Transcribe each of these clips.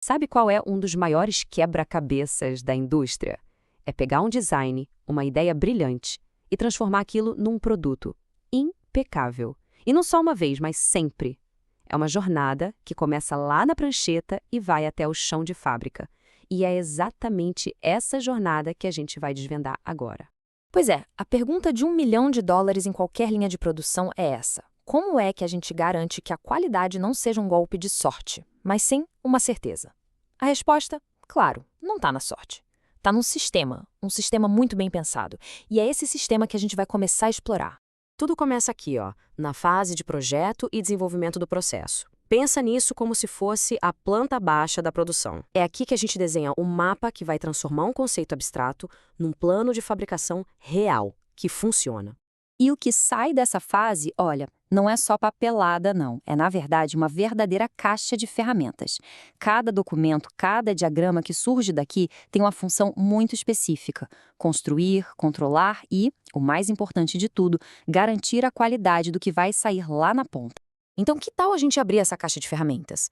Sabe qual é um dos maiores quebra-cabeças da indústria? É pegar um design, uma ideia brilhante, e transformar aquilo num produto impecável. E não só uma vez, mas sempre. É uma jornada que começa lá na prancheta e vai até o chão de fábrica. E é exatamente essa jornada que a gente vai desvendar agora. Pois é, a pergunta de US$ 1 milhão em qualquer linha de produção é essa. Como é que a gente garante que a qualidade não seja um golpe de sorte, mas sim uma certeza? A resposta, claro, não está na sorte. Está num sistema, um sistema muito bem pensado. E é esse sistema que a gente vai começar a explorar. Tudo começa aqui, na fase de projeto e desenvolvimento do processo. Pensa nisso como se fosse a planta baixa da produção. É aqui que a gente desenha um mapa que vai transformar um conceito abstrato num plano de fabricação real, que funciona. E o que sai dessa fase, olha, não é só papelada, não. É, na verdade, uma verdadeira caixa de ferramentas. Cada documento, cada diagrama que surge daqui tem uma função muito específica: construir, controlar e, o mais importante de tudo, garantir a qualidade do que vai sair lá na ponta. Então, que tal a gente abrir essa caixa de ferramentas?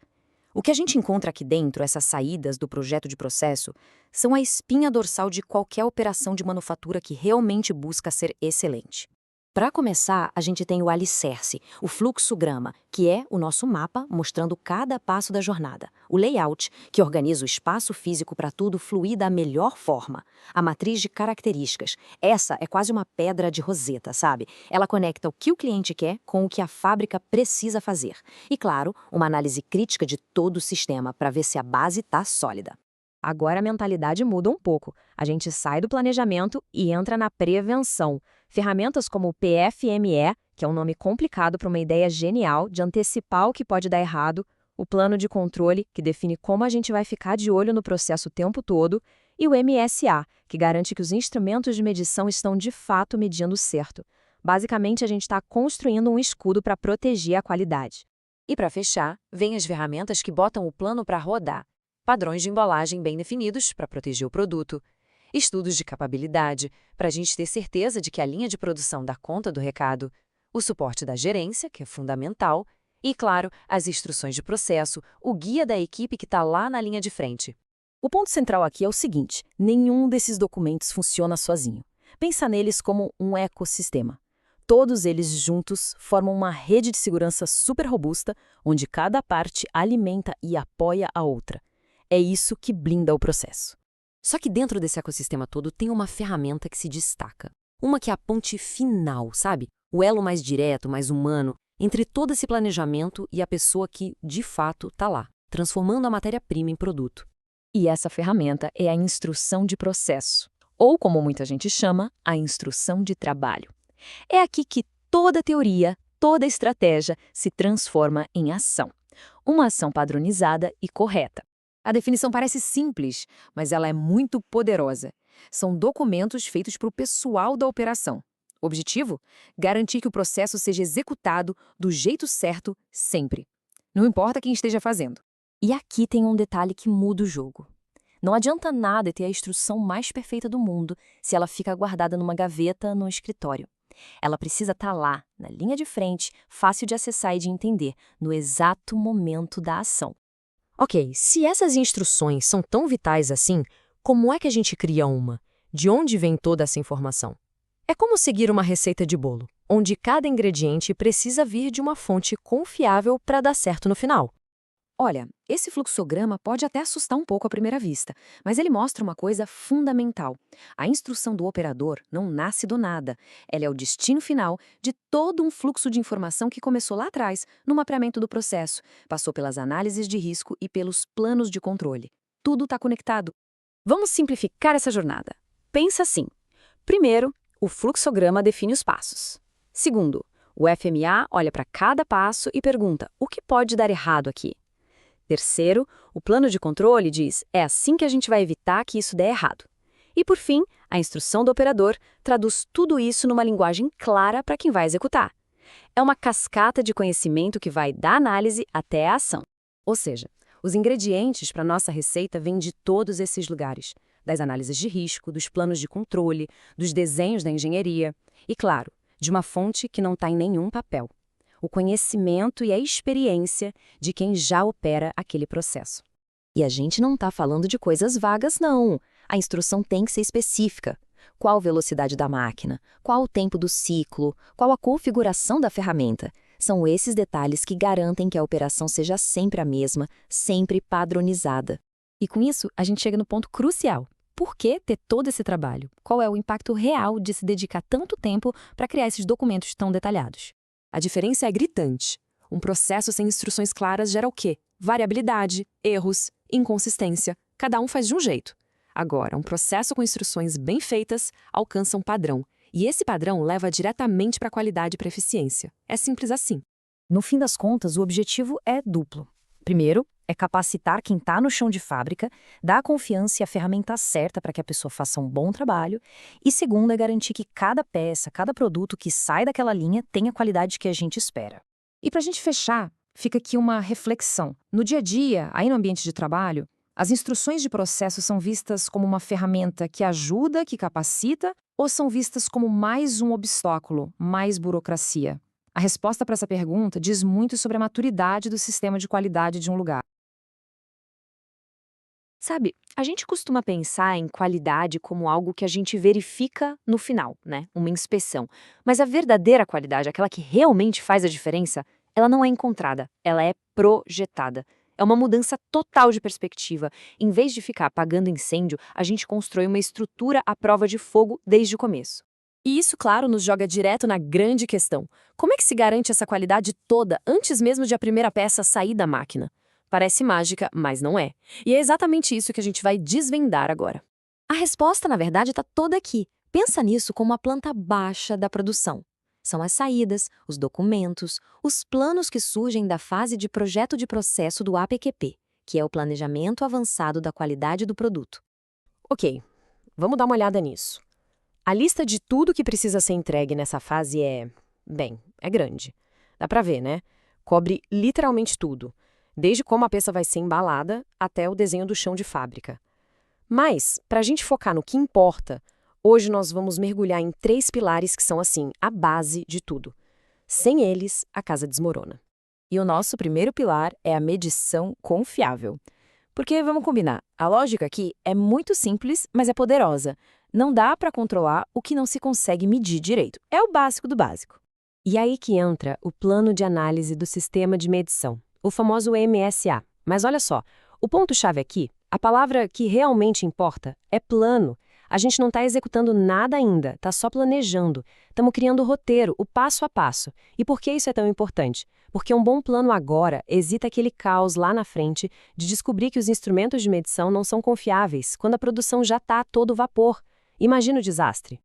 O que a gente encontra aqui dentro, essas saídas do projeto de processo, são a espinha dorsal de qualquer operação de manufatura que realmente busca ser excelente. Para começar, a gente tem o alicerce, o fluxograma, que é o nosso mapa mostrando cada passo da jornada. O layout, que organiza o espaço físico para tudo fluir da melhor forma. A matriz de características. Essa é quase uma pedra de roseta, sabe? Ela conecta o que o cliente quer com o que a fábrica precisa fazer. E, claro, uma análise crítica de todo o sistema para ver se a base está sólida. Agora a mentalidade muda um pouco. A gente sai do planejamento e entra na prevenção. Ferramentas como o PFME, que é um nome complicado para uma ideia genial de antecipar o que pode dar errado, o plano de controle, que define como a gente vai ficar de olho no processo o tempo todo, e o MSA, que garante que os instrumentos de medição estão de fato medindo certo. Basicamente, a gente está construindo um escudo para proteger a qualidade. E para fechar, vem as ferramentas que botam o plano para rodar. Padrões de embalagem bem definidos para proteger o produto, estudos de capabilidade para a gente ter certeza de que a linha de produção dá conta do recado, o suporte da gerência, que é fundamental, e, claro, as instruções de processo, o guia da equipe que está lá na linha de frente. O ponto central aqui é o seguinte: nenhum desses documentos funciona sozinho. Pensa neles como um ecossistema. Todos eles juntos formam uma rede de segurança super robusta, onde cada parte alimenta e apoia a outra. É isso que blinda o processo. Só que dentro desse ecossistema todo tem uma ferramenta que se destaca. Uma que é a ponte final, sabe? O elo mais direto, mais humano, entre todo esse planejamento e a pessoa que, de fato, está lá, transformando a matéria-prima em produto. E essa ferramenta é a instrução de processo, ou como muita gente chama, a instrução de trabalho. É aqui que toda teoria, toda estratégia se transforma em ação. Uma ação padronizada e correta. A definição parece simples, mas ela é muito poderosa. São documentos feitos para o pessoal da operação. Objetivo? Garantir que o processo seja executado do jeito certo sempre. Não importa quem esteja fazendo. E aqui tem um detalhe que muda o jogo. Não adianta nada ter a instrução mais perfeita do mundo se ela fica guardada numa gaveta no escritório. Ela precisa estar lá, na linha de frente, fácil de acessar e de entender, no exato momento da ação. Ok, se essas instruções são tão vitais assim, como é que a gente cria uma? De onde vem toda essa informação? É como seguir uma receita de bolo, onde cada ingrediente precisa vir de uma fonte confiável para dar certo no final. Olha, esse fluxograma pode até assustar um pouco à primeira vista, mas ele mostra uma coisa fundamental. A instrução do operador não nasce do nada. Ela é o destino final de todo um fluxo de informação que começou lá atrás, no mapeamento do processo, passou pelas análises de risco e pelos planos de controle. Tudo está conectado. Vamos simplificar essa jornada. Pensa assim. Primeiro, o fluxograma define os passos. Segundo, o FMA olha para cada passo e pergunta: o que pode dar errado aqui? Terceiro, o plano de controle diz: é assim que a gente vai evitar que isso dê errado. E, por fim, a instrução do operador traduz tudo isso numa linguagem clara para quem vai executar. É uma cascata de conhecimento que vai da análise até a ação. Ou seja, os ingredientes para nossa receita vêm de todos esses lugares, das análises de risco, dos planos de controle, dos desenhos da engenharia e, claro, de uma fonte que não está em nenhum papel: o conhecimento e a experiência de quem já opera aquele processo. E a gente não está falando de coisas vagas, não. A instrução tem que ser específica. Qual a velocidade da máquina? Qual o tempo do ciclo? Qual a configuração da ferramenta? São esses detalhes que garantem que a operação seja sempre a mesma, sempre padronizada. E com isso, a gente chega no ponto crucial. Por que ter todo esse trabalho? Qual é o impacto real de se dedicar tanto tempo para criar esses documentos tão detalhados? A diferença é gritante. Um processo sem instruções claras gera o quê? Variabilidade, erros, inconsistência. Cada um faz de um jeito. Agora, um processo com instruções bem feitas alcança um padrão. E esse padrão leva diretamente para a qualidade e para a eficiência. É simples assim. No fim das contas, o objetivo é duplo. Primeiro, é capacitar quem está no chão de fábrica, dar a confiança e a ferramenta certa para que a pessoa faça um bom trabalho. E segundo, é garantir que cada peça, cada produto que sai daquela linha tenha a qualidade que a gente espera. E para a gente fechar, fica aqui uma reflexão. No dia a dia, aí no ambiente de trabalho, as instruções de processo são vistas como uma ferramenta que ajuda, que capacita, ou são vistas como mais um obstáculo, mais burocracia? A resposta para essa pergunta diz muito sobre a maturidade do sistema de qualidade de um lugar. Sabe, a gente costuma pensar em qualidade como algo que a gente verifica no final, né? Uma inspeção. Mas a verdadeira qualidade, aquela que realmente faz a diferença, ela não é encontrada, ela é projetada. É uma mudança total de perspectiva. Em vez de ficar apagando incêndio, a gente constrói uma estrutura à prova de fogo desde o começo. E isso, claro, nos joga direto na grande questão. Como é que se garante essa qualidade toda antes mesmo de a primeira peça sair da máquina? Parece mágica, mas não é. E é exatamente isso que a gente vai desvendar agora. A resposta, na verdade, está toda aqui. Pensa nisso como a planta baixa da produção. São as saídas, os documentos, os planos que surgem da fase de projeto de processo do APQP, que é o planejamento avançado da qualidade do produto. Ok, vamos dar uma olhada nisso. A lista de tudo que precisa ser entregue nessa fase é grande. Dá pra ver, né? Cobre literalmente tudo, desde como a peça vai ser embalada até o desenho do chão de fábrica. Mas, pra gente focar no que importa, hoje nós vamos mergulhar em 3 pilares que são, assim, a base de tudo. Sem eles, a casa desmorona. E o nosso primeiro pilar é a medição confiável. Porque, vamos combinar, a lógica aqui é muito simples, mas é poderosa. Não dá para controlar o que não se consegue medir direito. É o básico do básico. E aí que entra o plano de análise do sistema de medição, o famoso MSA. Mas olha só, o ponto-chave aqui, a palavra que realmente importa, é plano. A gente não está executando nada ainda, está só planejando. Estamos criando o roteiro, o passo a passo. E por que isso é tão importante? Porque um bom plano agora evita aquele caos lá na frente de descobrir que os instrumentos de medição não são confiáveis, quando a produção já está a todo vapor. Imagina o desastre.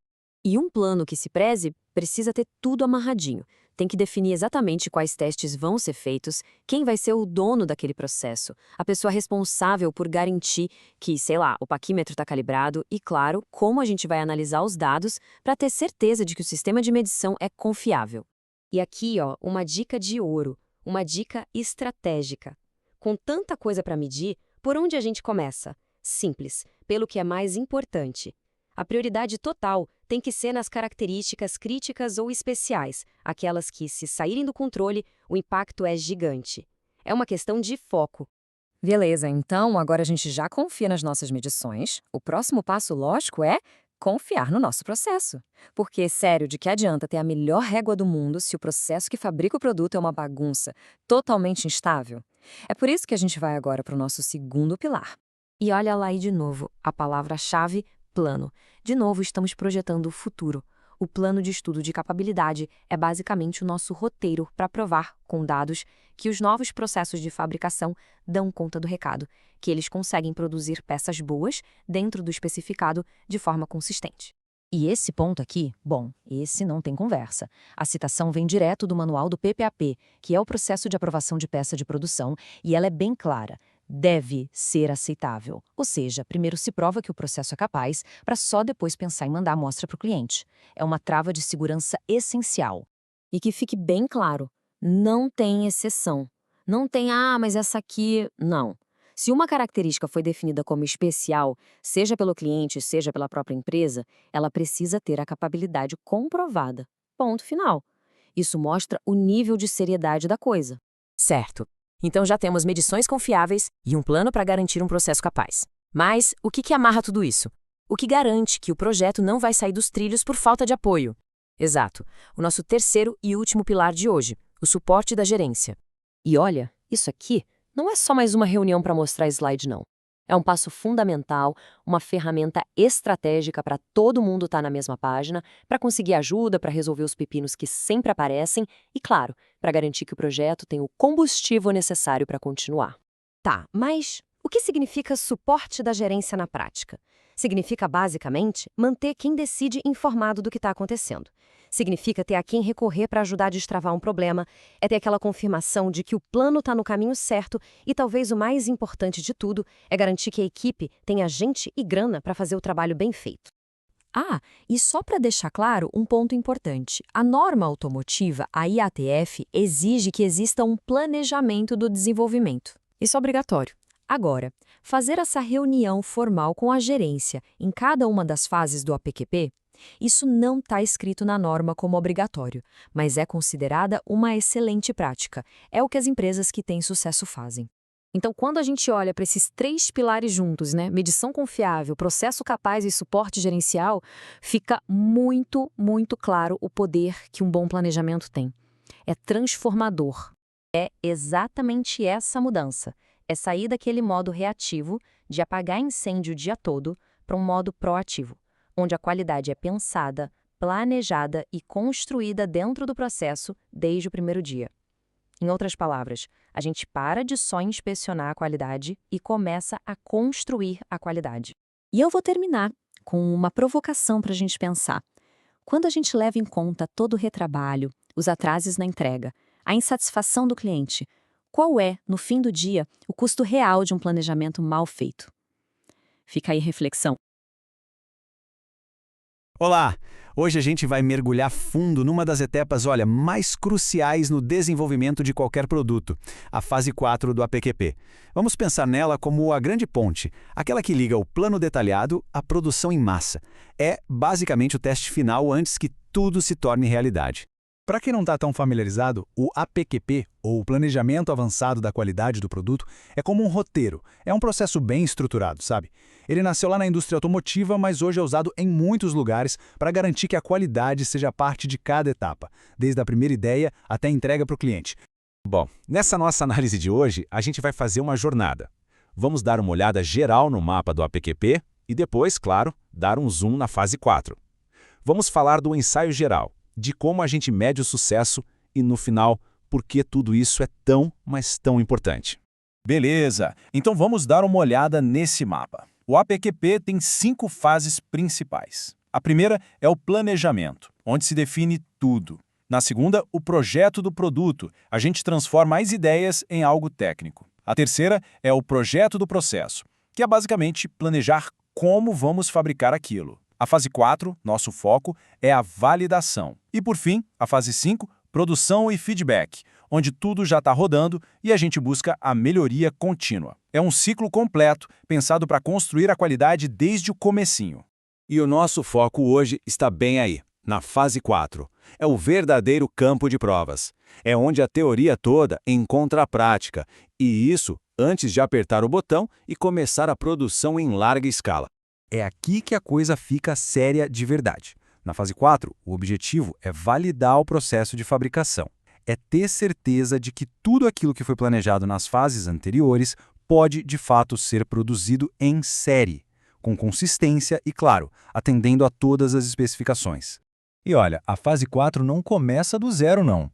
E um plano que se preze precisa ter tudo amarradinho. Tem que definir exatamente quais testes vão ser feitos, quem vai ser o dono daquele processo, a pessoa responsável por garantir que, sei lá, o paquímetro está calibrado e, claro, como a gente vai analisar os dados para ter certeza de que o sistema de medição é confiável. E aqui, ó, uma dica de ouro, uma dica estratégica. Com tanta coisa para medir, por onde a gente começa? Simples, pelo que é mais importante. A prioridade total tem que ser nas características críticas ou especiais, aquelas que, se saírem do controle, o impacto é gigante. É uma questão de foco. Beleza, então agora a gente já confia nas nossas medições. O próximo passo, lógico, é confiar no nosso processo. Porque, sério, de que adianta ter a melhor régua do mundo se o processo que fabrica o produto é uma bagunça, totalmente instável? É por isso que a gente vai agora para o nosso segundo pilar. E olha lá aí de novo, a palavra-chave plano. De novo, estamos projetando o futuro. O plano de estudo de capabilidade é basicamente o nosso roteiro para provar, com dados, que os novos processos de fabricação dão conta do recado, que eles conseguem produzir peças boas dentro do especificado de forma consistente. E esse ponto aqui, esse não tem conversa. A citação vem direto do manual do PPAP, que é o processo de aprovação de peça de produção, e ela é bem clara. Deve ser aceitável. Ou seja, primeiro se prova que o processo é capaz, para só depois pensar em mandar a amostra para o cliente. É uma trava de segurança essencial. E que fique bem claro, não tem exceção. Não tem, mas essa aqui... Não. Se uma característica foi definida como especial, seja pelo cliente, seja pela própria empresa, ela precisa ter a capabilidade comprovada. Ponto final. Isso mostra o nível de seriedade da coisa. Certo. Então já temos medições confiáveis e um plano para garantir um processo capaz. Mas o que amarra tudo isso? O que garante que o projeto não vai sair dos trilhos por falta de apoio? Exato, o nosso terceiro e último pilar de hoje, o suporte da gerência. E olha, isso aqui não é só mais uma reunião para mostrar slide, não. É um passo fundamental, uma ferramenta estratégica para todo mundo estar na mesma página, para conseguir ajuda, para resolver os pepinos que sempre aparecem e, claro, para garantir que o projeto tem o combustível necessário para continuar. Tá, mas o que significa suporte da gerência na prática? Significa, basicamente, manter quem decide informado do que está acontecendo. Significa ter a quem recorrer para ajudar a destravar um problema, é ter aquela confirmação de que o plano está no caminho certo e, talvez o mais importante de tudo, é garantir que a equipe tenha gente e grana para fazer o trabalho bem feito. Ah, e só para deixar claro um ponto importante. A norma automotiva, a IATF, exige que exista um planejamento do desenvolvimento. Isso é obrigatório. Agora, fazer essa reunião formal com a gerência em cada uma das fases do APQP, isso não está escrito na norma como obrigatório, mas é considerada uma excelente prática. É o que as empresas que têm sucesso fazem. Então, quando a gente olha para esses 3 pilares juntos, né, medição confiável, processo capaz e suporte gerencial, fica muito, muito claro o poder que um bom planejamento tem. É transformador. É exatamente essa mudança. É sair daquele modo reativo, de apagar incêndio o dia todo, para um modo proativo, onde a qualidade é pensada, planejada e construída dentro do processo desde o primeiro dia. Em outras palavras, a gente para de só inspecionar a qualidade e começa a construir a qualidade. E eu vou terminar com uma provocação para a gente pensar. Quando a gente leva em conta todo o retrabalho, os atrasos na entrega, a insatisfação do cliente, qual é, no fim do dia, o custo real de um planejamento mal feito? Fica aí a reflexão. Olá! Hoje a gente vai mergulhar fundo numa das etapas, mais cruciais no desenvolvimento de qualquer produto, a fase 4 do APQP. Vamos pensar nela como a grande ponte, aquela que liga o plano detalhado à produção em massa. É basicamente o teste final antes que tudo se torne realidade. Para quem não está tão familiarizado, o APQP, ou Planejamento Avançado da Qualidade do Produto, é como um roteiro. É um processo bem estruturado, sabe? Ele nasceu lá na indústria automotiva, mas hoje é usado em muitos lugares para garantir que a qualidade seja parte de cada etapa, desde a primeira ideia até a entrega para o cliente. Bom, nessa nossa análise de hoje, a gente vai fazer uma jornada. Vamos dar uma olhada geral no mapa do APQP e depois, claro, dar um zoom na fase 4. Vamos falar do ensaio geral, de como a gente mede o sucesso e, no final, por que tudo isso é tão, mas tão importante. Beleza, então vamos dar uma olhada nesse mapa. O APQP tem 5 fases principais. A primeira é o planejamento, onde se define tudo. Na segunda, o projeto do produto. A gente transforma as ideias em algo técnico. A terceira é o projeto do processo, que é basicamente planejar como vamos fabricar aquilo. A fase 4, nosso foco, é a validação. E por fim, a fase 5, produção e feedback, onde tudo já está rodando e a gente busca a melhoria contínua. É um ciclo completo, pensado para construir a qualidade desde o comecinho. E o nosso foco hoje está bem aí, na fase 4. É o verdadeiro campo de provas. É onde a teoria toda encontra a prática. E isso antes de apertar o botão e começar a produção em larga escala. É aqui que a coisa fica séria de verdade. Na fase 4, o objetivo é validar o processo de fabricação. É ter certeza de que tudo aquilo que foi planejado nas fases anteriores pode, de fato, ser produzido em série, com consistência e, claro, atendendo a todas as especificações. E olha, a fase 4 não começa do zero, não.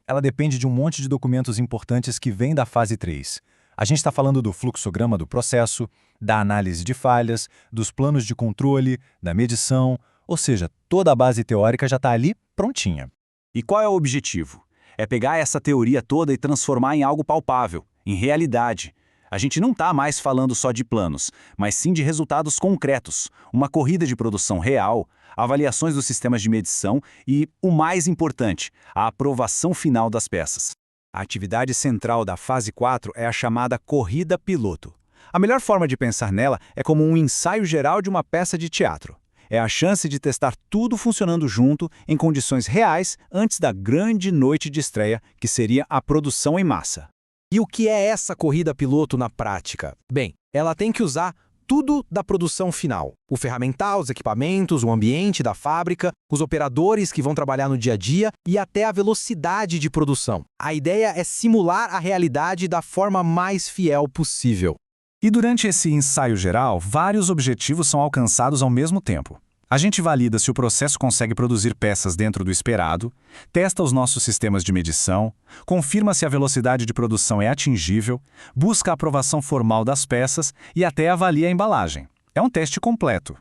Ela depende de um monte de documentos importantes que vêm da fase 3. A gente está falando do fluxograma do processo, da análise de falhas, dos planos de controle, da medição, ou seja, toda a base teórica já está ali prontinha. E qual é o objetivo? É pegar essa teoria toda e transformar em algo palpável, em realidade. A gente não está mais falando só de planos, mas sim de resultados concretos, uma corrida de produção real, avaliações dos sistemas de medição e, o mais importante, a aprovação final das peças. A atividade central da fase 4 é a chamada corrida piloto. A melhor forma de pensar nela é como um ensaio geral de uma peça de teatro. É a chance de testar tudo funcionando junto, em condições reais, antes da grande noite de estreia, que seria a produção em massa. E o que é essa corrida piloto na prática? Bem, ela tem que usar tudo da produção final. O ferramental, os equipamentos, o ambiente da fábrica, os operadores que vão trabalhar no dia a dia e até a velocidade de produção. A ideia é simular a realidade da forma mais fiel possível. E durante esse ensaio geral, vários objetivos são alcançados ao mesmo tempo. A gente valida se o processo consegue produzir peças dentro do esperado, testa os nossos sistemas de medição, confirma se a velocidade de produção é atingível, busca a aprovação formal das peças e até avalia a embalagem. É um teste completo.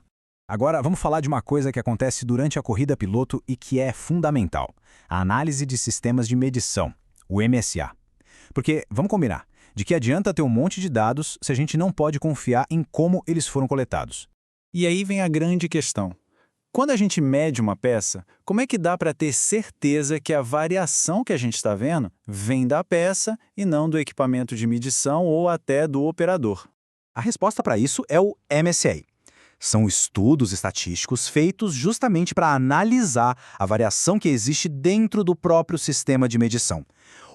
Agora, vamos falar de uma coisa que acontece durante a corrida piloto e que é fundamental: a análise de sistemas de medição, o MSA. Porque, vamos combinar, de que adianta ter um monte de dados se a gente não pode confiar em como eles foram coletados? E aí vem a grande questão. Quando a gente mede uma peça, como é que dá para ter certeza que a variação que a gente está vendo vem da peça e não do equipamento de medição ou até do operador? A resposta para isso é o MSA. São estudos estatísticos feitos justamente para analisar a variação que existe dentro do próprio sistema de medição.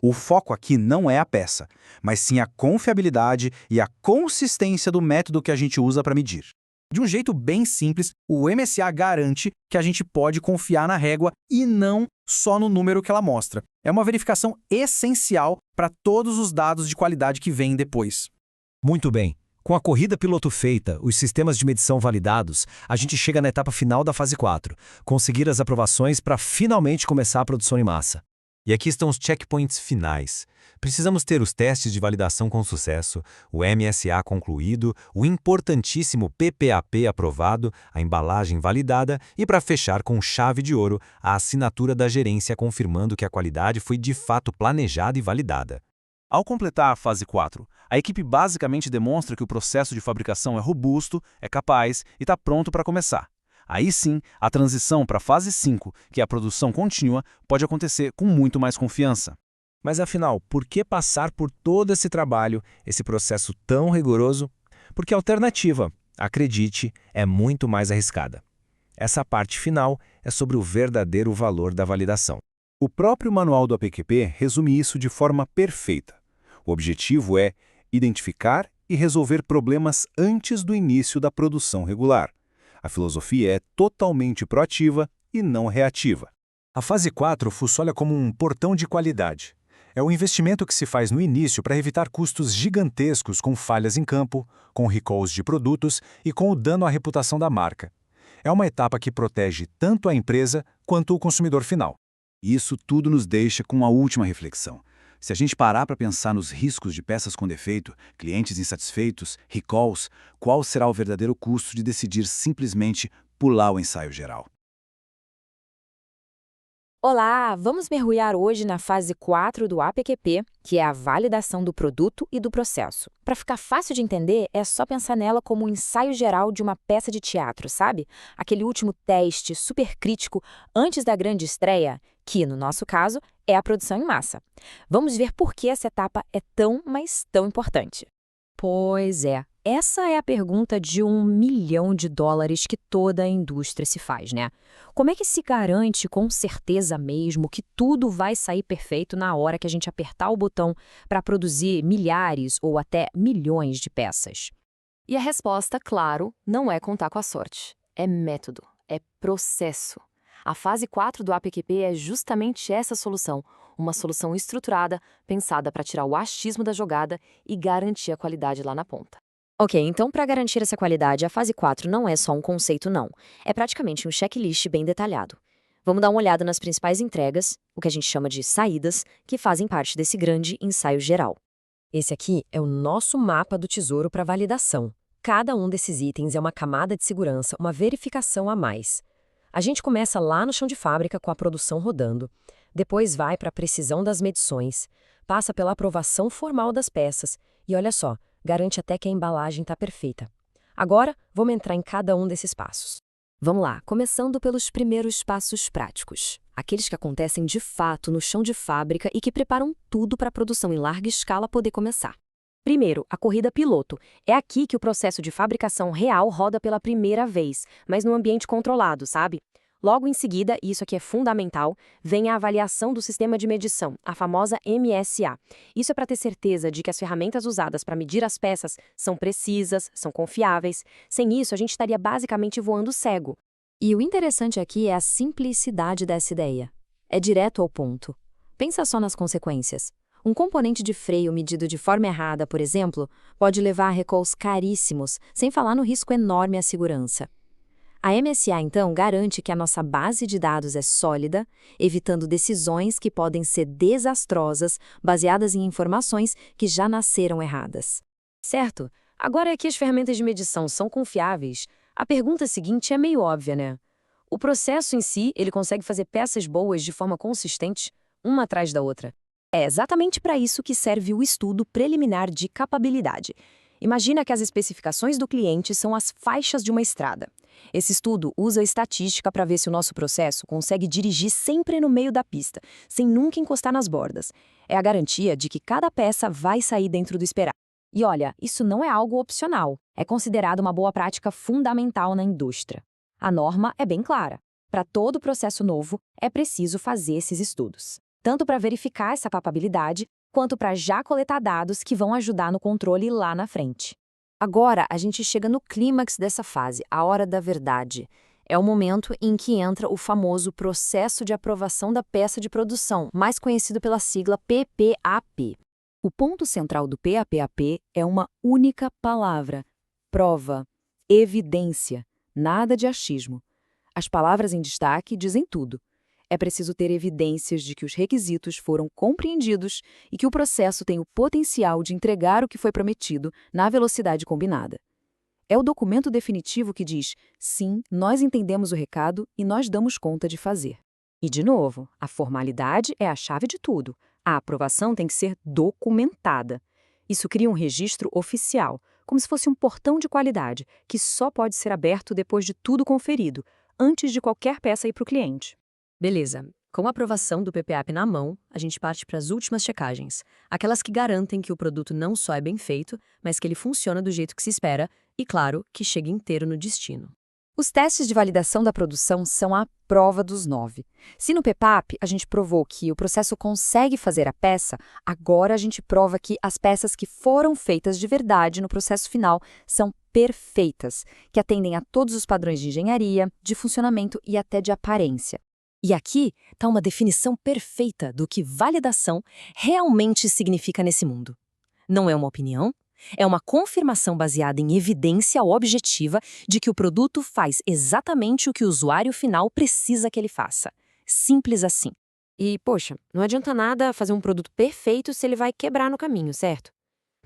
O foco aqui não é a peça, mas sim a confiabilidade e a consistência do método que a gente usa para medir. De um jeito bem simples, o MSA garante que a gente pode confiar na régua e não só no número que ela mostra. É uma verificação essencial para todos os dados de qualidade que vêm depois. Muito bem. Com a corrida piloto feita, os sistemas de medição validados, a gente chega na etapa final da fase 4, conseguir as aprovações para finalmente começar a produção em massa. E aqui estão os checkpoints finais. Precisamos ter os testes de validação com sucesso, o MSA concluído, o importantíssimo PPAP aprovado, a embalagem validada e, para fechar com chave de ouro, a assinatura da gerência confirmando que a qualidade foi de fato planejada e validada. Ao completar a fase 4, a equipe basicamente demonstra que o processo de fabricação é robusto, é capaz e está pronto para começar. Aí sim, a transição para a fase 5, que é a produção contínua, pode acontecer com muito mais confiança. Mas afinal, por que passar por todo esse trabalho, esse processo tão rigoroso? Porque a alternativa, acredite, é muito mais arriscada. Essa parte final é sobre o verdadeiro valor da validação. O próprio manual do APQP resume isso de forma perfeita. O objetivo é identificar e resolver problemas antes do início da produção regular. A filosofia é totalmente proativa e não reativa. A fase 4 funciona como um portão de qualidade. É o investimento que se faz no início para evitar custos gigantescos com falhas em campo, com recalls de produtos e com o dano à reputação da marca. É uma etapa que protege tanto a empresa quanto o consumidor final. Isso tudo nos deixa com uma última reflexão. Se a gente parar para pensar nos riscos de peças com defeito, clientes insatisfeitos, recalls, qual será o verdadeiro custo de decidir simplesmente pular o ensaio geral? Olá, vamos mergulhar hoje na fase 4 do APQP, que é a validação do produto e do processo. Para ficar fácil de entender, é só pensar nela como um ensaio geral de uma peça de teatro, sabe? Aquele último teste super crítico antes da grande estreia, que, no nosso caso, é a produção em massa. Vamos ver por que essa etapa é tão, mas tão importante. Pois é. Essa é a pergunta de $1 milhão que toda a indústria se faz, né? Como é que se garante com certeza mesmo que tudo vai sair perfeito na hora que a gente apertar o botão para produzir milhares ou até milhões de peças? E a resposta, claro, não é contar com a sorte. É método, é processo. A fase 4 do APQP é justamente essa solução, uma solução estruturada, pensada para tirar o achismo da jogada e garantir a qualidade lá na ponta. Ok, então para garantir essa qualidade, a fase 4 não é só um conceito não, é praticamente um checklist bem detalhado. Vamos dar uma olhada nas principais entregas, o que a gente chama de saídas, que fazem parte desse grande ensaio geral. Esse aqui é o nosso mapa do tesouro para validação. Cada um desses itens é uma camada de segurança, uma verificação a mais. A gente começa lá no chão de fábrica com a produção rodando, depois vai para a precisão das medições, passa pela aprovação formal das peças e olha só, garante até que a embalagem está perfeita. Agora, vamos entrar em cada um desses passos. Vamos lá, começando pelos primeiros passos práticos. Aqueles que acontecem de fato no chão de fábrica e que preparam tudo para a produção em larga escala poder começar. Primeiro, a corrida piloto. É aqui que o processo de fabricação real roda pela primeira vez, mas num ambiente controlado, sabe? Logo em seguida, e isso aqui é fundamental, vem a avaliação do sistema de medição, a famosa MSA. Isso é para ter certeza de que as ferramentas usadas para medir as peças são precisas, são confiáveis. Sem isso, a gente estaria basicamente voando cego. E o interessante aqui é a simplicidade dessa ideia. É direto ao ponto. Pensa só nas consequências. Um componente de freio medido de forma errada, por exemplo, pode levar a recalls caríssimos, sem falar no risco enorme à segurança. A MSA, então, garante que a nossa base de dados é sólida, evitando decisões que podem ser desastrosas, baseadas em informações que já nasceram erradas. Certo? Agora que as ferramentas de medição são confiáveis, a pergunta seguinte é meio óbvia, né? O processo em si, ele consegue fazer peças boas de forma consistente, uma atrás da outra. É exatamente para isso que serve o estudo preliminar de capabilidade. Imagina que as especificações do cliente são as faixas de uma estrada. Esse estudo usa estatística para ver se o nosso processo consegue dirigir sempre no meio da pista, sem nunca encostar nas bordas. É a garantia de que cada peça vai sair dentro do esperado. E olha, isso não é algo opcional, é considerado uma boa prática fundamental na indústria. A norma é bem clara. Para todo processo novo, é preciso fazer esses estudos, tanto para verificar essa capabilidade, quanto para já coletar dados que vão ajudar no controle lá na frente. Agora, a gente chega no clímax dessa fase, a hora da verdade. É o momento em que entra o famoso processo de aprovação da peça de produção, mais conhecido pela sigla PPAP. O ponto central do PAPAP é uma única palavra: prova, evidência, nada de achismo. As palavras em destaque dizem tudo. É preciso ter evidências de que os requisitos foram compreendidos e que o processo tem o potencial de entregar o que foi prometido na velocidade combinada. É o documento definitivo que diz: sim, nós entendemos o recado e nós damos conta de fazer. E, de novo, a formalidade é a chave de tudo. A aprovação tem que ser documentada. Isso cria um registro oficial, como se fosse um portão de qualidade, que só pode ser aberto depois de tudo conferido, antes de qualquer peça ir para o cliente. Beleza. Com a aprovação do PPAP na mão, a gente parte para as últimas checagens. Aquelas que garantem que o produto não só é bem feito, mas que ele funciona do jeito que se espera e, claro, que chegue inteiro no destino. Os testes de validação da produção são a prova dos 9. Se no PPAP a gente provou que o processo consegue fazer a peça, agora a gente prova que as peças que foram feitas de verdade no processo final são perfeitas, que atendem a todos os padrões de engenharia, de funcionamento e até de aparência. E aqui está uma definição perfeita do que validação realmente significa nesse mundo. Não é uma opinião, é uma confirmação baseada em evidência objetiva de que o produto faz exatamente o que o usuário final precisa que ele faça. Simples assim. E, poxa, não adianta nada fazer um produto perfeito se ele vai quebrar no caminho, certo?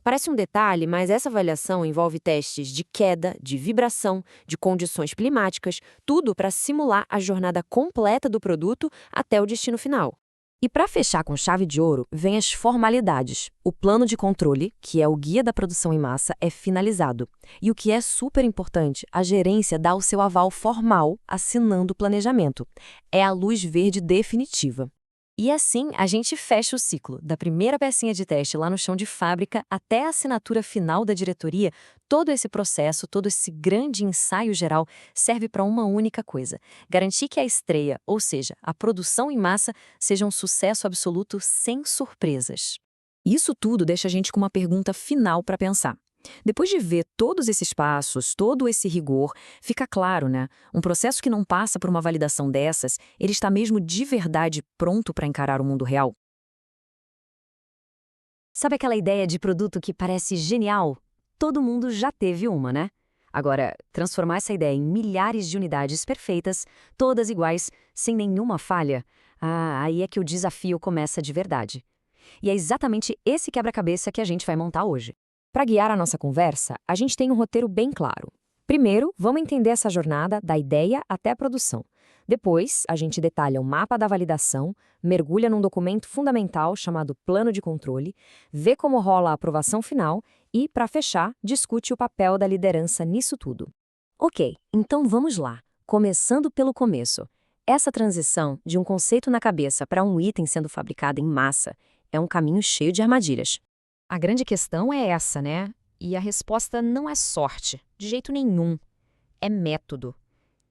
Parece um detalhe, mas essa avaliação envolve testes de queda, de vibração, de condições climáticas, tudo para simular a jornada completa do produto até o destino final. E para fechar com chave de ouro, vem as formalidades. O plano de controle, que é o guia da produção em massa, é finalizado. E o que é super importante, a gerência dá o seu aval formal, assinando o planejamento. É a luz verde definitiva. E assim, a gente fecha o ciclo, da primeira pecinha de teste lá no chão de fábrica até a assinatura final da diretoria. Todo esse processo, todo esse grande ensaio geral serve para uma única coisa: garantir que a estreia, ou seja, a produção em massa, seja um sucesso absoluto sem surpresas. Isso tudo deixa a gente com uma pergunta final para pensar. Depois de ver todos esses passos, todo esse rigor, fica claro, né? Um processo que não passa por uma validação dessas, ele está mesmo de verdade pronto para encarar o mundo real? Sabe aquela ideia de produto que parece genial? Todo mundo já teve uma, né? Agora, transformar essa ideia em milhares de unidades perfeitas, todas iguais, sem nenhuma falha, aí é que o desafio começa de verdade. E é exatamente esse quebra-cabeça que a gente vai montar hoje. Para guiar a nossa conversa, a gente tem um roteiro bem claro. Primeiro, vamos entender essa jornada da ideia até a produção. Depois, a gente detalha o mapa da validação, mergulha num documento fundamental chamado plano de controle, vê como rola a aprovação final e, para fechar, discute o papel da liderança nisso tudo. Ok, então vamos lá. Começando pelo começo. Essa transição de um conceito na cabeça para um item sendo fabricado em massa é um caminho cheio de armadilhas. A grande questão é essa, né? E a resposta não é sorte, de jeito nenhum. É método.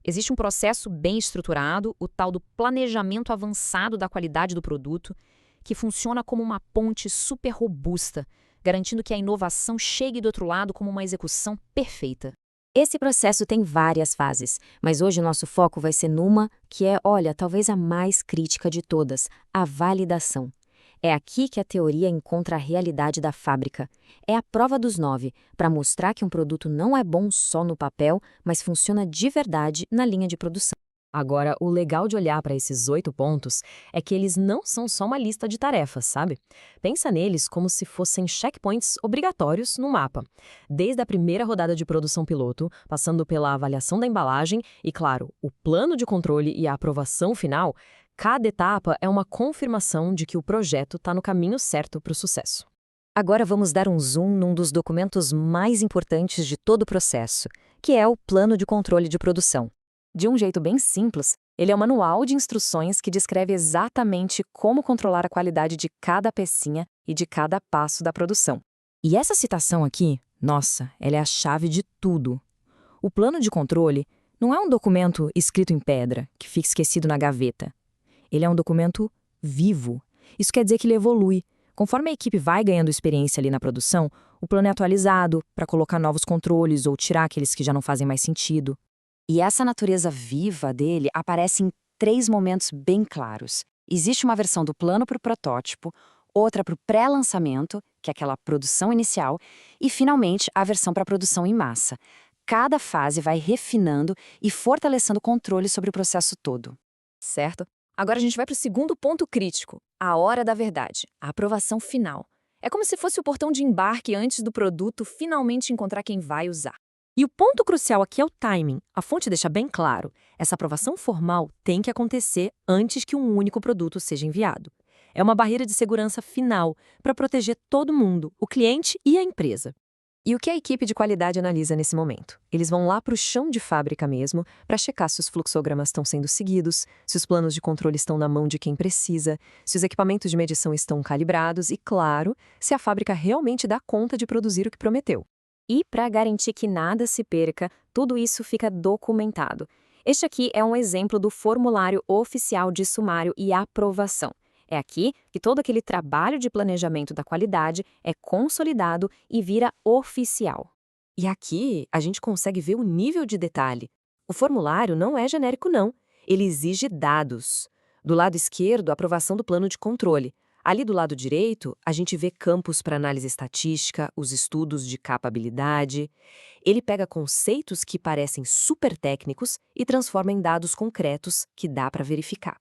Existe um processo bem estruturado, o tal do planejamento avançado da qualidade do produto, que funciona como uma ponte super robusta, garantindo que a inovação chegue do outro lado como uma execução perfeita. Esse processo tem várias fases, mas hoje o nosso foco vai ser numa que é, olha, talvez a mais crítica de todas, a validação. É aqui que a teoria encontra a realidade da fábrica. É a prova dos 9, para mostrar que um produto não é bom só no papel, mas funciona de verdade na linha de produção. Agora, o legal de olhar para esses 8 pontos é que eles não são só uma lista de tarefas, sabe? Pensa neles como se fossem checkpoints obrigatórios no mapa. Desde a primeira rodada de produção piloto, passando pela avaliação da embalagem e, claro, o plano de controle e a aprovação final, cada etapa é uma confirmação de que o projeto está no caminho certo para o sucesso. Agora vamos dar um zoom num dos documentos mais importantes de todo o processo, que é o plano de controle de produção. De um jeito bem simples, ele é um manual de instruções que descreve exatamente como controlar a qualidade de cada pecinha e de cada passo da produção. E essa citação aqui, nossa, ela é a chave de tudo. O plano de controle não é um documento escrito em pedra, que fica esquecido na gaveta. Ele é um documento vivo. Isso quer dizer que ele evolui. Conforme a equipe vai ganhando experiência ali na produção, o plano é atualizado para colocar novos controles ou tirar aqueles que já não fazem mais sentido. E essa natureza viva dele aparece em 3 momentos bem claros. Existe uma versão do plano para o protótipo, outra para o pré-lançamento, que é aquela produção inicial, e, finalmente, a versão para a produção em massa. Cada fase vai refinando e fortalecendo o controle sobre o processo todo. Certo? Agora a gente vai para o segundo ponto crítico, a hora da verdade, a aprovação final. É como se fosse o portão de embarque antes do produto finalmente encontrar quem vai usar. E o ponto crucial aqui é o timing. A fonte deixa bem claro. Essa aprovação formal tem que acontecer antes que um único produto seja enviado. É uma barreira de segurança final para proteger todo mundo, o cliente e a empresa. E o que a equipe de qualidade analisa nesse momento? Eles vão lá para o chão de fábrica mesmo para checar se os fluxogramas estão sendo seguidos, se os planos de controle estão na mão de quem precisa, se os equipamentos de medição estão calibrados e, claro, se a fábrica realmente dá conta de produzir o que prometeu. E, para garantir que nada se perca, tudo isso fica documentado. Este aqui é um exemplo do formulário oficial de sumário e aprovação. É aqui que todo aquele trabalho de planejamento da qualidade é consolidado e vira oficial. E aqui a gente consegue ver o nível de detalhe. O formulário não é genérico, não. Ele exige dados. Do lado esquerdo, a aprovação do plano de controle. Ali do lado direito, a gente vê campos para análise estatística, os estudos de capabilidade. Ele pega conceitos que parecem super técnicos e transforma em dados concretos que dá para verificar.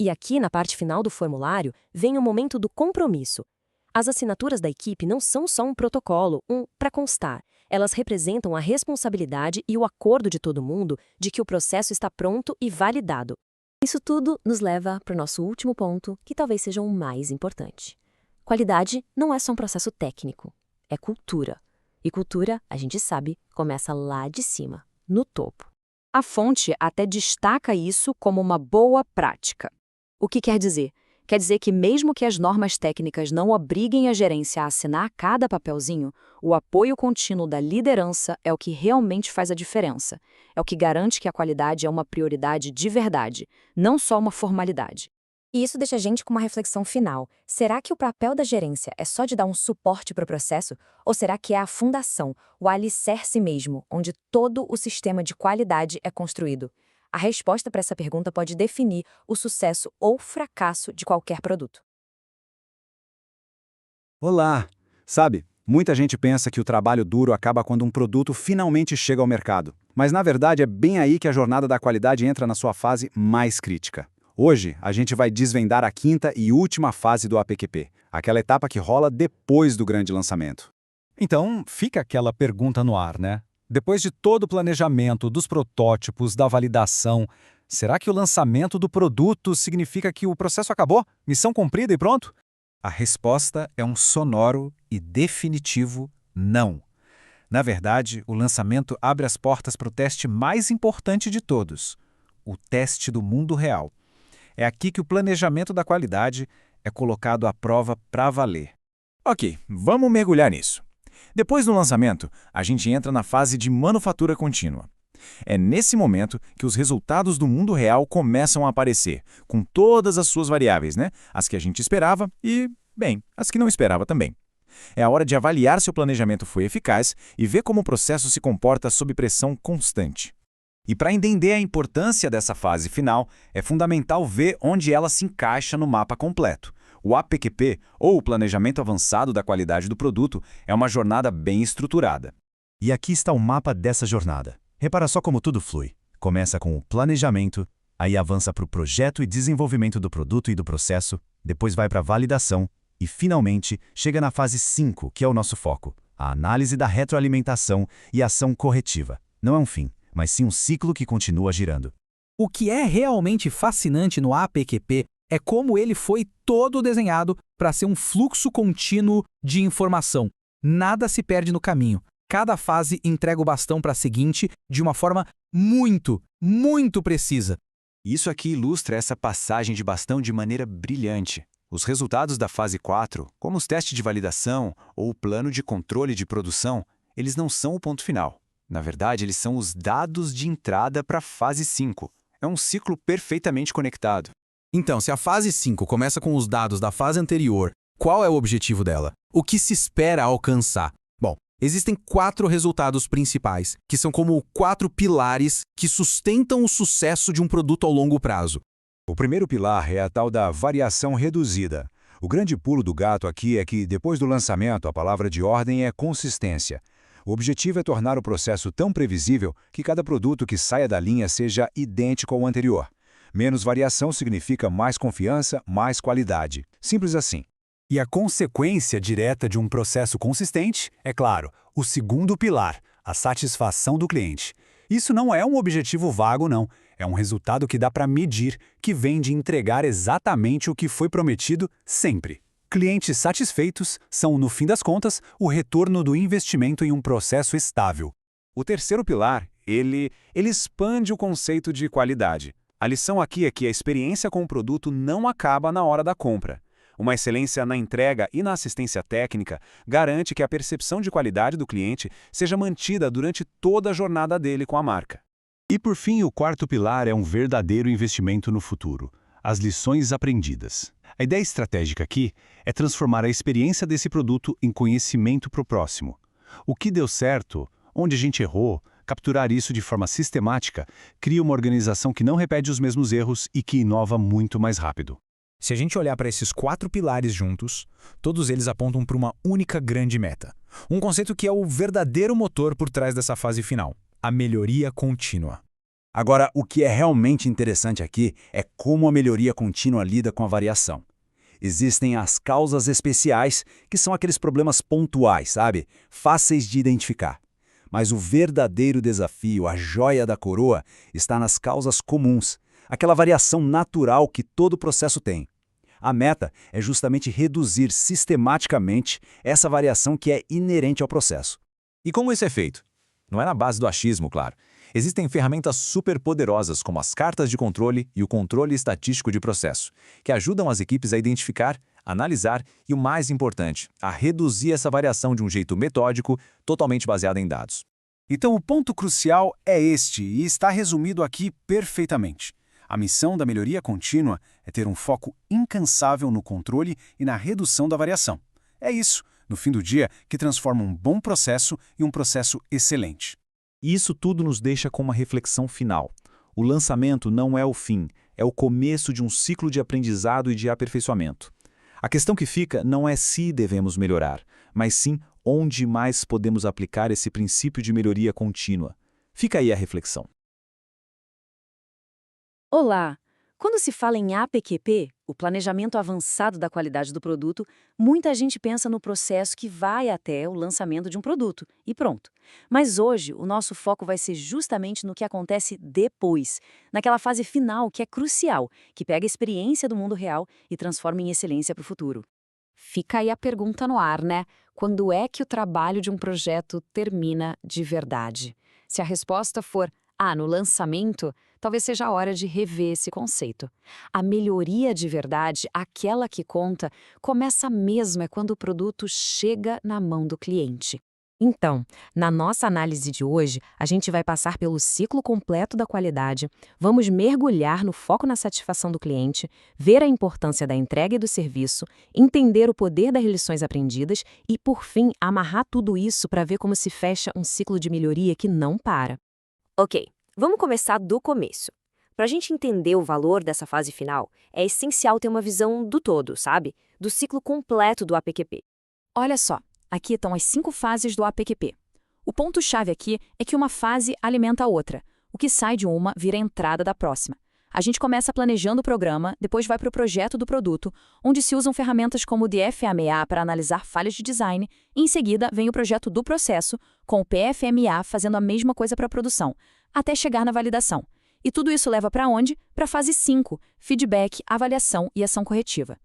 E aqui, na parte final do formulário, vem o momento do compromisso. As assinaturas da equipe não são só um protocolo, para constar. Elas representam a responsabilidade e o acordo de todo mundo de que o processo está pronto e validado. Isso tudo nos leva para o nosso último ponto, que talvez seja o mais importante. Qualidade não é só um processo técnico, é cultura. E cultura, a gente sabe, começa lá de cima, no topo. A fonte até destaca isso como uma boa prática. O que quer dizer? Quer dizer que mesmo que as normas técnicas não obriguem a gerência a assinar cada papelzinho, o apoio contínuo da liderança é o que realmente faz a diferença. É o que garante que a qualidade é uma prioridade de verdade, não só uma formalidade. E isso deixa a gente com uma reflexão final. Será que o papel da gerência é só de dar um suporte para o processo? Ou será que é a fundação, o alicerce mesmo, onde todo o sistema de qualidade é construído? A resposta para essa pergunta pode definir o sucesso ou fracasso de qualquer produto. Olá! Sabe, muita gente pensa que o trabalho duro acaba quando um produto finalmente chega ao mercado. Mas, na verdade, é bem aí que a jornada da qualidade entra na sua fase mais crítica. Hoje, a gente vai desvendar a 5ª e última fase do APQP, aquela etapa que rola depois do grande lançamento. Então, fica aquela pergunta no ar, né? Depois de todo o planejamento, dos protótipos, da validação, será que o lançamento do produto significa que o processo acabou? Missão cumprida e pronto? A resposta é um sonoro e definitivo não. Na verdade, o lançamento abre as portas para o teste mais importante de todos, o teste do mundo real. É aqui que o planejamento da qualidade é colocado à prova para valer. Ok, vamos mergulhar nisso. Depois do lançamento, a gente entra na fase de manufatura contínua. É nesse momento que os resultados do mundo real começam a aparecer, com todas as suas variáveis, né? As que a gente esperava e, bem, as que não esperava também. É a hora de avaliar se o planejamento foi eficaz e ver como o processo se comporta sob pressão constante. E para entender a importância dessa fase final, é fundamental ver onde ela se encaixa no mapa completo. O APQP, ou o Planejamento Avançado da Qualidade do Produto, é uma jornada bem estruturada. E aqui está o mapa dessa jornada. Repara só como tudo flui. Começa com o planejamento, aí avança para o projeto e desenvolvimento do produto e do processo, depois vai para a validação e, finalmente, chega na fase 5, que é o nosso foco, a análise da retroalimentação e ação corretiva. Não é um fim, mas sim um ciclo que continua girando. O que é realmente fascinante no APQP é como ele foi todo desenhado para ser um fluxo contínuo de informação. Nada se perde no caminho. Cada fase entrega o bastão para a seguinte de uma forma muito, muito precisa. Isso aqui ilustra essa passagem de bastão de maneira brilhante. Os resultados da fase 4, como os testes de validação ou o plano de controle de produção, eles não são o ponto final. Na verdade, eles são os dados de entrada para a fase 5. É um ciclo perfeitamente conectado. Então, se a fase 5 começa com os dados da fase anterior, qual é o objetivo dela? O que se espera alcançar? Bom, existem 4 resultados principais, que são como 4 pilares que sustentam o sucesso de um produto ao longo prazo. O primeiro pilar é a tal da variação reduzida. O grande pulo do gato aqui é que, depois do lançamento, a palavra de ordem é consistência. O objetivo é tornar o processo tão previsível que cada produto que saia da linha seja idêntico ao anterior. Menos variação significa mais confiança, mais qualidade. Simples assim. E a consequência direta de um processo consistente é, claro, o segundo pilar, a satisfação do cliente. Isso não é um objetivo vago, não. É um resultado que dá para medir, que vem de entregar exatamente o que foi prometido sempre. Clientes satisfeitos são, no fim das contas, o retorno do investimento em um processo estável. O terceiro pilar, ele expande o conceito de qualidade. A lição aqui é que a experiência com o produto não acaba na hora da compra. Uma excelência na entrega e na assistência técnica garante que a percepção de qualidade do cliente seja mantida durante toda a jornada dele com a marca. E por fim, o quarto pilar é um verdadeiro investimento no futuro, as lições aprendidas. A ideia estratégica aqui é transformar a experiência desse produto em conhecimento para o próximo. O que deu certo, onde a gente errou, capturar isso de forma sistemática cria uma organização que não repete os mesmos erros e que inova muito mais rápido. Se a gente olhar para esses 4 pilares juntos, todos eles apontam para uma única grande meta. Um conceito que é o verdadeiro motor por trás dessa fase final, a melhoria contínua. Agora, o que é realmente interessante aqui é como a melhoria contínua lida com a variação. Existem as causas especiais, que são aqueles problemas pontuais, sabe? Fáceis de identificar. Mas o verdadeiro desafio, a joia da coroa, está nas causas comuns, aquela variação natural que todo processo tem. A meta é justamente reduzir sistematicamente essa variação que é inerente ao processo. E como isso é feito? Não é na base do achismo, claro. Existem ferramentas superpoderosas como as cartas de controle e o controle estatístico de processo, que ajudam as equipes a identificar, analisar e, o mais importante, a reduzir essa variação de um jeito metódico, totalmente baseado em dados. Então, o ponto crucial é este, e está resumido aqui perfeitamente. A missão da melhoria contínua é ter um foco incansável no controle e na redução da variação. É isso, no fim do dia, que transforma um bom processo em um processo excelente. E isso tudo nos deixa com uma reflexão final. O lançamento não é o fim, é o começo de um ciclo de aprendizado e de aperfeiçoamento. A questão que fica não é se devemos melhorar, mas sim onde mais podemos aplicar esse princípio de melhoria contínua. Fica aí a reflexão. Olá! Quando se fala em APQP, o Planejamento Avançado da Qualidade do Produto, muita gente pensa no processo que vai até o lançamento de um produto, e pronto. Mas hoje, o nosso foco vai ser justamente no que acontece depois, naquela fase final que é crucial, que pega a experiência do mundo real e transforma em excelência para o futuro. Fica aí a pergunta no ar, né? Quando é que o trabalho de um projeto termina de verdade? Se a resposta for no lançamento, talvez seja a hora de rever esse conceito. A melhoria de verdade, aquela que conta, começa mesmo quando o produto chega na mão do cliente. Então, na nossa análise de hoje, a gente vai passar pelo ciclo completo da qualidade, vamos mergulhar no foco na satisfação do cliente, ver a importância da entrega e do serviço, entender o poder das lições aprendidas e, por fim, amarrar tudo isso para ver como se fecha um ciclo de melhoria que não para. Ok, vamos começar do começo. Para a gente entender o valor dessa fase final, é essencial ter uma visão do todo, sabe? Do ciclo completo do APQP. Olha só, aqui estão as 5 fases do APQP. O ponto-chave aqui é que uma fase alimenta a outra. O que sai de uma vira a entrada da próxima. A gente começa planejando o programa, depois vai para o projeto do produto, onde se usam ferramentas como o DFMA para analisar falhas de design, e em seguida vem o projeto do processo, com o PFMA fazendo a mesma coisa para a produção, até chegar na validação. E tudo isso leva para onde? Para a fase 5, feedback, avaliação e ação corretiva.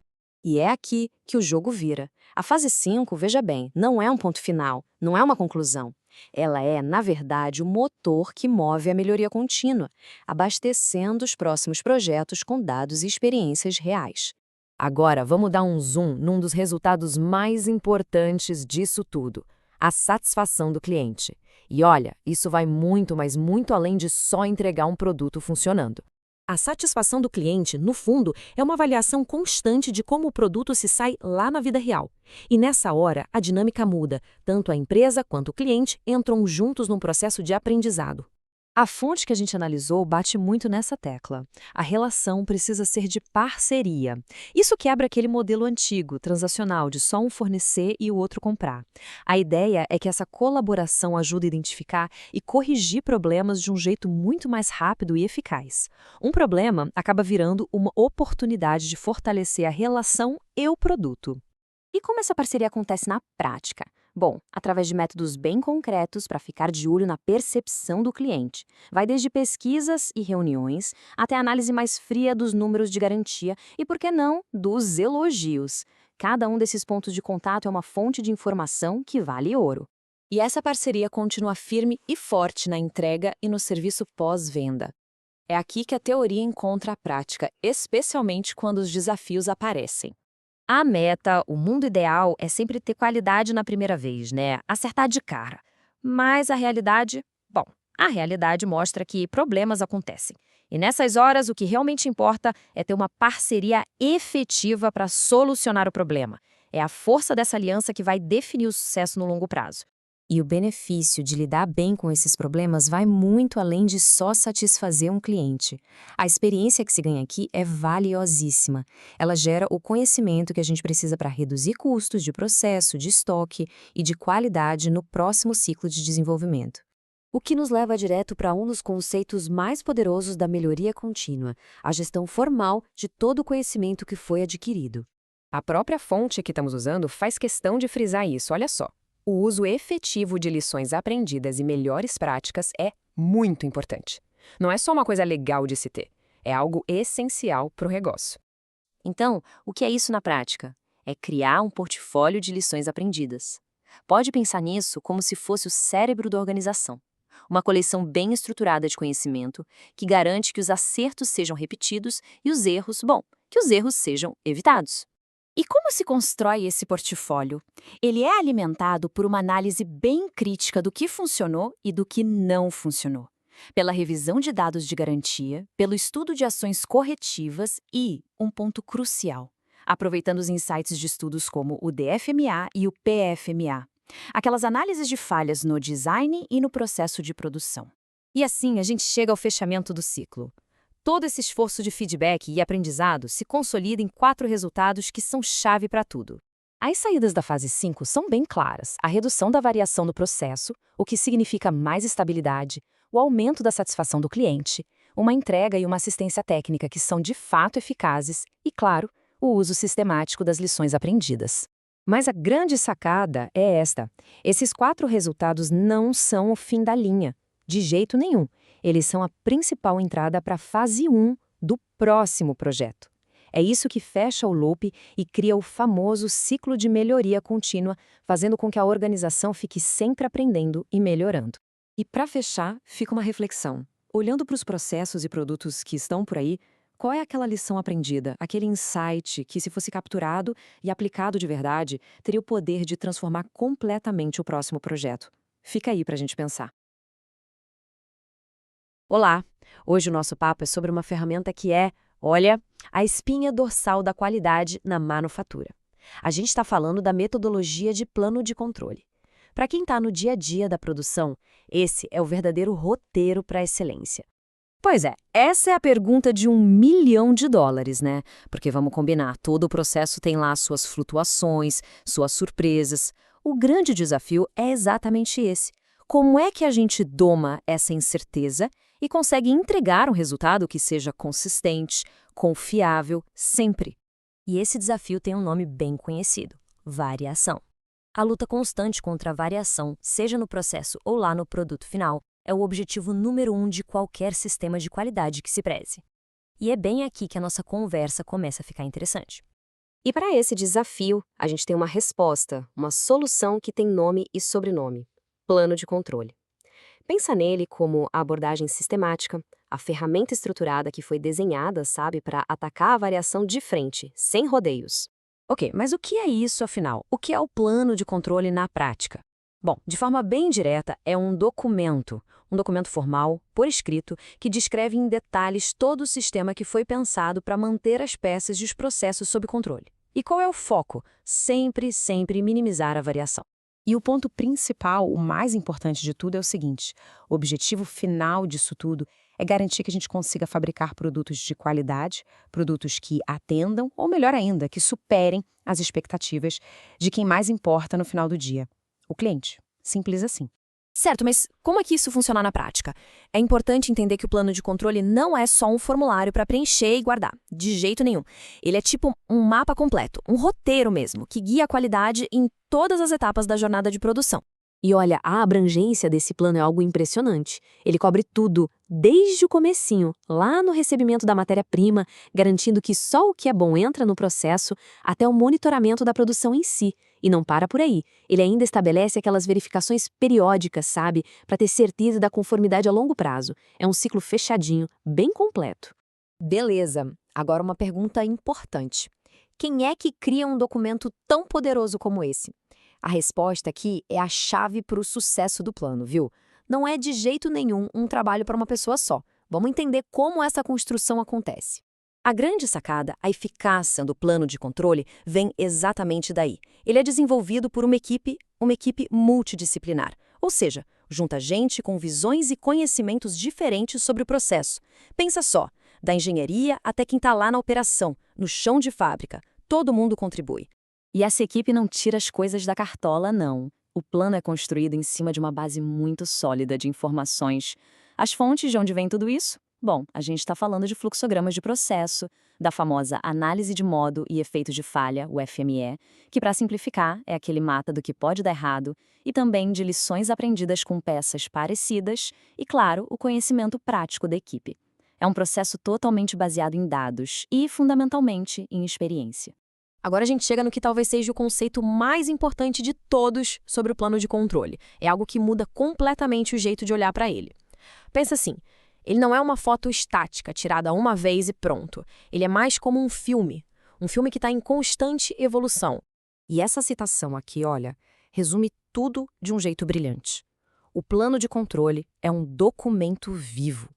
E é aqui que o jogo vira. A fase 5, veja bem, não é um ponto final, não é uma conclusão. Ela é, na verdade, o motor que move a melhoria contínua, abastecendo os próximos projetos com dados e experiências reais. Agora, vamos dar um zoom num dos resultados mais importantes disso tudo, a satisfação do cliente. E olha, isso vai muito, mas muito além de só entregar um produto funcionando. A satisfação do cliente, no fundo, é uma avaliação constante de como o produto se sai lá na vida real. E nessa hora, a dinâmica muda. Tanto a empresa quanto o cliente entram juntos num processo de aprendizado. A fonte que a gente analisou bate muito nessa tecla. A relação precisa ser de parceria. Isso quebra aquele modelo antigo, transacional, de só um fornecer e o outro comprar. A ideia é que essa colaboração ajuda a identificar e corrigir problemas de um jeito muito mais rápido e eficaz. Um problema acaba virando uma oportunidade de fortalecer a relação e o produto. E como essa parceria acontece na prática? Bom, através de métodos bem concretos para ficar de olho na percepção do cliente. Vai desde pesquisas e reuniões até a análise mais fria dos números de garantia e, por que não, dos elogios. Cada um desses pontos de contato é uma fonte de informação que vale ouro. E essa parceria continua firme e forte na entrega e no serviço pós-venda. É aqui que a teoria encontra a prática, especialmente quando os desafios aparecem. A meta, o mundo ideal, é sempre ter qualidade na primeira vez, né? Acertar de cara. Mas a realidade mostra que problemas acontecem. E nessas horas, o que realmente importa é ter uma parceria efetiva para solucionar o problema. É a força dessa aliança que vai definir o sucesso no longo prazo. E o benefício de lidar bem com esses problemas vai muito além de só satisfazer um cliente. A experiência que se ganha aqui é valiosíssima. Ela gera o conhecimento que a gente precisa para reduzir custos de processo, de estoque e de qualidade no próximo ciclo de desenvolvimento. O que nos leva direto para um dos conceitos mais poderosos da melhoria contínua, a gestão formal de todo o conhecimento que foi adquirido. A própria fonte que estamos usando faz questão de frisar isso, olha só. O uso efetivo de lições aprendidas e melhores práticas é muito importante. Não é só uma coisa legal de se ter, é algo essencial para o negócio. Então, o que é isso na prática? É criar um portfólio de lições aprendidas. Pode pensar nisso como se fosse o cérebro da organização. Uma coleção bem estruturada de conhecimento que garante que os acertos sejam repetidos e que os erros sejam evitados. E como se constrói esse portfólio? Ele é alimentado por uma análise bem crítica do que funcionou e do que não funcionou, pela revisão de dados de garantia, pelo estudo de ações corretivas e, um ponto crucial, aproveitando os insights de estudos como o DFMA e o PFMA, aquelas análises de falhas no design e no processo de produção. E assim a gente chega ao fechamento do ciclo. Todo esse esforço de feedback e aprendizado se consolida em 4 resultados que são chave para tudo. As saídas da fase 5 são bem claras. A redução da variação no processo, o que significa mais estabilidade, o aumento da satisfação do cliente, uma entrega e uma assistência técnica que são de fato eficazes e, claro, o uso sistemático das lições aprendidas. Mas a grande sacada é esta. Esses 4 resultados não são o fim da linha, de jeito nenhum. Eles são a principal entrada para a fase 1 do próximo projeto. É isso que fecha o loop e cria o famoso ciclo de melhoria contínua, fazendo com que a organização fique sempre aprendendo e melhorando. E para fechar, fica uma reflexão. Olhando para os processos e produtos que estão por aí, Qual é aquela lição aprendida, aquele insight que, se fosse capturado e aplicado de verdade, teria o poder de transformar completamente o próximo projeto? Fica aí para a gente pensar. Olá! Hoje o nosso papo é sobre uma ferramenta que é, olha, a espinha dorsal da qualidade na manufatura. A gente está falando da metodologia de plano de controle. Para quem está no dia a dia da produção, esse é o verdadeiro roteiro para a excelência. Pois é, essa é a pergunta de $1 milhão, né? Porque vamos combinar, todo o processo tem lá suas flutuações, suas surpresas. O grande desafio é exatamente esse. Como é que a gente doma essa incerteza e consegue entregar um resultado que seja consistente, confiável, sempre? E esse desafio tem um nome bem conhecido: variação. A luta constante contra a variação, seja no processo ou lá no produto final, é o objetivo número 1 de qualquer sistema de qualidade que se preze. E é bem aqui que a nossa conversa começa a ficar interessante. E para esse desafio, a gente tem uma resposta, uma solução que tem nome e sobrenome: plano de controle. Pensa nele como a abordagem sistemática, a ferramenta estruturada que foi desenhada, sabe, para atacar a variação de frente, sem rodeios. Ok, mas o que é isso, afinal? O que é o plano de controle na prática? Bom, de forma bem direta, é um documento formal, por escrito, que descreve em detalhes todo o sistema que foi pensado para manter as peças e os processos sob controle. E qual é o foco? Sempre minimizar a variação. E o ponto principal, o mais importante de tudo, é o seguinte: o objetivo final disso tudo é garantir que a gente consiga fabricar produtos de qualidade, produtos que atendam, ou melhor ainda, que superem as expectativas de quem mais importa no final do dia: o cliente. Simples assim. Certo, mas como é que isso funciona na prática? É importante entender que o plano de controle não é só um formulário para preencher e guardar. De jeito nenhum. Ele é tipo um mapa completo, um roteiro mesmo, que guia a qualidade em todas as etapas da jornada de produção. E olha, a abrangência desse plano é algo impressionante. Ele cobre tudo, desde o comecinho, lá no recebimento da matéria-prima, garantindo que só o que é bom entra no processo, até o monitoramento da produção em si. E não para por aí. Ele ainda estabelece aquelas verificações periódicas, sabe, para ter certeza da conformidade a longo prazo. É um ciclo fechadinho, bem completo. Beleza. Agora uma pergunta importante. Quem é que cria um documento tão poderoso como esse? A resposta aqui é a chave para o sucesso do plano, viu? Não é de jeito nenhum um trabalho para uma pessoa só. Vamos entender como essa construção acontece. A grande sacada, a eficácia do plano de controle, vem exatamente daí. Ele é desenvolvido por uma equipe multidisciplinar, ou seja, junta gente com visões e conhecimentos diferentes sobre o processo. Pensa só, da engenharia até quem está lá na operação, no chão de fábrica, todo mundo contribui. E essa equipe não tira as coisas da cartola, não. O plano é construído em cima de uma base muito sólida de informações. As fontes de onde vem tudo isso? Bom, a gente está falando de fluxogramas de processo, da famosa análise de modo e efeito de falha, o FME, que, para simplificar, é aquele mapa do que pode dar errado, e também de lições aprendidas com peças parecidas e, claro, o conhecimento prático da equipe. É um processo totalmente baseado em dados e, fundamentalmente, em experiência. Agora a gente chega no que talvez seja o conceito mais importante de todos sobre o plano de controle. É algo que muda completamente o jeito de olhar para ele. Pensa assim, ele não é uma foto estática, tirada uma vez e pronto. Ele é mais como um filme que está em constante evolução. E essa citação aqui, olha, resume tudo de um jeito brilhante. O plano de controle é um documento vivo.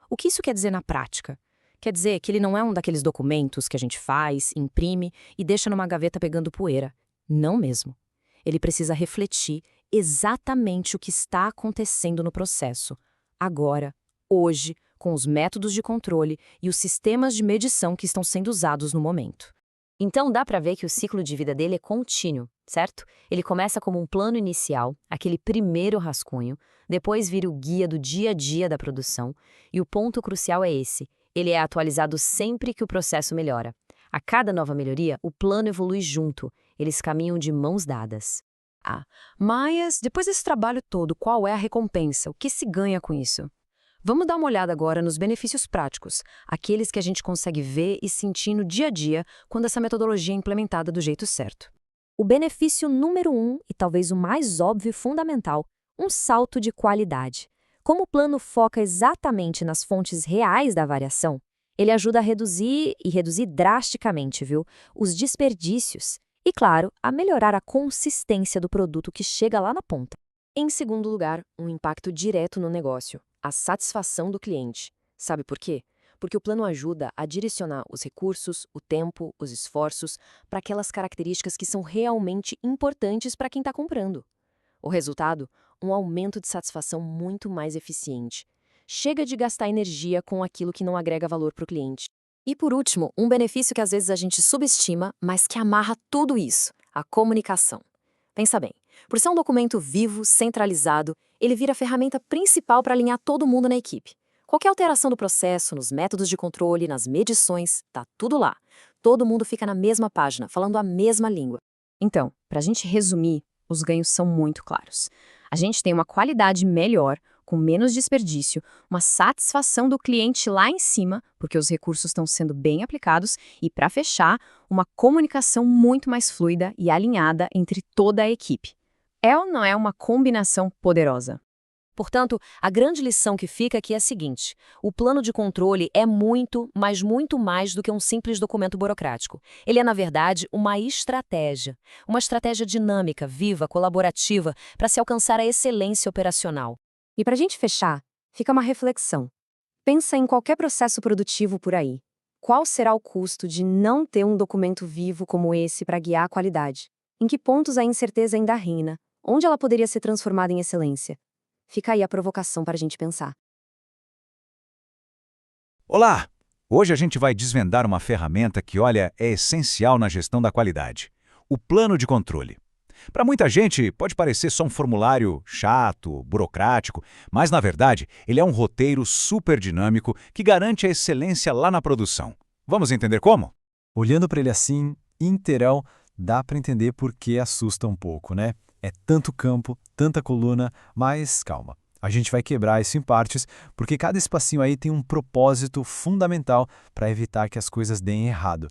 O que isso quer dizer na prática? Quer dizer que ele não é um daqueles documentos que a gente faz, imprime e deixa numa gaveta pegando poeira. Não mesmo. Ele precisa refletir exatamente o que está acontecendo no processo, agora, hoje, com os métodos de controle e os sistemas de medição que estão sendo usados no momento. Então dá para ver que o ciclo de vida dele é contínuo, certo? Ele começa como um plano inicial, aquele primeiro rascunho, depois vira o guia do dia a dia da produção, e o ponto crucial é esse: ele é atualizado sempre que o processo melhora. A cada nova melhoria, o plano evolui junto, eles caminham de mãos dadas. Mas, depois desse trabalho todo, qual é a recompensa? O que se ganha com isso? Vamos dar uma olhada agora nos benefícios práticos, aqueles que a gente consegue ver e sentir no dia a dia quando essa metodologia é implementada do jeito certo. O benefício número 1, e talvez o mais óbvio e fundamental, um salto de qualidade. Como o plano foca exatamente nas fontes reais da variação, Ele ajuda a reduzir, e reduzir drasticamente, viu, os desperdícios e, claro, a melhorar a consistência do produto que chega lá na ponta. Em segundo lugar, um impacto direto no negócio, a satisfação do cliente. Sabe por quê? Porque o plano ajuda a direcionar os recursos, o tempo, os esforços para aquelas características que são realmente importantes para quem está comprando. O resultado? Um aumento de satisfação muito mais eficiente. Chega de gastar energia com aquilo que não agrega valor para o cliente. E por último, um benefício que às vezes a gente subestima, mas que amarra tudo isso, a comunicação. Pensa bem, por ser um documento vivo, centralizado, ele vira a ferramenta principal para alinhar todo mundo na equipe. Qualquer alteração do processo, nos métodos de controle, nas medições, tá tudo lá. Todo mundo fica na mesma página, falando a mesma língua. Então, para a gente resumir, os ganhos são muito claros. A gente tem uma qualidade melhor, com menos desperdício, uma satisfação do cliente lá em cima, porque os recursos estão sendo bem aplicados, e, para fechar, uma comunicação muito mais fluida e alinhada entre toda a equipe. É ou não é uma combinação poderosa? Portanto, a grande lição que fica aqui é a seguinte: o plano de controle é muito, mas muito mais do que um simples documento burocrático. Ele é, na verdade, uma estratégia dinâmica, viva, colaborativa, para se alcançar a excelência operacional. E para a gente fechar, fica uma reflexão. Pensa em qualquer processo produtivo por aí. Qual será o custo de não ter um documento vivo como esse para guiar a qualidade? Em que pontos a incerteza ainda reina? Onde ela poderia ser transformada em excelência? Fica aí a provocação para a gente pensar. Olá! Hoje a gente vai desvendar uma ferramenta que, olha, é essencial na gestão da qualidade. O plano de controle. Para muita gente, pode parecer só um formulário chato, burocrático, mas, na verdade, ele é um roteiro super dinâmico que garante a excelência lá na produção. Vamos entender como? Olhando para ele assim, inteirão, dá para entender por que assusta um pouco, né? É tanto campo, tanta coluna, mas calma. A gente vai quebrar isso em partes, porque cada espacinho aí tem um propósito fundamental para evitar que as coisas deem errado.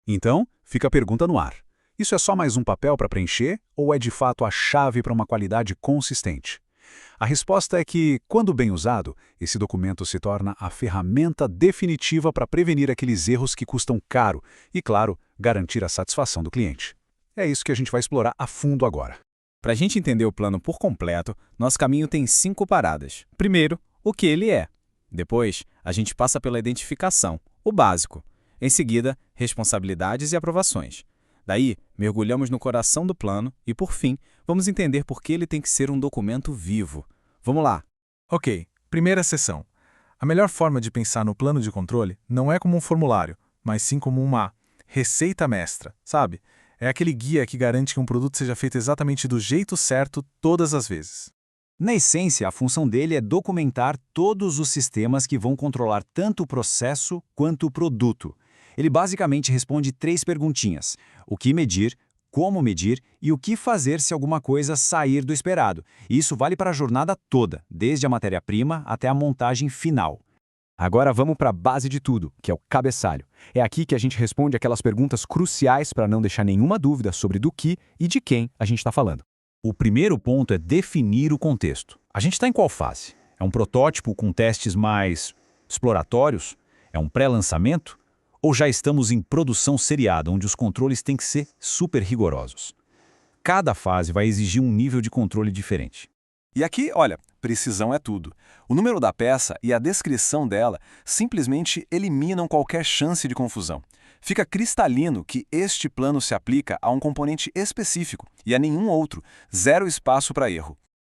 Então, fica a pergunta no ar. Isso é só mais um papel para preencher ou é de fato a chave para uma qualidade consistente? A resposta é que, quando bem usado, esse documento se torna a ferramenta definitiva para prevenir aqueles erros que custam caro e, claro, garantir a satisfação do cliente. É isso que a gente vai explorar a fundo agora. Para a gente entender o plano por completo, nosso caminho tem 5 paradas. Primeiro, o que ele é. Depois, a gente passa pela identificação, o básico. Em seguida, responsabilidades e aprovações. Daí, mergulhamos no coração do plano e, por fim, vamos entender por que ele tem que ser um documento vivo. Vamos lá! Ok, primeira seção. A melhor forma de pensar no plano de controle não é como um formulário, mas sim como uma receita mestra, sabe? É aquele guia que garante que um produto seja feito exatamente do jeito certo todas as vezes. Na essência, a função dele é documentar todos os sistemas que vão controlar tanto o processo quanto o produto. Ele basicamente responde 3 perguntinhas: o que medir, como medir e o que fazer se alguma coisa sair do esperado. E isso vale para a jornada toda, desde a matéria-prima até a montagem final. Agora vamos para a base de tudo, que é o cabeçalho. É aqui que a gente responde aquelas perguntas cruciais para não deixar nenhuma dúvida sobre do que e de quem a gente está falando. O primeiro ponto é definir o contexto. A gente está em qual fase? É um protótipo com testes mais exploratórios? É um pré-lançamento? Ou já estamos em produção seriada, onde os controles têm que ser super rigorosos? Cada fase vai exigir um nível de controle diferente. E aqui, olha, precisão é tudo. O número da peça e a descrição dela simplesmente eliminam qualquer chance de confusão. Fica cristalino que este plano se aplica a um componente específico e a nenhum outro, 0 espaço para erro.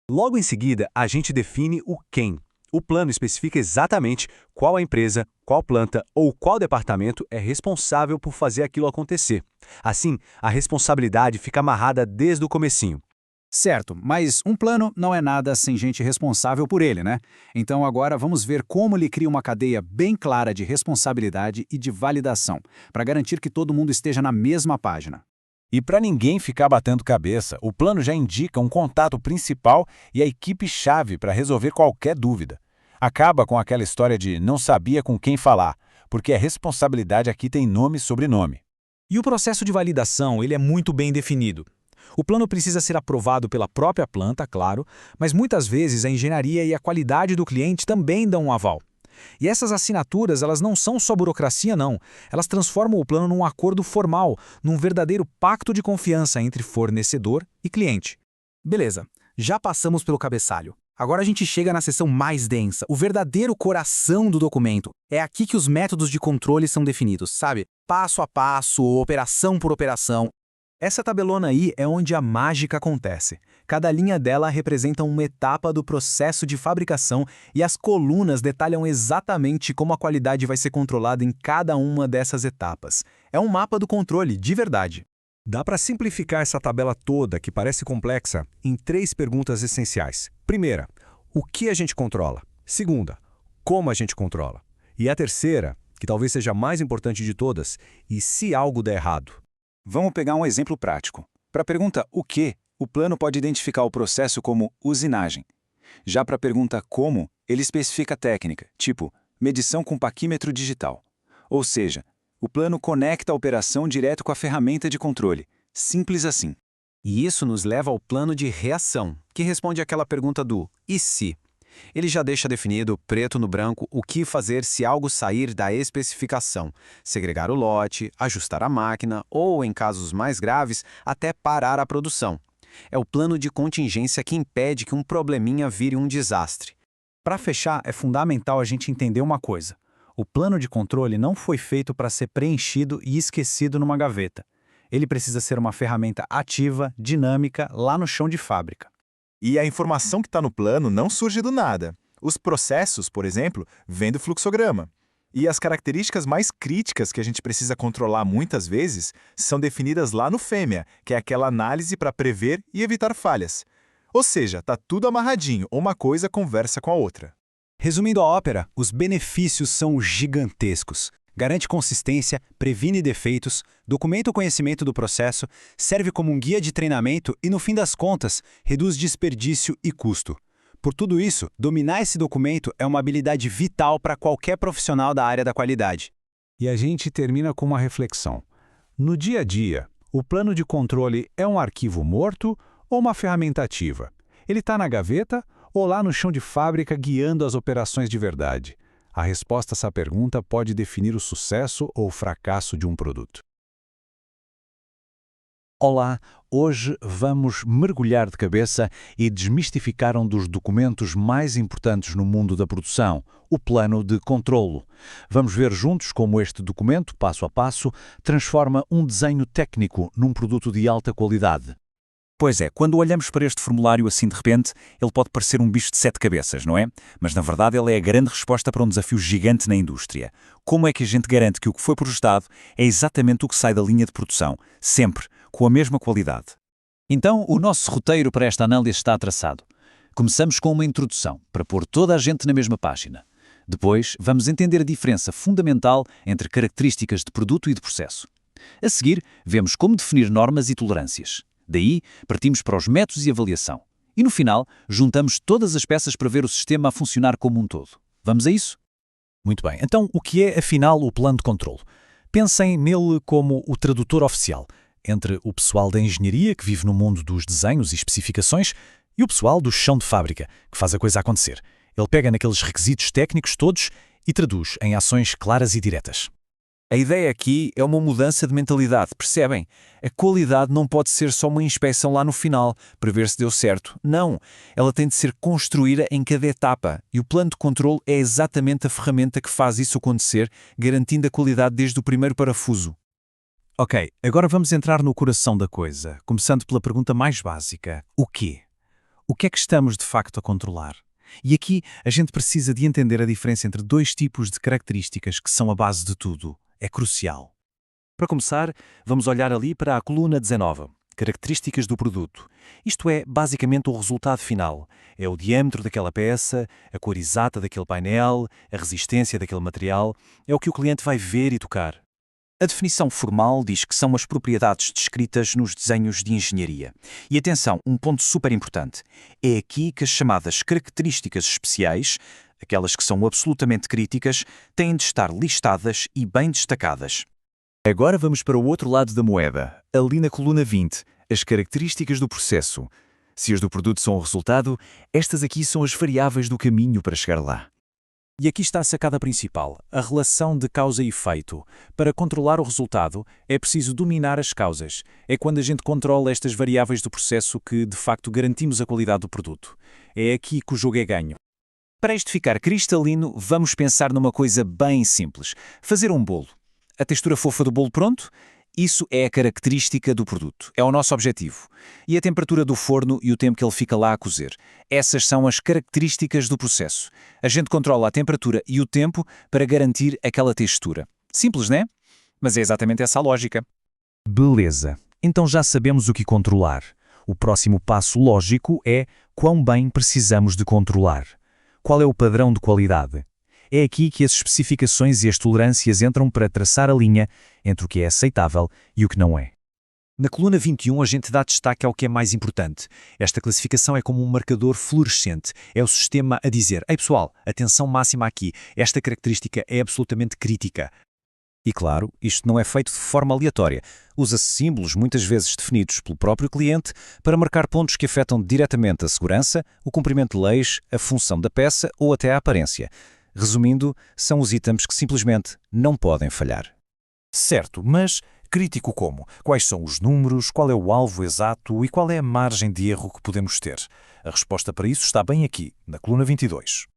Logo em seguida, a gente define o quem. O plano especifica exatamente qual a empresa, qual planta ou qual departamento é responsável por fazer aquilo acontecer. Assim, a responsabilidade fica amarrada desde o comecinho. Certo, mas um plano não é nada sem gente responsável por ele, né? Então agora vamos ver como ele cria uma cadeia bem clara de responsabilidade e de validação, para garantir que todo mundo esteja na mesma página. E para ninguém ficar batendo cabeça, o plano já indica um contato principal e a equipe-chave para resolver qualquer dúvida. Acaba com aquela história de não sabia com quem falar, porque a responsabilidade aqui tem nome e sobrenome. E o processo de validação, ele é muito bem definido. O plano precisa ser aprovado pela própria planta, claro, mas muitas vezes a engenharia e a qualidade do cliente também dão um aval. E essas assinaturas, elas não são só burocracia, não. Elas transformam o plano num acordo formal, num verdadeiro pacto de confiança entre fornecedor e cliente. Beleza, já passamos pelo cabeçalho. Agora a gente chega na seção mais densa, o verdadeiro coração do documento. É aqui que os métodos de controle são definidos, sabe? Passo a passo, operação por operação. Essa tabelona aí é onde a mágica acontece. Cada linha dela representa uma etapa do processo de fabricação e as colunas detalham exatamente como a qualidade vai ser controlada em cada uma dessas etapas. É um mapa do controle, de verdade. Dá para simplificar essa tabela toda, que parece complexa, em 3 perguntas essenciais. Primeira, o que a gente controla? Segunda, como a gente controla? E a terceira, que talvez seja a mais importante de todas, e se algo der errado? Vamos pegar um exemplo prático. Para a pergunta o que, o plano pode identificar o processo como usinagem. Já para a pergunta como, ele especifica a técnica, tipo medição com paquímetro digital. Ou seja, o plano conecta a operação direto com a ferramenta de controle. Simples assim. E isso nos leva ao plano de reação, que responde àquela pergunta do e se? Ele já deixa definido, preto no branco, o que fazer se algo sair da especificação, segregar o lote, ajustar a máquina ou, em casos mais graves, até parar a produção. É o plano de contingência que impede que um probleminha vire um desastre. Para fechar, é fundamental a gente entender uma coisa. O plano de controle não foi feito para ser preenchido e esquecido numa gaveta. Ele precisa ser uma ferramenta ativa, dinâmica, lá no chão de fábrica. E a informação que está no plano não surge do nada. Os processos, por exemplo, vêm do fluxograma. E as características mais críticas que a gente precisa controlar muitas vezes são definidas lá no FEMEA, que é aquela análise para prever e evitar falhas. Ou seja, está tudo amarradinho, uma coisa conversa com a outra. Resumindo a ópera, os benefícios são gigantescos. Garante consistência, previne defeitos, documenta o conhecimento do processo, serve como um guia de treinamento e, no fim das contas, reduz desperdício e custo. Por tudo isso, dominar esse documento é uma habilidade vital para qualquer profissional da área da qualidade. E a gente termina com uma reflexão. No dia a dia, o plano de controle é um arquivo morto ou uma ferramenta ativa? Ele está na gaveta ou lá no chão de fábrica guiando as operações de verdade? A resposta a essa pergunta pode definir o sucesso ou o fracasso de um produto. Olá, hoje vamos mergulhar de cabeça e desmistificar um dos documentos mais importantes no mundo da produção, o plano de controlo. Vamos ver juntos como este documento, passo a passo, transforma um desenho técnico num produto de alta qualidade. Pois é, quando olhamos para este formulário assim de repente, ele pode parecer um bicho de 7 cabeças, não é? Mas na verdade ele é a grande resposta para um desafio gigante na indústria. Como é que a gente garante que o que foi projetado é exatamente o que sai da linha de produção, sempre, com a mesma qualidade? Então, o nosso roteiro para esta análise está traçado. Começamos com uma introdução, para pôr toda a gente na mesma página. Depois, vamos entender a diferença fundamental entre características de produto e de processo. A seguir, vemos como definir normas e tolerâncias. Daí, partimos para os métodos e avaliação. E no final, juntamos todas as peças para ver o sistema a funcionar como um todo. Vamos a isso? Muito bem. Então, o que é, afinal, o plano de controle? Pensem nele como o tradutor oficial entre o pessoal da engenharia, que vive no mundo dos desenhos e especificações, e o pessoal do chão de fábrica, que faz a coisa acontecer. Ele pega naqueles requisitos técnicos todos e traduz em ações claras e diretas. A ideia aqui é uma mudança de mentalidade, percebem? A qualidade não pode ser só uma inspeção lá no final, para ver se deu certo. Não, ela tem de ser construída em cada etapa, e o plano de controle é exatamente a ferramenta que faz isso acontecer, garantindo a qualidade desde o primeiro parafuso. Ok, agora vamos entrar no coração da coisa, começando pela pergunta mais básica. O quê? O que é que estamos de facto a controlar? E aqui a gente precisa de entender a diferença entre 2 tipos de características que são a base de tudo. É crucial. Para começar, vamos olhar ali para a coluna 19, características do produto. Isto é basicamente o resultado final. É o diâmetro daquela peça, a cor exata daquele painel, a resistência daquele material, é o que o cliente vai ver e tocar. A definição formal diz que são as propriedades descritas nos desenhos de engenharia. E atenção, um ponto super importante. É aqui que as chamadas características especiais, aquelas que são absolutamente críticas, têm de estar listadas e bem destacadas. Agora vamos para o outro lado da moeda, ali na coluna 20, as características do processo. Se as do produto são o resultado, estas aqui são as variáveis do caminho para chegar lá. E aqui está a sacada principal, a relação de causa e efeito. Para controlar o resultado, é preciso dominar as causas. É quando a gente controla estas variáveis do processo que, de facto, garantimos a qualidade do produto. É aqui que o jogo é ganho. Para isto ficar cristalino, vamos pensar numa coisa bem simples. Fazer um bolo. A textura fofa do bolo pronto? Isso é a característica do produto, é o nosso objetivo. E a temperatura do forno e o tempo que ele fica lá a cozer. Essas são as características do processo. A gente controla a temperatura e o tempo para garantir aquela textura. Simples, né? Mas é exatamente essa a lógica. Beleza. Então já sabemos o que controlar. O próximo passo lógico é quão bem precisamos de controlar. Qual é o padrão de qualidade? É aqui que as especificações e as tolerâncias entram para traçar a linha entre o que é aceitável e o que não é. Na coluna 21, a gente dá destaque ao que é mais importante. Esta classificação é como um marcador fluorescente. É o sistema a dizer: ei pessoal, atenção máxima aqui, esta característica é absolutamente crítica. E claro, isto não é feito de forma aleatória. Usa-se símbolos, muitas vezes definidos pelo próprio cliente, para marcar pontos que afetam diretamente a segurança, o cumprimento de leis, a função da peça ou até a aparência. Resumindo, são os itens que simplesmente não podem falhar. Certo, mas crítico como? Quais são os números, qual é o alvo exato e qual é a margem de erro que podemos ter? A resposta para isso está bem aqui, na coluna 22.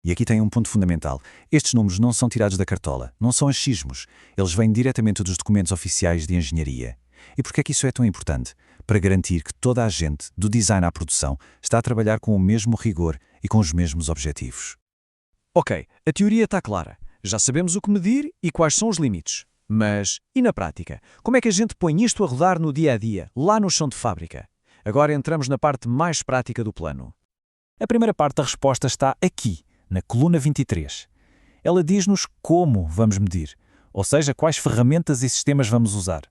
E aqui tem um ponto fundamental. Estes números não são tirados da cartola, não são achismos. Eles vêm diretamente dos documentos oficiais de engenharia. E por que é que isso é tão importante? Para garantir que toda a gente, do design à produção, está a trabalhar com o mesmo rigor e com os mesmos objetivos. Ok, a teoria está clara. Já sabemos o que medir e quais são os limites. Mas, e na prática? Como é que a gente põe isto a rodar no dia a dia, lá no chão de fábrica? Agora entramos na parte mais prática do plano. A primeira parte da resposta está aqui, na coluna 23. Ela diz-nos como vamos medir, ou seja, quais ferramentas e sistemas vamos usar.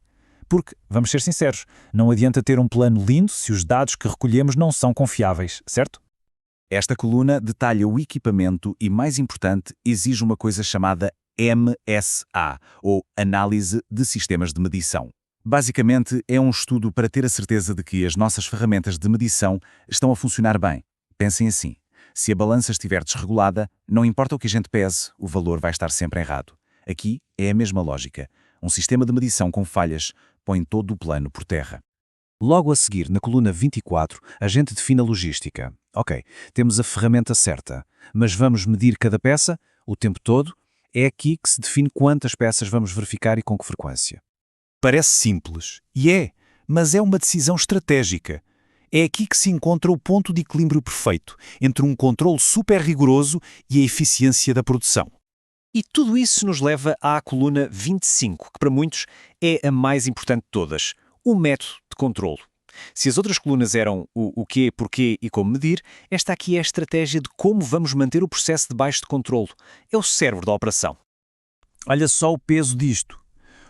Porque, vamos ser sinceros, não adianta ter um plano lindo se os dados que recolhemos não são confiáveis, certo? Esta coluna detalha o equipamento e, mais importante, exige uma coisa chamada MSA, ou Análise de Sistemas de Medição. Basicamente, é um estudo para ter a certeza de que as nossas ferramentas de medição estão a funcionar bem. Pensem assim, se a balança estiver desregulada, não importa o que a gente pese, o valor vai estar sempre errado. Aqui é a mesma lógica. Um sistema de medição com falhas põe todo o plano por terra. Logo a seguir, na coluna 24, a gente define a logística. Ok, temos a ferramenta certa, mas vamos medir cada peça, o tempo todo? É aqui que se define quantas peças vamos verificar e com que frequência. Parece simples, e é, mas é uma decisão estratégica. É aqui que se encontra o ponto de equilíbrio perfeito entre um controle super rigoroso e a eficiência da produção. E tudo isso nos leva à coluna 25, que para muitos é a mais importante de todas, o método de controlo. Se as outras colunas eram o quê, porquê e como medir, esta aqui é a estratégia de como vamos manter o processo debaixo de controlo. É o cérebro da operação. Olha só o peso disto.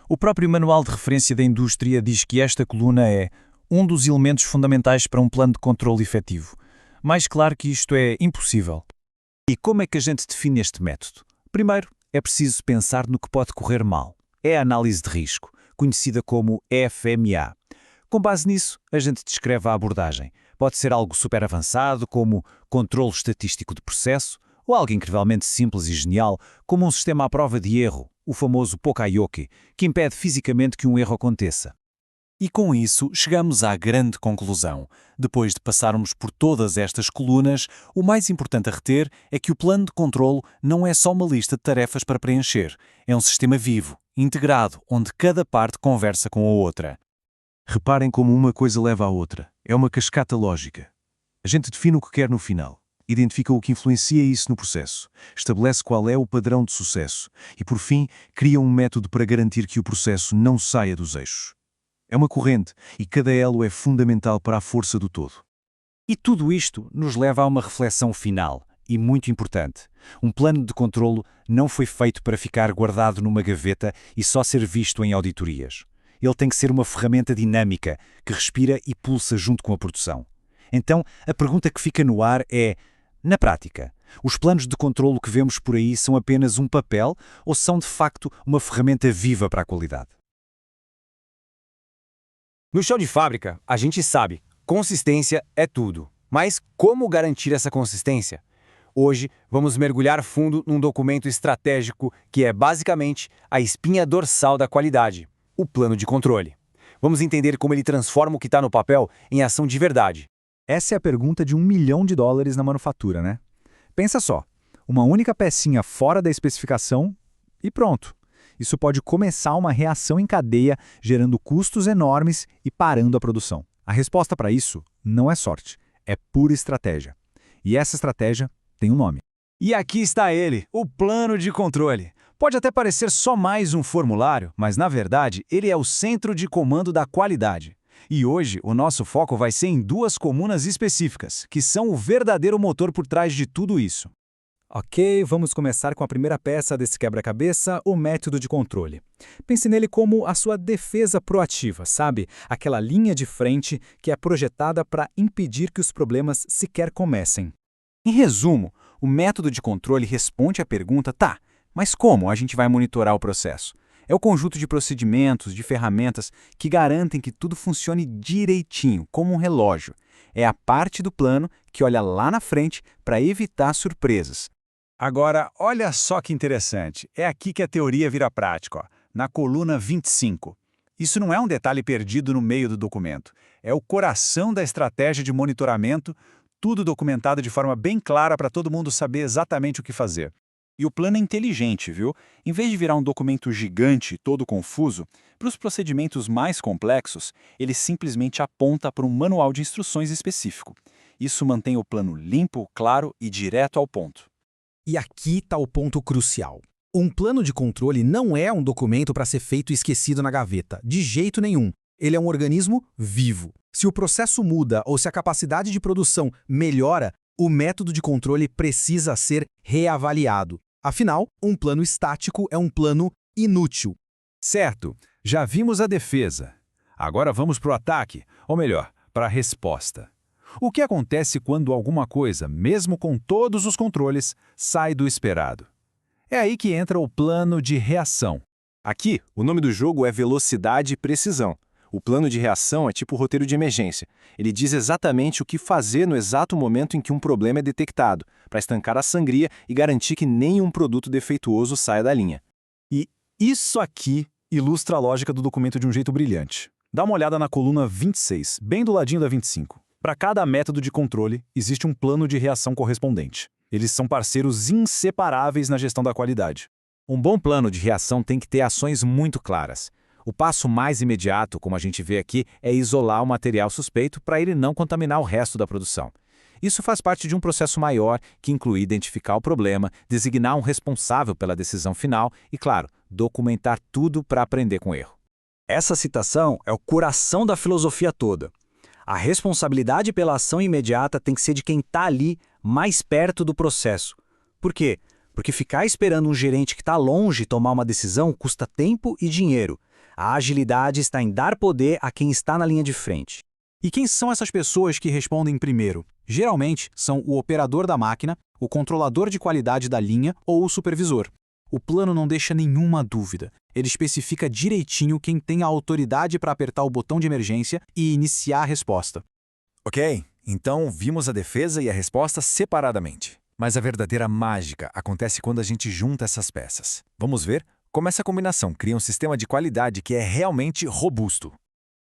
O próprio manual de referência da indústria diz que esta coluna é um dos elementos fundamentais para um plano de controle efetivo. Mais claro que isto é impossível. E como é que a gente define este método? Primeiro, é preciso pensar no que pode correr mal. É a análise de risco, conhecida como FMA. Com base nisso, a gente descreve a abordagem. Pode ser algo super avançado, como controle estatístico de processo, ou algo incrivelmente simples e genial, como um sistema à prova de erro, o famoso Pokayoke, que impede fisicamente que um erro aconteça. E com isso, chegamos à grande conclusão. Depois de passarmos por todas estas colunas, o mais importante a reter é que o plano de controlo não é só uma lista de tarefas para preencher. É um sistema vivo, integrado, onde cada parte conversa com a outra. Reparem como uma coisa leva à outra. É uma cascata lógica. A gente define o que quer no final, identifica o que influencia isso no processo, estabelece qual é o padrão de sucesso e, por fim, cria um método para garantir que o processo não saia dos eixos. É uma corrente e cada elo é fundamental para a força do todo. E tudo isto nos leva a uma reflexão final e muito importante. Um plano de controlo não foi feito para ficar guardado numa gaveta e só ser visto em auditorias. Ele tem que ser uma ferramenta dinâmica, que respira e pulsa junto com a produção. Então, a pergunta que fica no ar é, na prática, os planos de controlo que vemos por aí são apenas um papel ou são, de facto, uma ferramenta viva para a qualidade? No chão de fábrica, a gente sabe, consistência é tudo. Mas como garantir essa consistência? Hoje, vamos mergulhar fundo num documento estratégico que é basicamente a espinha dorsal da qualidade, o plano de controle. Vamos entender como ele transforma o que está no papel em ação de verdade. Essa é a pergunta de $1 milhão na manufatura, né? Pensa só, uma única pecinha fora da especificação e pronto. Isso pode começar uma reação em cadeia, gerando custos enormes e parando a produção. A resposta para isso não é sorte, é pura estratégia. E essa estratégia tem um nome. E aqui está ele, o plano de controle. Pode até parecer só mais um formulário, mas na verdade ele é o centro de comando da qualidade. E hoje o nosso foco vai ser em duas comunas específicas, que são o verdadeiro motor por trás de tudo isso. Ok, vamos começar com a primeira peça desse quebra-cabeça, o método de controle. Pense nele como a sua defesa proativa, sabe? Aquela linha de frente que é projetada para impedir que os problemas sequer comecem. Em resumo, o método de controle responde à pergunta, tá, mas como a gente vai monitorar o processo? É o conjunto de procedimentos, de ferramentas que garantem que tudo funcione direitinho, como um relógio. É a parte do plano que olha lá na frente para evitar surpresas. Agora, olha só que interessante. É aqui que a teoria vira prática, ó, na coluna 25. Isso não é um detalhe perdido no meio do documento. É o coração da estratégia de monitoramento, tudo documentado de forma bem clara para todo mundo saber exatamente o que fazer. E o plano é inteligente, viu? Em vez de virar um documento gigante, todo confuso, para os procedimentos mais complexos, ele simplesmente aponta para um manual de instruções específico. Isso mantém o plano limpo, claro e direto ao ponto. E aqui está o ponto crucial. Um plano de controle não é um documento para ser feito e esquecido na gaveta, de jeito nenhum. Ele é um organismo vivo. Se o processo muda ou se a capacidade de produção melhora, o método de controle precisa ser reavaliado. Afinal, um plano estático é um plano inútil. Certo, já vimos a defesa. Agora vamos para o ataque, ou melhor, para a resposta. O que acontece quando alguma coisa, mesmo com todos os controles, sai do esperado? É aí que entra o plano de reação. Aqui, o nome do jogo é velocidade e precisão. O plano de reação é tipo o roteiro de emergência. Ele diz exatamente o que fazer no exato momento em que um problema é detectado, para estancar a sangria e garantir que nenhum produto defeituoso saia da linha. E isso aqui ilustra a lógica do documento de um jeito brilhante. Dá uma olhada na coluna 26, bem do ladinho da 25. Para cada método de controle, existe um plano de reação correspondente. Eles são parceiros inseparáveis na gestão da qualidade. Um bom plano de reação tem que ter ações muito claras. O passo mais imediato, como a gente vê aqui, é isolar o material suspeito para ele não contaminar o resto da produção. Isso faz parte de um processo maior que inclui identificar o problema, designar um responsável pela decisão final e, claro, documentar tudo para aprender com o erro. Essa citação é o coração da filosofia toda. A responsabilidade pela ação imediata tem que ser de quem está ali, mais perto do processo. Por quê? Porque ficar esperando um gerente que está longe tomar uma decisão custa tempo e dinheiro. A agilidade está em dar poder a quem está na linha de frente. E quem são essas pessoas que respondem primeiro? Geralmente são o operador da máquina, o controlador de qualidade da linha ou o supervisor. O plano não deixa nenhuma dúvida. Ele especifica direitinho quem tem a autoridade para apertar o botão de emergência e iniciar a resposta. Ok, então vimos a defesa e a resposta separadamente. Mas a verdadeira mágica acontece quando a gente junta essas peças. Vamos ver como essa combinação cria um sistema de qualidade que é realmente robusto.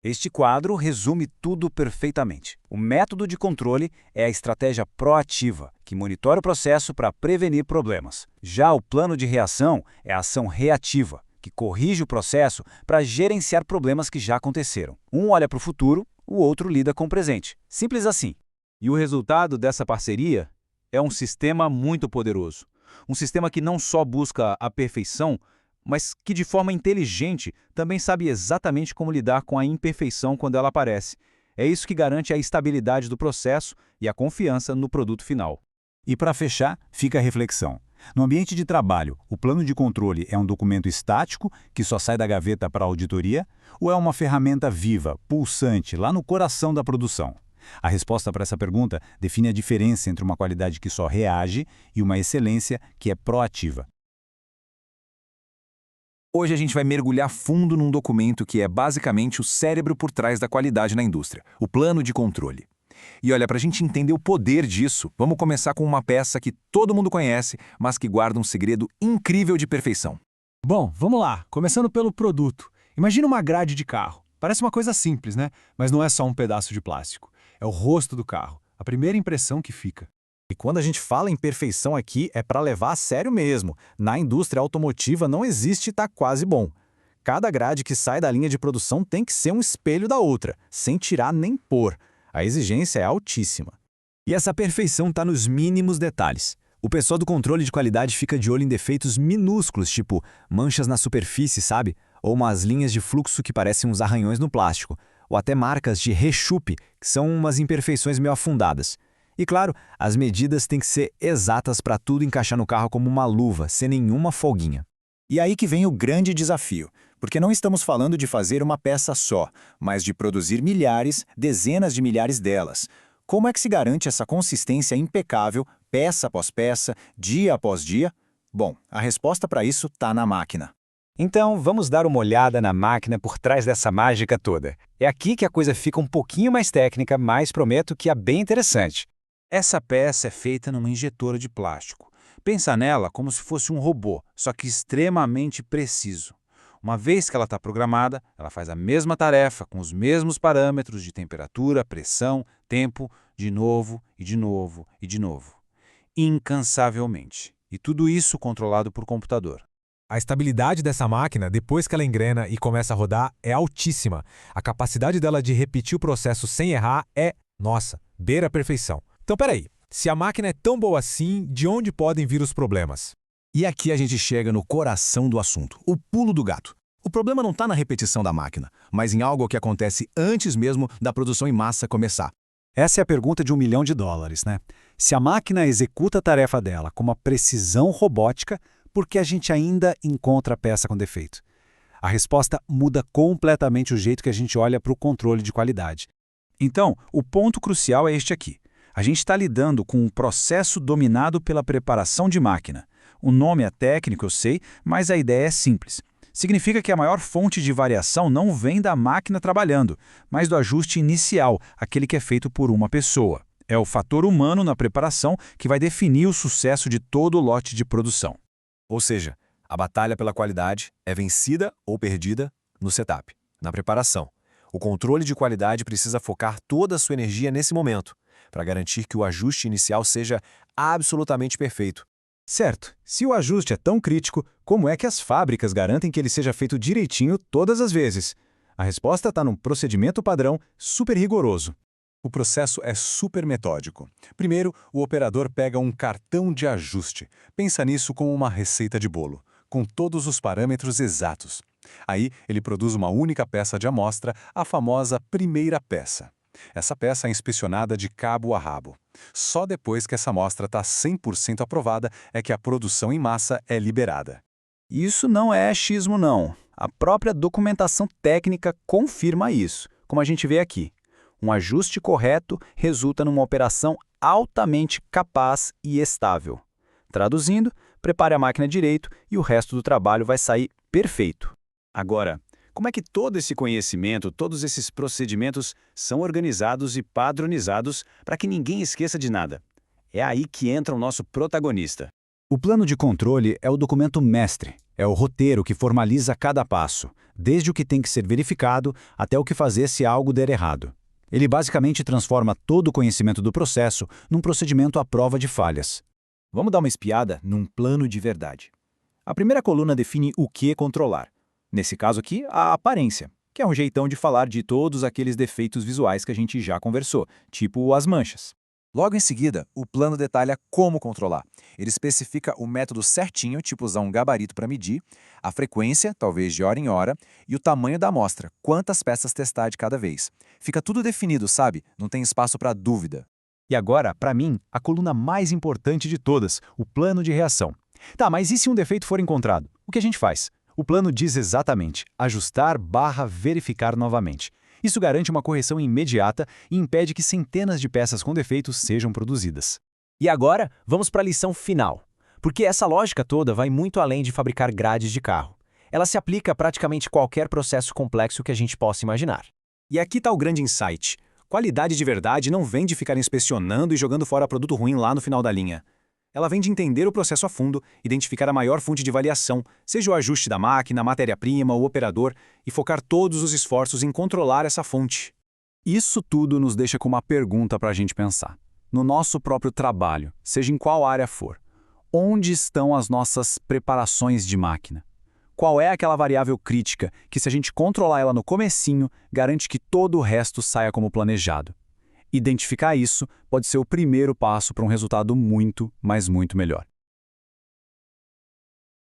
Este quadro resume tudo perfeitamente. O método de controle é a estratégia proativa, que monitora o processo para prevenir problemas. Já o plano de reação é a ação reativa, que corrige o processo para gerenciar problemas que já aconteceram. Um olha para o futuro, o outro lida com o presente. Simples assim. E o resultado dessa parceria é um sistema muito poderoso. Um sistema que não só busca a perfeição, mas que de forma inteligente também sabe exatamente como lidar com a imperfeição quando ela aparece. É isso que garante a estabilidade do processo e a confiança no produto final. E para fechar, fica a reflexão. No ambiente de trabalho, o plano de controle é um documento estático que só sai da gaveta para a auditoria ou é uma ferramenta viva, pulsante, lá no coração da produção? A resposta para essa pergunta define a diferença entre uma qualidade que só reage e uma excelência que é proativa. Hoje a gente vai mergulhar fundo num documento que é basicamente o cérebro por trás da qualidade na indústria, o plano de controle. E olha, para a gente entender o poder disso, vamos começar com uma peça que todo mundo conhece, mas que guarda um segredo incrível de perfeição. Bom, vamos lá, começando pelo produto. Imagina uma grade de carro. Parece uma coisa simples, né? Mas não é só um pedaço de plástico. É o rosto do carro, a primeira impressão que fica. E quando a gente fala em perfeição aqui, é para levar a sério mesmo. Na indústria automotiva não existe tá quase bom. Cada grade que sai da linha de produção tem que ser um espelho da outra, sem tirar nem pôr. A exigência é altíssima. E essa perfeição está nos mínimos detalhes. O pessoal do controle de qualidade fica de olho em defeitos minúsculos, tipo manchas na superfície, sabe? Ou umas linhas de fluxo que parecem uns arranhões no plástico. Ou até marcas de rechupe, que são umas imperfeições meio afundadas. E claro, as medidas têm que ser exatas para tudo encaixar no carro como uma luva, sem nenhuma folguinha. E aí que vem o grande desafio, porque não estamos falando de fazer uma peça só, mas de produzir milhares, dezenas de milhares delas. Como é que se garante essa consistência impecável, peça após peça, dia após dia? Bom, a resposta para isso está na máquina. Então, vamos dar uma olhada na máquina por trás dessa mágica toda. É aqui que a coisa fica um pouquinho mais técnica, mas prometo que é bem interessante. Essa peça é feita numa injetora de plástico. Pensa nela como se fosse um robô, só que extremamente preciso. Uma vez que ela está programada, ela faz a mesma tarefa com os mesmos parâmetros de temperatura, pressão, tempo, de novo e de novo e de novo. Incansavelmente. E tudo isso controlado por computador. A estabilidade dessa máquina, depois que ela engrena e começa a rodar, é altíssima. A capacidade dela de repetir o processo sem errar é, nossa, beira a perfeição. Então, peraí, se a máquina é tão boa assim, de onde podem vir os problemas? E aqui a gente chega no coração do assunto, o pulo do gato. O problema não está na repetição da máquina, mas em algo que acontece antes mesmo da produção em massa começar. Essa é a pergunta de $1 milhão, né? Se a máquina executa a tarefa dela com uma precisão robótica, por que a gente ainda encontra a peça com defeito? A resposta muda completamente o jeito que a gente olha para o controle de qualidade. Então, o ponto crucial é este aqui. A gente está lidando com um processo dominado pela preparação de máquina. O nome é técnico, eu sei, mas a ideia é simples. Significa que a maior fonte de variação não vem da máquina trabalhando, mas do ajuste inicial, aquele que é feito por uma pessoa. É o fator humano na preparação que vai definir o sucesso de todo o lote de produção. Ou seja, a batalha pela qualidade é vencida ou perdida no setup, na preparação. O controle de qualidade precisa focar toda a sua energia nesse momento, para garantir que o ajuste inicial seja absolutamente perfeito. Certo, se o ajuste é tão crítico, como é que as fábricas garantem que ele seja feito direitinho todas as vezes? A resposta está num procedimento padrão super rigoroso. O processo é super metódico. Primeiro, o operador pega um cartão de ajuste. Pensa nisso como uma receita de bolo, com todos os parâmetros exatos. Aí, ele produz uma única peça de amostra, a famosa primeira peça. Essa peça é inspecionada de cabo a rabo. Só depois que essa amostra está 100% aprovada é que a produção em massa é liberada. Isso não é achismo, não. A própria documentação técnica confirma isso, como a gente vê aqui. Um ajuste correto resulta numa operação altamente capaz e estável. Traduzindo, prepare a máquina direito e o resto do trabalho vai sair perfeito. Agora, como é que todo esse conhecimento, todos esses procedimentos são organizados e padronizados para que ninguém esqueça de nada? É aí que entra o nosso protagonista. O plano de controle é o documento mestre, é o roteiro que formaliza cada passo, desde o que tem que ser verificado até o que fazer se algo der errado. Ele basicamente transforma todo o conhecimento do processo num procedimento à prova de falhas. Vamos dar uma espiada num plano de verdade. A primeira coluna define o que controlar. Nesse caso aqui, a aparência, que é um jeitão de falar de todos aqueles defeitos visuais que a gente já conversou, tipo as manchas. Logo em seguida, o plano detalha como controlar. Ele especifica o método certinho, tipo usar um gabarito para medir, a frequência, talvez de hora em hora, e o tamanho da amostra, quantas peças testar de cada vez. Fica tudo definido, sabe? Não tem espaço para dúvida. E agora, para mim, a coluna mais importante de todas, o plano de reação. Tá, mas e se um defeito for encontrado? O que a gente faz? O plano diz exatamente ajustar/verificar novamente. Isso garante uma correção imediata e impede que centenas de peças com defeitos sejam produzidas. E agora, vamos para a lição final. Porque essa lógica toda vai muito além de fabricar grades de carro. Ela se aplica a praticamente qualquer processo complexo que a gente possa imaginar. E aqui está o grande insight. Qualidade de verdade não vem de ficar inspecionando e jogando fora produto ruim lá no final da linha. Ela vem de entender o processo a fundo, identificar a maior fonte de variação, seja o ajuste da máquina, a matéria-prima, o operador, e focar todos os esforços em controlar essa fonte. Isso tudo nos deixa com uma pergunta para a gente pensar. No nosso próprio trabalho, seja em qual área for, onde estão as nossas preparações de máquina? Qual é aquela variável crítica que, se a gente controlar ela no comecinho, garante que todo o resto saia como planejado? Identificar isso pode ser o primeiro passo para um resultado muito, mas muito melhor.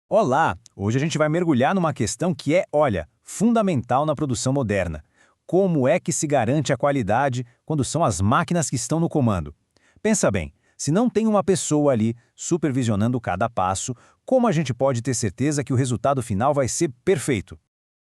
Olá! Hoje a gente vai mergulhar numa questão que é, fundamental na produção moderna. Como é que se garante a qualidade quando são as máquinas que estão no comando? Pensa bem, se não tem uma pessoa ali supervisionando cada passo, como a gente pode ter certeza que o resultado final vai ser perfeito?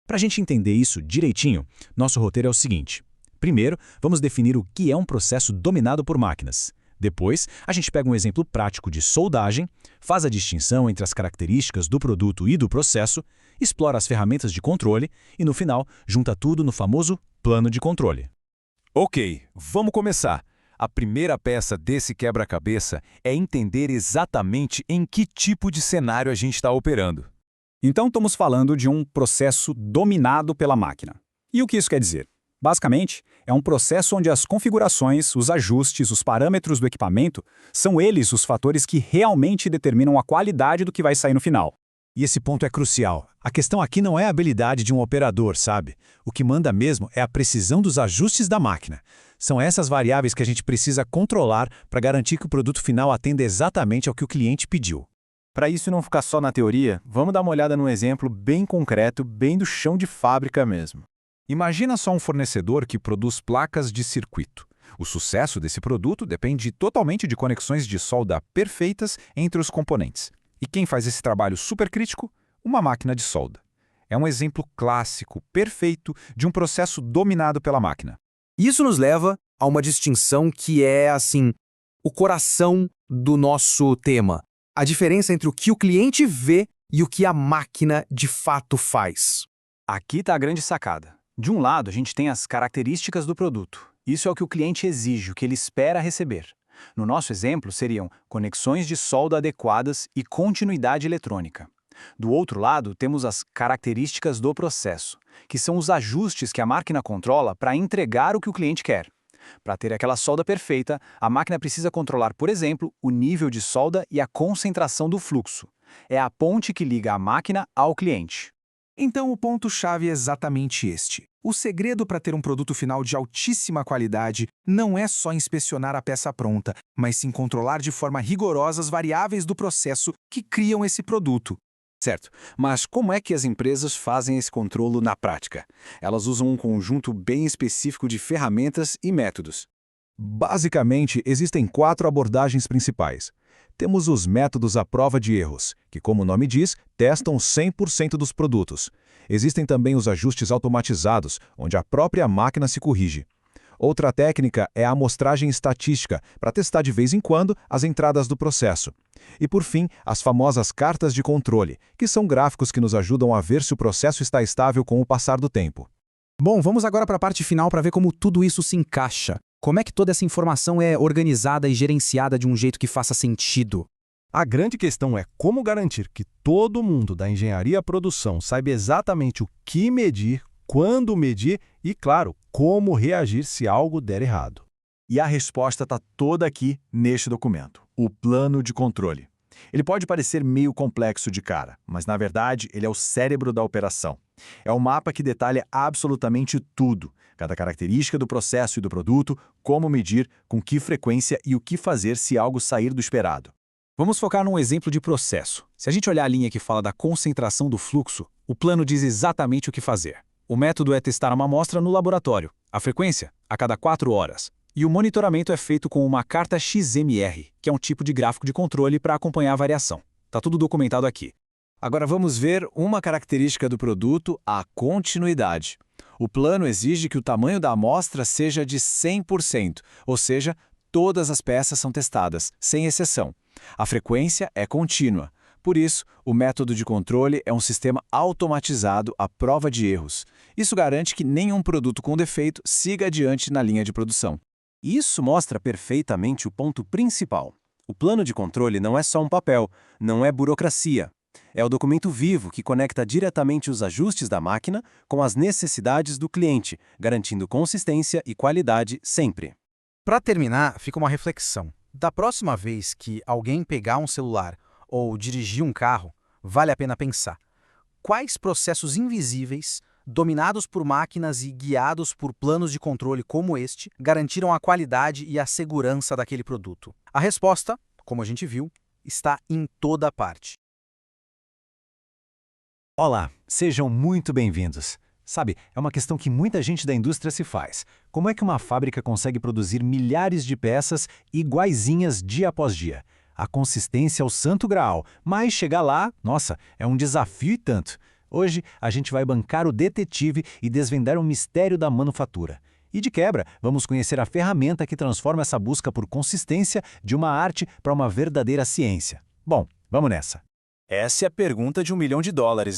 Para a gente entender isso direitinho, nosso roteiro é o seguinte. Primeiro, vamos definir o que é um processo dominado por máquinas. Depois, a gente pega um exemplo prático de soldagem, faz a distinção entre as características do produto e do processo, explora as ferramentas de controle e, no final, junta tudo no famoso plano de controle. Ok, vamos começar. A primeira peça desse quebra-cabeça é entender exatamente em que tipo de cenário a gente está operando. Então, estamos falando de um processo dominado pela máquina. E o que isso quer dizer? Basicamente, é um processo onde as configurações, os ajustes, os parâmetros do equipamento são eles os fatores que realmente determinam a qualidade do que vai sair no final. E esse ponto é crucial. A questão aqui não é a habilidade de um operador, sabe? O que manda mesmo é a precisão dos ajustes da máquina. São essas variáveis que a gente precisa controlar para garantir que o produto final atenda exatamente ao que o cliente pediu. Para isso não ficar só na teoria, vamos dar uma olhada num exemplo bem concreto, bem do chão de fábrica mesmo. Imagina só um fornecedor que produz placas de circuito. O sucesso desse produto depende totalmente de conexões de solda perfeitas entre os componentes. E quem faz esse trabalho super crítico? Uma máquina de solda. É um exemplo clássico, perfeito, de um processo dominado pela máquina. Isso nos leva a uma distinção que é, o coração do nosso tema. A diferença entre o que o cliente vê e o que a máquina de fato faz. Aqui está a grande sacada. De um lado, a gente tem as características do produto. Isso é o que o cliente exige, o que ele espera receber. No nosso exemplo, seriam conexões de solda adequadas e continuidade eletrônica. Do outro lado, temos as características do processo, que são os ajustes que a máquina controla para entregar o que o cliente quer. Para ter aquela solda perfeita, a máquina precisa controlar, por exemplo, o nível de solda e a concentração do fluxo. É a ponte que liga a máquina ao cliente. Então, o ponto-chave é exatamente este. O segredo para ter um produto final de altíssima qualidade não é só inspecionar a peça pronta, mas sim controlar de forma rigorosa as variáveis do processo que criam esse produto. Certo, mas como é que as empresas fazem esse controle na prática? Elas usam um conjunto bem específico de ferramentas e métodos. Basicamente, existem 4 abordagens principais. Temos os métodos à prova de erros, que, como o nome diz, testam 100% dos produtos. Existem também os ajustes automatizados, onde a própria máquina se corrige. Outra técnica é a amostragem estatística, para testar de vez em quando as entradas do processo. E, por fim, as famosas cartas de controle, que são gráficos que nos ajudam a ver se o processo está estável com o passar do tempo. Bom, vamos agora para a parte final para ver como tudo isso se encaixa. Como é que toda essa informação é organizada e gerenciada de um jeito que faça sentido? A grande questão é como garantir que todo mundo da engenharia à produção saiba exatamente o que medir, quando medir e, claro, como reagir se algo der errado. E a resposta está toda aqui neste documento, o plano de controle. Ele pode parecer meio complexo de cara, mas na verdade ele é o cérebro da operação. É um mapa que detalha absolutamente tudo, cada característica do processo e do produto, como medir, com que frequência e o que fazer se algo sair do esperado. Vamos focar num exemplo de processo. Se a gente olhar a linha que fala da concentração do fluxo, o plano diz exatamente o que fazer. O método é testar uma amostra no laboratório, a frequência, a cada 4 horas. E o monitoramento é feito com uma carta XMR, que é um tipo de gráfico de controle para acompanhar a variação. Está tudo documentado aqui. Agora vamos ver uma característica do produto, a continuidade. O plano exige que o tamanho da amostra seja de 100%, ou seja, todas as peças são testadas, sem exceção. A frequência é contínua. Por isso, o método de controle é um sistema automatizado à prova de erros. Isso garante que nenhum produto com defeito siga adiante na linha de produção. Isso mostra perfeitamente o ponto principal. O plano de controle não é só um papel, não é burocracia. É o documento vivo que conecta diretamente os ajustes da máquina com as necessidades do cliente, garantindo consistência e qualidade sempre. Para terminar, fica uma reflexão. Da próxima vez que alguém pegar um celular ou dirigir um carro, vale a pena pensar: quais processos invisíveis, dominados por máquinas e guiados por planos de controle como este, garantiram a qualidade e a segurança daquele produto? A resposta, como a gente viu, está em toda parte. Olá, sejam muito bem-vindos. Sabe, é uma questão que muita gente da indústria se faz. Como é que uma fábrica consegue produzir milhares de peças iguaizinhas dia após dia? A consistência é o santo graal, mas chegar lá, nossa, é um desafio e tanto. Hoje, a gente vai bancar o detetive e desvendar o mistério da manufatura. E de quebra, vamos conhecer a ferramenta que transforma essa busca por consistência de uma arte para uma verdadeira ciência. Bom, vamos nessa. Essa é a pergunta de $1 milhão,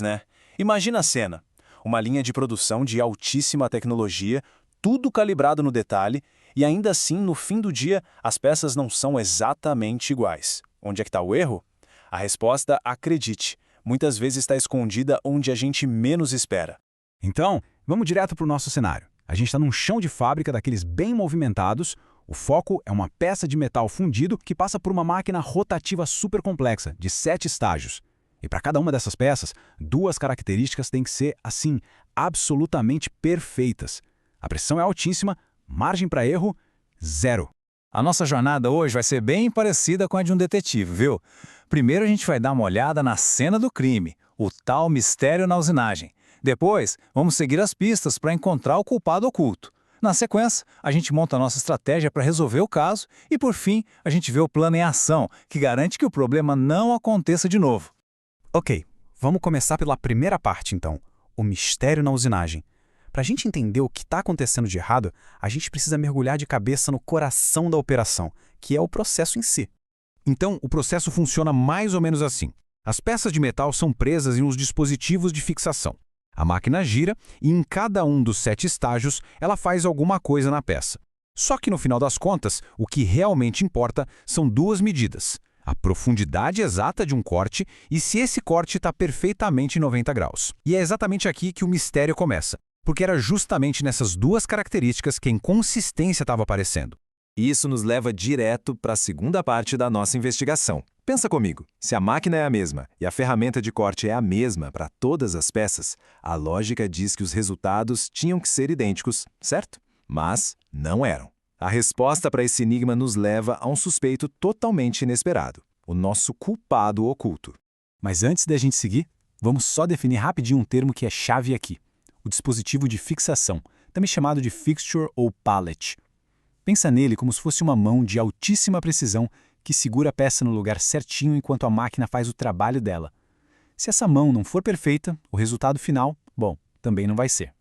né? Imagina a cena. Uma linha de produção de altíssima tecnologia, tudo calibrado no detalhe, e ainda assim, no fim do dia, as peças não são exatamente iguais. Onde é que está o erro? A resposta, acredite, muitas vezes está escondida onde a gente menos espera. Então, vamos direto para o nosso cenário. A gente está num chão de fábrica daqueles bem movimentados. O foco é uma peça de metal fundido que passa por uma máquina rotativa super complexa, de 7 estágios. E para cada uma dessas peças, 2 características têm que ser, assim, absolutamente perfeitas. A pressão é altíssima, margem para erro, 0. A nossa jornada hoje vai ser bem parecida com a de um detetive, viu? Primeiro a gente vai dar uma olhada na cena do crime, o tal mistério na usinagem. Depois, vamos seguir as pistas para encontrar o culpado oculto. Na sequência, a gente monta a nossa estratégia para resolver o caso e, por fim, a gente vê o plano em ação, que garante que o problema não aconteça de novo. Ok, vamos começar pela primeira parte, então, o mistério na usinagem. Para a gente entender o que está acontecendo de errado, a gente precisa mergulhar de cabeça no coração da operação, que é o processo em si. Então, o processo funciona mais ou menos assim. As peças de metal são presas em uns dispositivos de fixação. A máquina gira e em cada um dos 7 estágios ela faz alguma coisa na peça. Só que no final das contas, o que realmente importa são 2 medidas: a profundidade exata de um corte e se esse corte está perfeitamente em 90 graus. E é exatamente aqui que o mistério começa, porque era justamente nessas 2 características que a inconsistência estava aparecendo. Isso nos leva direto para a segunda parte da nossa investigação. Pensa comigo, se a máquina é a mesma e a ferramenta de corte é a mesma para todas as peças, a lógica diz que os resultados tinham que ser idênticos, certo? Mas não eram. A resposta para esse enigma nos leva a um suspeito totalmente inesperado, o nosso culpado oculto. Mas antes da gente seguir, vamos só definir rapidinho um termo que é chave aqui: o dispositivo de fixação, também chamado de fixture ou pallet. Pensa nele como se fosse uma mão de altíssima precisão que segura a peça no lugar certinho enquanto a máquina faz o trabalho dela. Se essa mão não for perfeita, o resultado final, bom, também não vai ser.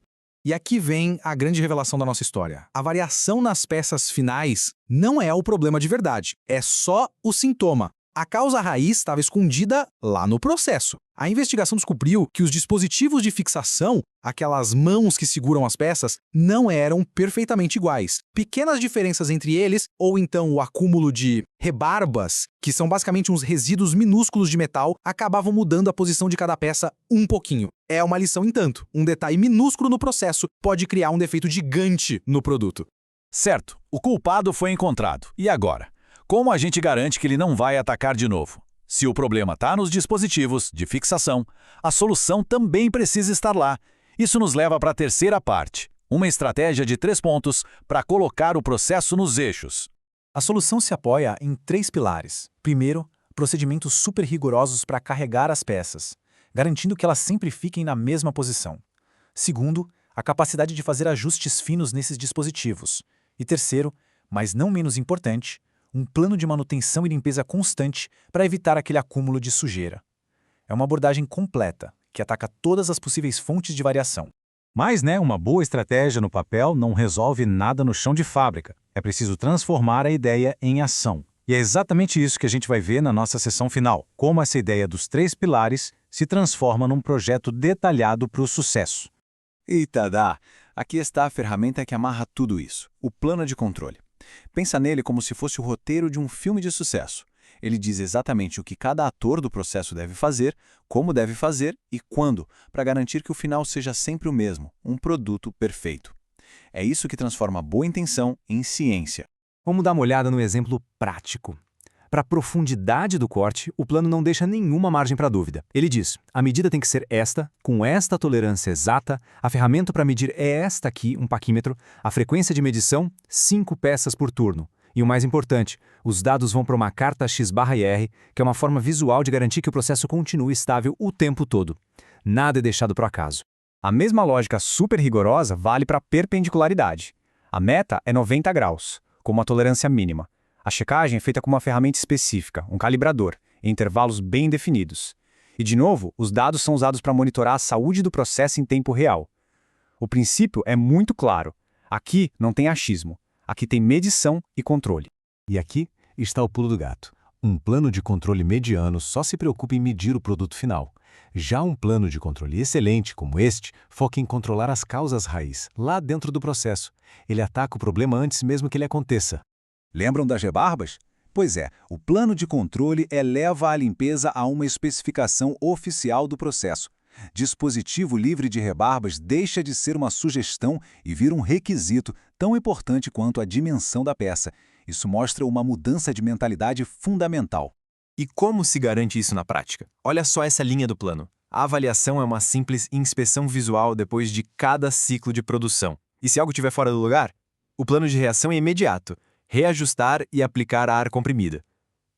E aqui vem a grande revelação da nossa história. A variação nas peças finais não é o problema de verdade, é só o sintoma. A causa raiz estava escondida lá no processo. A investigação descobriu que os dispositivos de fixação, aquelas mãos que seguram as peças, não eram perfeitamente iguais. Pequenas diferenças entre eles, ou então o acúmulo de rebarbas, que são basicamente uns resíduos minúsculos de metal, acabavam mudando a posição de cada peça um pouquinho. É uma lição em tanto. Um detalhe minúsculo no processo pode criar um defeito gigante no produto. Certo, o culpado foi encontrado. E agora? Como a gente garante que ele não vai atacar de novo? Se o problema está nos dispositivos de fixação, a solução também precisa estar lá. Isso nos leva para a terceira parte, uma estratégia de 3 pontos para colocar o processo nos eixos. A solução se apoia em 3 pilares. Primeiro, procedimentos super rigorosos para carregar as peças, garantindo que elas sempre fiquem na mesma posição. Segundo, a capacidade de fazer ajustes finos nesses dispositivos. E terceiro, mas não menos importante, um plano de manutenção e limpeza constante para evitar aquele acúmulo de sujeira. É uma abordagem completa, que ataca todas as possíveis fontes de variação. Mas, uma boa estratégia no papel não resolve nada no chão de fábrica. É preciso transformar a ideia em ação. E é exatamente isso que a gente vai ver na nossa sessão final, como essa ideia dos 3 pilares se transforma num projeto detalhado para o sucesso. Eita, dá! Aqui está a ferramenta que amarra tudo isso, o plano de controle. Pensa nele como se fosse o roteiro de um filme de sucesso. Ele diz exatamente o que cada ator do processo deve fazer, como deve fazer e quando, para garantir que o final seja sempre o mesmo, um produto perfeito. É isso que transforma a boa intenção em ciência. Vamos dar uma olhada no exemplo prático. Para a profundidade do corte, o plano não deixa nenhuma margem para dúvida. Ele diz, a medida tem que ser esta, com esta tolerância exata, a ferramenta para medir é esta aqui, um paquímetro, a frequência de medição, 5 peças por turno. E o mais importante, os dados vão para uma carta X/R, que é uma forma visual de garantir que o processo continue estável o tempo todo. Nada é deixado para o acaso. A mesma lógica super rigorosa vale para a perpendicularidade. A meta é 90 graus, com uma tolerância mínima. A checagem é feita com uma ferramenta específica, um calibrador, em intervalos bem definidos. E, de novo, os dados são usados para monitorar a saúde do processo em tempo real. O princípio é muito claro. Aqui não tem achismo. Aqui tem medição e controle. E aqui está o pulo do gato. Um plano de controle mediano só se preocupa em medir o produto final. Já um plano de controle excelente, como este, foca em controlar as causas raiz, lá dentro do processo. Ele ataca o problema antes mesmo que ele aconteça. Lembram das rebarbas? Pois é, o plano de controle eleva a limpeza a uma especificação oficial do processo. Dispositivo livre de rebarbas deixa de ser uma sugestão e vira um requisito tão importante quanto a dimensão da peça. Isso mostra uma mudança de mentalidade fundamental. E como se garante isso na prática? Olha só essa linha do plano. A avaliação é uma simples inspeção visual depois de cada ciclo de produção. E se algo estiver fora do lugar? O plano de reação é imediato. Reajustar e aplicar a ar comprimida.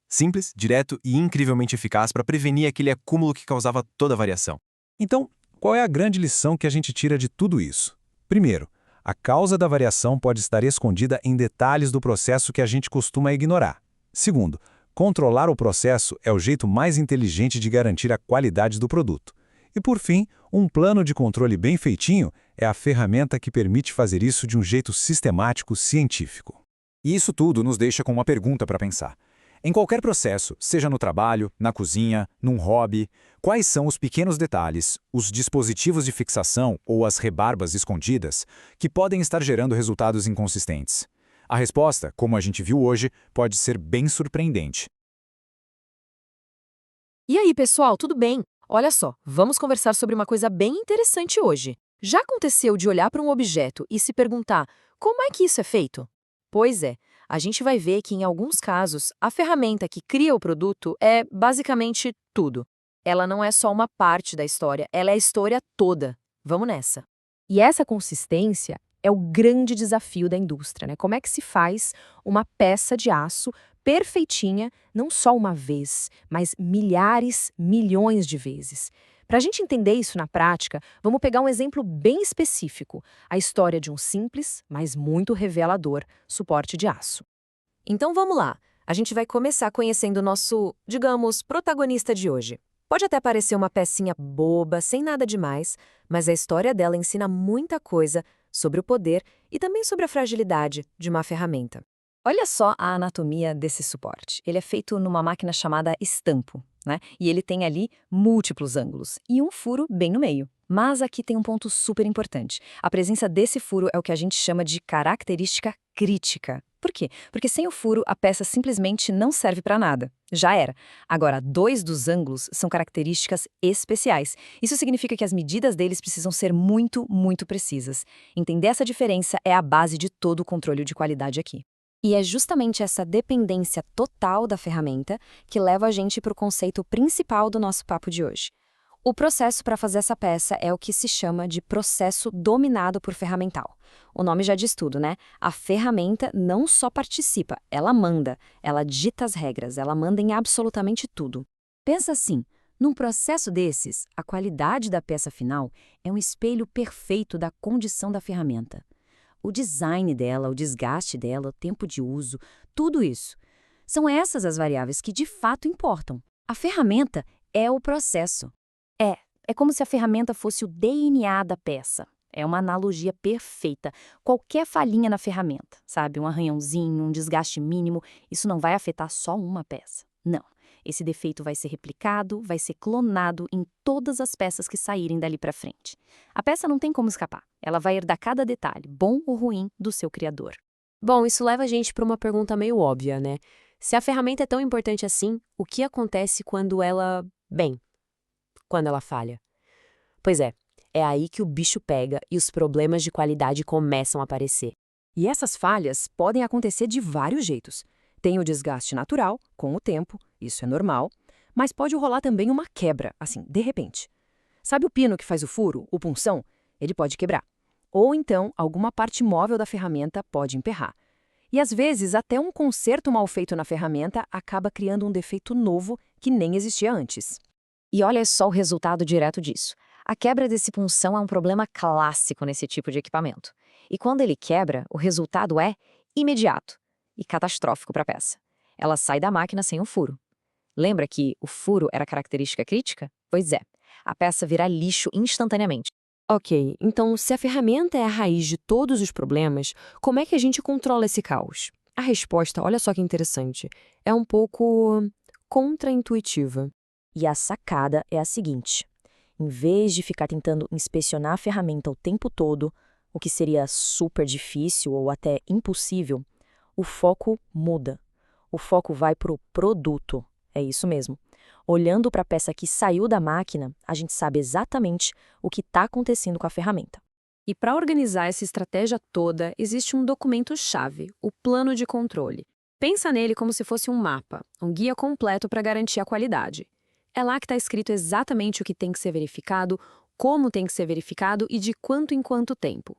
Simples, direto e incrivelmente eficaz para prevenir aquele acúmulo que causava toda a variação. Então, qual é a grande lição que a gente tira de tudo isso? Primeiro, a causa da variação pode estar escondida em detalhes do processo que a gente costuma ignorar. Segundo, controlar o processo é o jeito mais inteligente de garantir a qualidade do produto. E por fim, um plano de controle bem feitinho é a ferramenta que permite fazer isso de um jeito sistemático, científico. E isso tudo nos deixa com uma pergunta para pensar. Em qualquer processo, seja no trabalho, na cozinha, num hobby, quais são os pequenos detalhes, os dispositivos de fixação ou as rebarbas escondidas que podem estar gerando resultados inconsistentes? A resposta, como a gente viu hoje, pode ser bem surpreendente. E aí, pessoal, tudo bem? Olha só, vamos conversar sobre uma coisa bem interessante hoje. Já aconteceu de olhar para um objeto e se perguntar como é que isso é feito? Pois é, a gente vai ver que, em alguns casos, a ferramenta que cria o produto é basicamente tudo. Ela não é só uma parte da história, ela é a história toda. Vamos nessa. E essa consistência é o grande desafio da indústria, né? Como é que se faz uma peça de aço perfeitinha, não só uma vez, mas milhares, milhões de vezes? Para a gente entender isso na prática, vamos pegar um exemplo bem específico, a história de um simples, mas muito revelador, suporte de aço. Então vamos lá, a gente vai começar conhecendo o nosso, digamos, protagonista de hoje. Pode até parecer uma pecinha boba, sem nada demais, mas a história dela ensina muita coisa sobre o poder e também sobre a fragilidade de uma ferramenta. Olha só a anatomia desse suporte. Ele é feito numa máquina chamada estampo, né? E ele tem ali múltiplos ângulos e um furo bem no meio. Mas aqui tem um ponto super importante. A presença desse furo é o que a gente chama de característica crítica. Por quê? Porque sem o furo, a peça simplesmente não serve para nada. Já era. Agora, 2 dos ângulos são características especiais. Isso significa que as medidas deles precisam ser muito, muito precisas. Entender essa diferença é a base de todo o controle de qualidade aqui. E é justamente essa dependência total da ferramenta que leva a gente para o conceito principal do nosso papo de hoje. O processo para fazer essa peça é o que se chama de processo dominado por ferramental. O nome já diz tudo, né? A ferramenta não só participa, ela manda, ela dita as regras, ela manda em absolutamente tudo. Pensa assim, num processo desses, a qualidade da peça final é um espelho perfeito da condição da ferramenta. O design dela, o desgaste dela, o tempo de uso, tudo isso. São essas as variáveis que de fato importam. A ferramenta é o processo. É como se a ferramenta fosse o DNA da peça. É uma analogia perfeita. Qualquer falhinha na ferramenta, sabe? Um arranhãozinho, um desgaste mínimo, isso não vai afetar só uma peça. Não. Esse defeito vai ser replicado, vai ser clonado em todas as peças que saírem dali para frente. A peça não tem como escapar. Ela vai herdar cada detalhe, bom ou ruim, do seu criador. Bom, isso leva a gente para uma pergunta meio óbvia, né? Se a ferramenta é tão importante assim, o que acontece quando ela... quando ela falha? Pois é aí que o bicho pega e os problemas de qualidade começam a aparecer. E essas falhas podem acontecer de vários jeitos. Tem o desgaste natural, com o tempo, isso é normal, mas pode rolar também uma quebra, assim, de repente. Sabe o pino que faz o furo, o punção? Ele pode quebrar. Ou então, alguma parte móvel da ferramenta pode emperrar. E às vezes, até um conserto mal feito na ferramenta acaba criando um defeito novo que nem existia antes. E olha só o resultado direto disso. A quebra desse punção é um problema clássico nesse tipo de equipamento. E quando ele quebra, o resultado é imediato e catastrófico para a peça. Ela sai da máquina sem o furo. Lembra que o furo era característica crítica? Pois é, a peça vira lixo instantaneamente. Ok, então se a ferramenta é a raiz de todos os problemas, como é que a gente controla esse caos? A resposta, olha só que interessante, é um pouco contraintuitiva. E a sacada é a seguinte: em vez de ficar tentando inspecionar a ferramenta o tempo todo, o que seria super difícil ou até impossível, o foco muda. O foco vai para o produto. É isso mesmo. Olhando para a peça que saiu da máquina, a gente sabe exatamente o que está acontecendo com a ferramenta. E para organizar essa estratégia toda, existe um documento-chave, o plano de controle. Pensa nele como se fosse um mapa, um guia completo para garantir a qualidade. É lá que está escrito exatamente o que tem que ser verificado, como tem que ser verificado e de quanto em quanto tempo.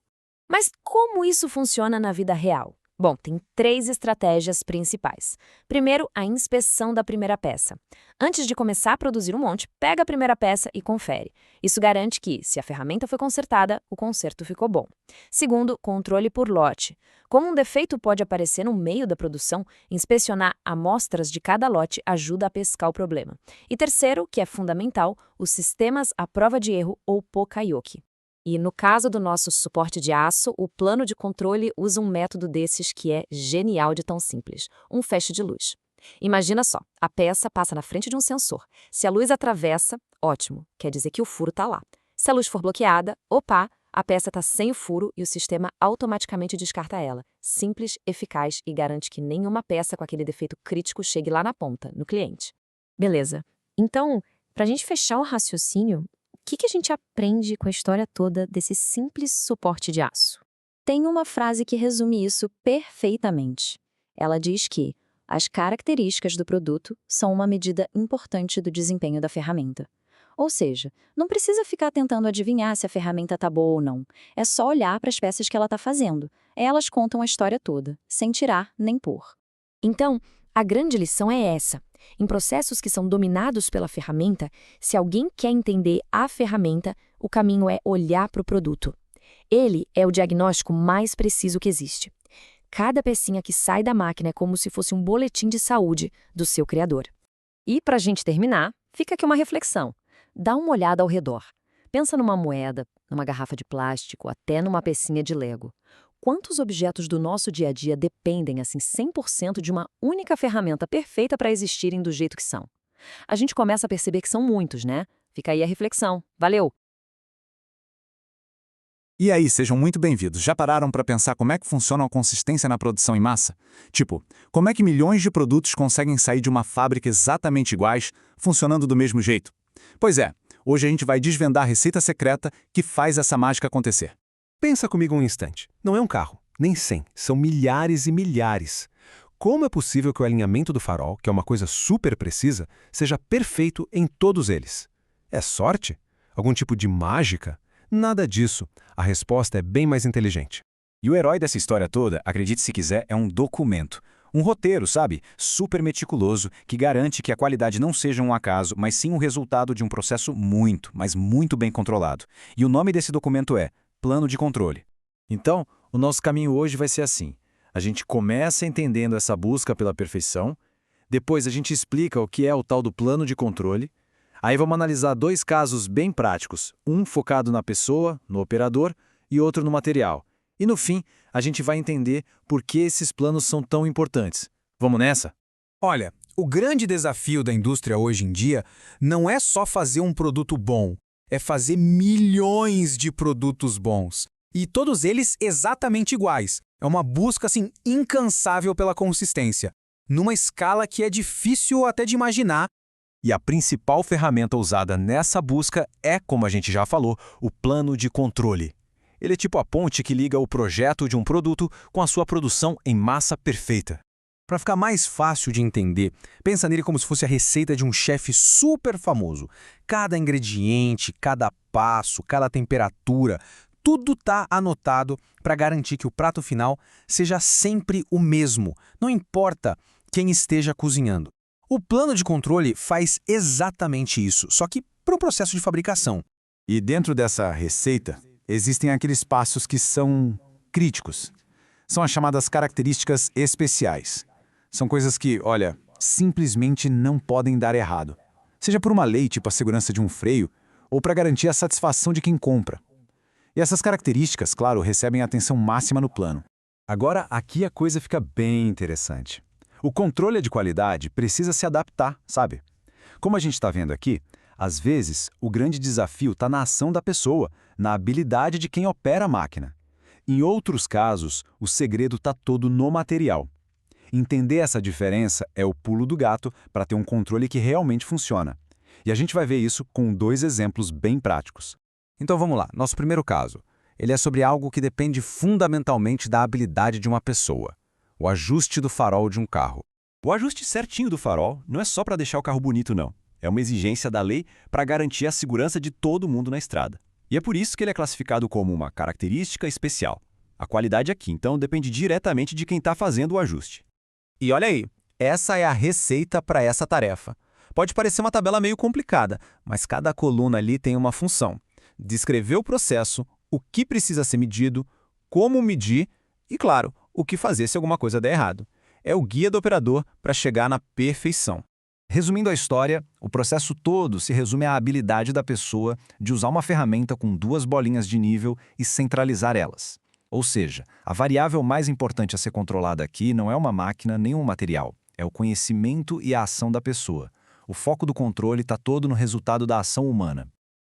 Mas como isso funciona na vida real? Bom, tem 3 estratégias principais. Primeiro, a inspeção da primeira peça. Antes de começar a produzir um monte, pega a primeira peça e confere. Isso garante que, se a ferramenta foi consertada, o conserto ficou bom. Segundo, controle por lote. Como um defeito pode aparecer no meio da produção, inspecionar amostras de cada lote ajuda a pescar o problema. E terceiro, que é fundamental, os sistemas à prova de erro ou Pokayoke. E no caso do nosso suporte de aço, o plano de controle usa um método desses que é genial de tão simples, um feixe de luz. Imagina só, a peça passa na frente de um sensor. Se a luz atravessa, ótimo, quer dizer que o furo está lá. Se a luz for bloqueada, opa, a peça está sem o furo e o sistema automaticamente descarta ela. Simples, eficaz e garante que nenhuma peça com aquele defeito crítico chegue lá na ponta, no cliente. Beleza. Então, para a gente fechar o raciocínio, o que a gente aprende com a história toda desse simples suporte de aço? Tem uma frase que resume isso perfeitamente. Ela diz que as características do produto são uma medida importante do desempenho da ferramenta. Ou seja, não precisa ficar tentando adivinhar se a ferramenta está boa ou não. É só olhar para as peças que ela está fazendo. Elas contam a história toda, sem tirar nem pôr. Então, a grande lição é essa. Em processos que são dominados pela ferramenta, se alguém quer entender a ferramenta, o caminho é olhar para o produto. Ele é o diagnóstico mais preciso que existe. Cada pecinha que sai da máquina é como se fosse um boletim de saúde do seu criador. E para a gente terminar, fica aqui uma reflexão. Dá uma olhada ao redor. Pensa numa moeda, numa garrafa de plástico, até numa pecinha de Lego. Quantos objetos do nosso dia a dia dependem, assim, 100% de uma única ferramenta perfeita para existirem do jeito que são? A gente começa a perceber que são muitos, né? Fica aí a reflexão. Valeu! E aí, sejam muito bem-vindos. Já pararam para pensar como é que funciona a consistência na produção em massa? Tipo, como é que milhões de produtos conseguem sair de uma fábrica exatamente iguais, funcionando do mesmo jeito? Pois é, hoje a gente vai desvendar a receita secreta que faz essa mágica acontecer. Pensa comigo um instante. Não é um carro, nem 100, são milhares e milhares. Como é possível que o alinhamento do farol, que é uma coisa super precisa, seja perfeito em todos eles? É sorte? Algum tipo de mágica? Nada disso. A resposta é bem mais inteligente. E o herói dessa história toda, acredite se quiser, é um documento. Um roteiro, sabe? Super meticuloso, que garante que a qualidade não seja um acaso, mas sim o resultado de um processo muito, mas muito bem controlado. E o nome desse documento é Plano de Controle. Então, o nosso caminho hoje vai ser assim. A gente começa entendendo essa busca pela perfeição, depois a gente explica o que é o tal do plano de controle, aí vamos analisar 2 casos bem práticos, um focado na pessoa, no operador, e outro no material. E no fim, a gente vai entender por que esses planos são tão importantes. Vamos nessa? Olha, o grande desafio da indústria hoje em dia não é só fazer um produto bom, é fazer milhões de produtos bons. E todos eles exatamente iguais. É uma busca assim incansável pela consistência, numa escala que é difícil até de imaginar. E a principal ferramenta usada nessa busca é, como a gente já falou, o plano de controle. Ele é tipo a ponte que liga o projeto de um produto com a sua produção em massa perfeita. Para ficar mais fácil de entender, pensa nele como se fosse a receita de um chefe super famoso. Cada ingrediente, cada passo, cada temperatura, tudo está anotado para garantir que o prato final seja sempre o mesmo, não importa quem esteja cozinhando. O plano de controle faz exatamente isso, só que para o processo de fabricação. E dentro dessa receita, existem aqueles passos que são críticos. São as chamadas características especiais. São coisas que, olha, simplesmente não podem dar errado. Seja por uma lei, tipo a segurança de um freio, ou para garantir a satisfação de quem compra. E essas características, claro, recebem atenção máxima no plano. Agora, aqui a coisa fica bem interessante. O controle de qualidade precisa se adaptar, sabe? Como a gente está vendo aqui, às vezes o grande desafio está na ação da pessoa, na habilidade de quem opera a máquina. Em outros casos, o segredo está todo no material. Entender essa diferença é o pulo do gato para ter um controle que realmente funciona. E a gente vai ver isso com 2 exemplos bem práticos. Então vamos lá, nosso primeiro caso. Ele é sobre algo que depende fundamentalmente da habilidade de uma pessoa. O ajuste do farol de um carro. O ajuste certinho do farol não é só para deixar o carro bonito, não. É uma exigência da lei para garantir a segurança de todo mundo na estrada. E é por isso que ele é classificado como uma característica especial. A qualidade aqui, então, depende diretamente de quem está fazendo o ajuste. E olha aí, essa é a receita para essa tarefa. Pode parecer uma tabela meio complicada, mas cada coluna ali tem uma função. Descrever o processo, o que precisa ser medido, como medir e, claro, o que fazer se alguma coisa der errado. É o guia do operador para chegar na perfeição. Resumindo a história, o processo todo se resume à habilidade da pessoa de usar uma ferramenta com 2 bolinhas de nível e centralizar elas. Ou seja, a variável mais importante a ser controlada aqui não é uma máquina nem um material, é o conhecimento e a ação da pessoa. O foco do controle está todo no resultado da ação humana.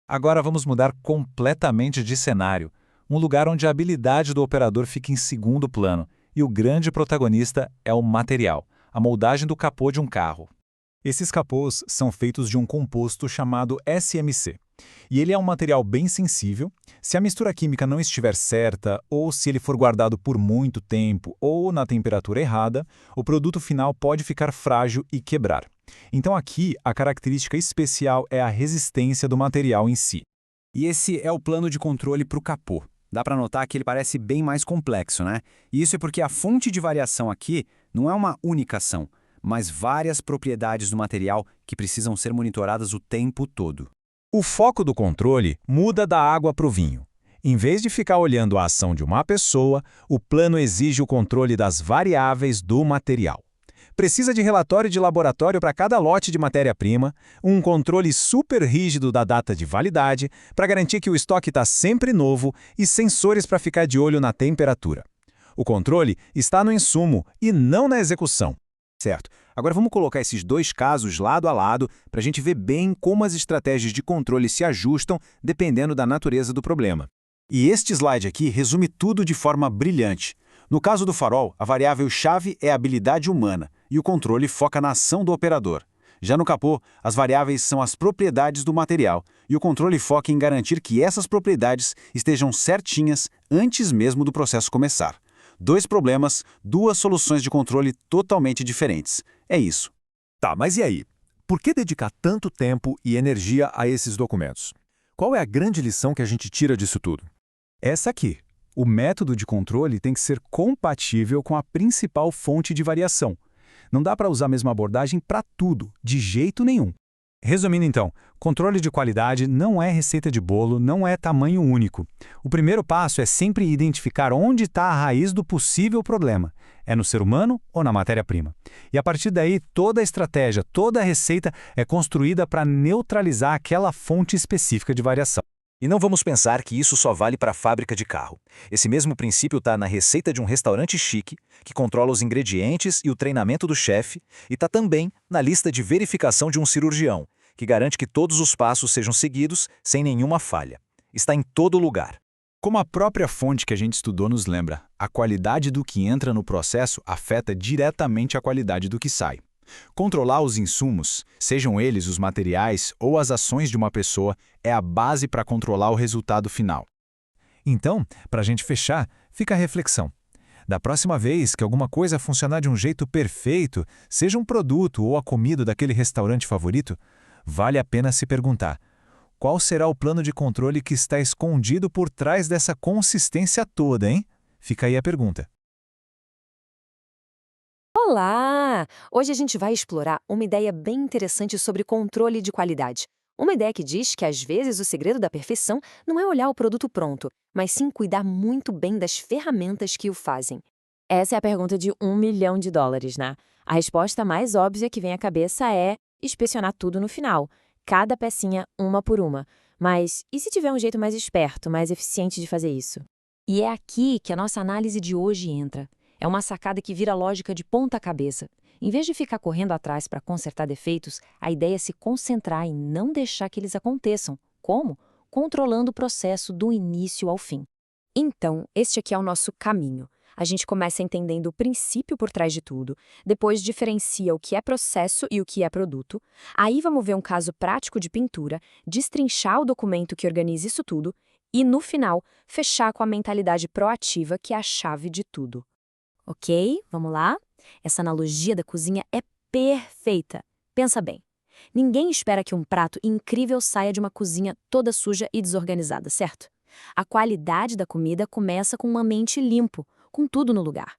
Agora vamos mudar completamente de cenário, um lugar onde a habilidade do operador fica em segundo plano e o grande protagonista é o material, a moldagem do capô de um carro. Esses capôs são feitos de um composto chamado SMC. E ele é um material bem sensível. Se a mistura química não estiver certa, ou se ele for guardado por muito tempo, ou na temperatura errada, o produto final pode ficar frágil e quebrar. Então aqui, a característica especial é a resistência do material em si. E esse é o plano de controle para o capô. Dá para notar que ele parece bem mais complexo, né? E isso é porque a fonte de variação aqui não é uma única ação, mas várias propriedades do material que precisam ser monitoradas o tempo todo. O foco do controle muda da água para o vinho. Em vez de ficar olhando a ação de uma pessoa, o plano exige o controle das variáveis do material. Precisa de relatório de laboratório para cada lote de matéria-prima, um controle super rígido da data de validade para garantir que o estoque está sempre novo e sensores para ficar de olho na temperatura. O controle está no insumo e não na execução. Certo. Agora vamos colocar esses 2 casos lado a lado para a gente ver bem como as estratégias de controle se ajustam dependendo da natureza do problema. E este slide aqui resume tudo de forma brilhante. No caso do farol, a variável-chave é a habilidade humana e o controle foca na ação do operador. Já no capô, as variáveis são as propriedades do material e o controle foca em garantir que essas propriedades estejam certinhas antes mesmo do processo começar. 2 problemas, 2 soluções de controle totalmente diferentes. É isso. Tá, mas e aí? Por que dedicar tanto tempo e energia a esses documentos? Qual é a grande lição que a gente tira disso tudo? Essa aqui. O método de controle tem que ser compatível com a principal fonte de variação. Não dá para usar a mesma abordagem para tudo, de jeito nenhum. Resumindo então, controle de qualidade não é receita de bolo, não é tamanho único. O primeiro passo é sempre identificar onde está a raiz do possível problema. É no ser humano ou na matéria-prima? E a partir daí, toda a estratégia, toda a receita é construída para neutralizar aquela fonte específica de variação. E não vamos pensar que isso só vale para a fábrica de carro. Esse mesmo princípio está na receita de um restaurante chique, que controla os ingredientes e o treinamento do chefe, e está também na lista de verificação de um cirurgião, que garante que todos os passos sejam seguidos sem nenhuma falha. Está em todo lugar. Como a própria fonte que a gente estudou nos lembra, a qualidade do que entra no processo afeta diretamente a qualidade do que sai. Controlar os insumos, sejam eles os materiais ou as ações de uma pessoa, é a base para controlar o resultado final. Então, para a gente fechar, fica a reflexão. Da próxima vez que alguma coisa funcionar de um jeito perfeito, seja um produto ou a comida daquele restaurante favorito, vale a pena se perguntar: qual será o plano de controle que está escondido por trás dessa consistência toda, hein? Fica aí a pergunta. Olá! Hoje a gente vai explorar uma ideia bem interessante sobre controle de qualidade. Uma ideia que diz que, às vezes, o segredo da perfeição não é olhar o produto pronto, mas sim cuidar muito bem das ferramentas que o fazem. Essa é a pergunta de $1 milhão, né? A resposta mais óbvia que vem à cabeça é inspecionar tudo no final, cada pecinha uma por uma. Mas e se tiver um jeito mais esperto, mais eficiente de fazer isso? E é aqui que a nossa análise de hoje entra. É uma sacada que vira lógica de ponta cabeça. Em vez de ficar correndo atrás para consertar defeitos, a ideia é se concentrar em não deixar que eles aconteçam. Como? Controlando o processo do início ao fim. Então, este aqui é o nosso caminho. A gente começa entendendo o princípio por trás de tudo, depois diferencia o que é processo e o que é produto. Aí vamos ver um caso prático de pintura, destrinchar o documento que organiza isso tudo e, no final, fechar com a mentalidade proativa, que é a chave de tudo. Ok, vamos lá? Essa analogia da cozinha é perfeita. Pensa bem. Ninguém espera que um prato incrível saia de uma cozinha toda suja e desorganizada, certo? A qualidade da comida começa com um ambiente limpo, com tudo no lugar.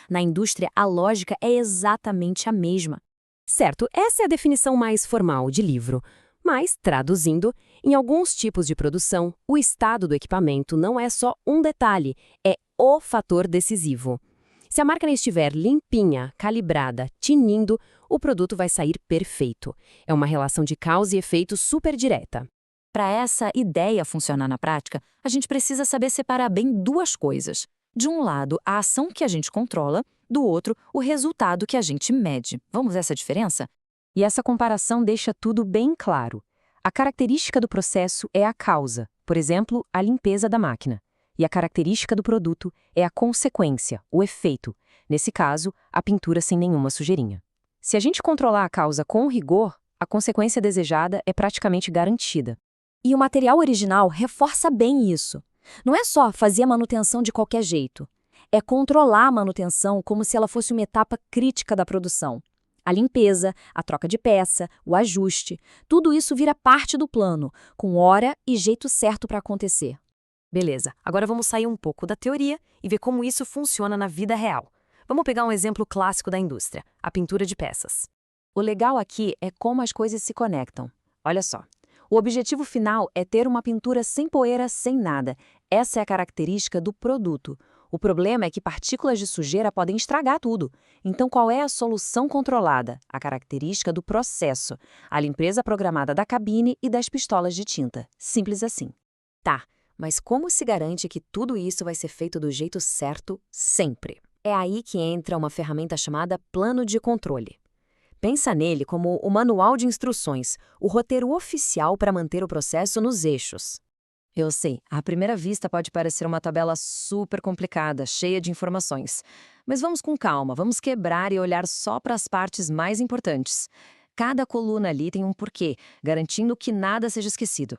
Na indústria, a lógica é exatamente a mesma. Certo, essa é a definição mais formal de livro. Mas, traduzindo, em alguns tipos de produção, o estado do equipamento não é só um detalhe, é o fator decisivo. Se a máquina estiver limpinha, calibrada, tinindo, o produto vai sair perfeito. É uma relação de causa e efeito super direta. Para essa ideia funcionar na prática, a gente precisa saber separar bem duas coisas. De um lado, a ação que a gente controla, do outro, o resultado que a gente mede. Vamos ver essa diferença? E essa comparação deixa tudo bem claro. A característica do processo é a causa, por exemplo, a limpeza da máquina. E a característica do produto é a consequência, o efeito. Nesse caso, a pintura sem nenhuma sujeirinha. Se a gente controlar a causa com rigor, a consequência desejada é praticamente garantida. E o material original reforça bem isso. Não é só fazer a manutenção de qualquer jeito. É controlar a manutenção como se ela fosse uma etapa crítica da produção. A limpeza, a troca de peça, o ajuste, tudo isso vira parte do plano, com hora e jeito certo para acontecer. Beleza, agora vamos sair um pouco da teoria e ver como isso funciona na vida real. Vamos pegar um exemplo clássico da indústria, a pintura de peças. O legal aqui é como as coisas se conectam. Olha só, o objetivo final é ter uma pintura sem poeira, sem nada. Essa é a característica do produto. O problema é que partículas de sujeira podem estragar tudo. Então, qual é a solução controlada? A característica do processo, a limpeza programada da cabine e das pistolas de tinta. Simples assim. Tá. Mas como se garante que tudo isso vai ser feito do jeito certo sempre? É aí que entra uma ferramenta chamada plano de controle. Pensa nele como o manual de instruções, o roteiro oficial para manter o processo nos eixos. Eu sei, à primeira vista pode parecer uma tabela super complicada, cheia de informações. Mas vamos com calma, vamos quebrar e olhar só para as partes mais importantes. Cada coluna ali tem um porquê, garantindo que nada seja esquecido.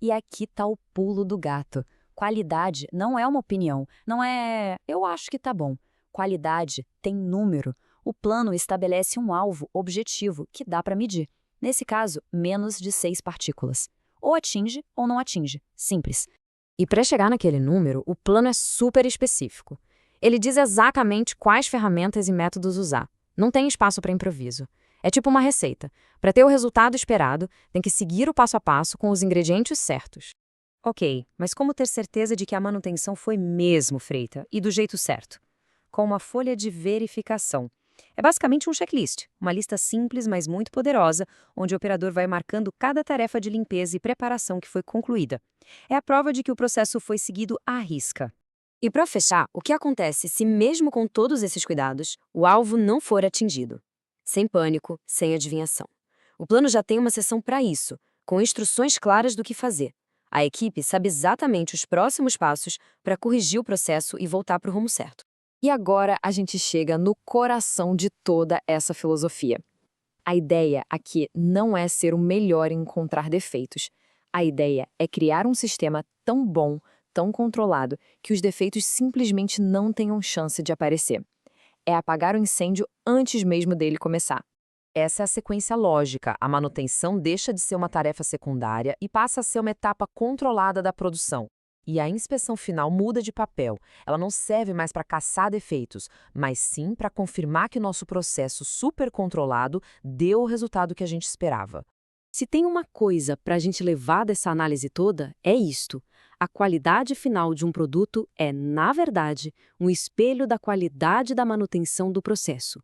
E aqui está o pulo do gato. Qualidade não é uma opinião, não é "eu acho que tá bom". Qualidade tem número. O plano estabelece um alvo objetivo que dá para medir. Nesse caso, menos de 6 partículas. Ou atinge ou não atinge. Simples. E para chegar naquele número, o plano é super específico. Ele diz exatamente quais ferramentas e métodos usar. Não tem espaço para improviso. É tipo uma receita. Para ter o resultado esperado, tem que seguir o passo a passo com os ingredientes certos. Ok, mas como ter certeza de que a manutenção foi mesmo feita e do jeito certo? Com uma folha de verificação. É basicamente um checklist, uma lista simples, mas muito poderosa, onde o operador vai marcando cada tarefa de limpeza e preparação que foi concluída. É a prova de que o processo foi seguido à risca. E para fechar, o que acontece se, mesmo com todos esses cuidados, o alvo não for atingido? Sem pânico, sem adivinhação. O plano já tem uma seção para isso, com instruções claras do que fazer. A equipe sabe exatamente os próximos passos para corrigir o processo e voltar para o rumo certo. E agora a gente chega no coração de toda essa filosofia. A ideia aqui não é ser o melhor em encontrar defeitos. A ideia é criar um sistema tão bom, tão controlado, que os defeitos simplesmente não tenham chance de aparecer. É apagar o incêndio antes mesmo dele começar. Essa é a sequência lógica. A manutenção deixa de ser uma tarefa secundária e passa a ser uma etapa controlada da produção. E a inspeção final muda de papel. Ela não serve mais para caçar defeitos, mas sim para confirmar que o nosso processo super controlado deu o resultado que a gente esperava. Se tem uma coisa para a gente levar dessa análise toda, é isto. A qualidade final de um produto é, na verdade, um espelho da qualidade da manutenção do processo.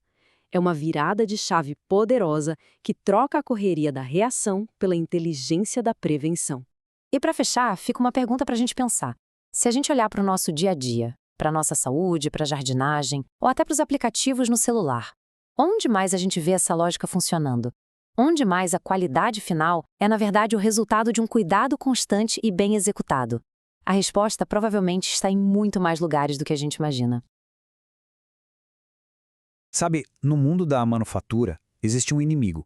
É uma virada de chave poderosa que troca a correria da reação pela inteligência da prevenção. E para fechar, fica uma pergunta para a gente pensar. Se a gente olhar para o nosso dia a dia, para a nossa saúde, para a jardinagem, ou até para os aplicativos no celular, onde mais a gente vê essa lógica funcionando? Onde mais a qualidade final é, na verdade, o resultado de um cuidado constante e bem executado? A resposta provavelmente está em muito mais lugares do que a gente imagina. Sabe, no mundo da manufatura, existe um inimigo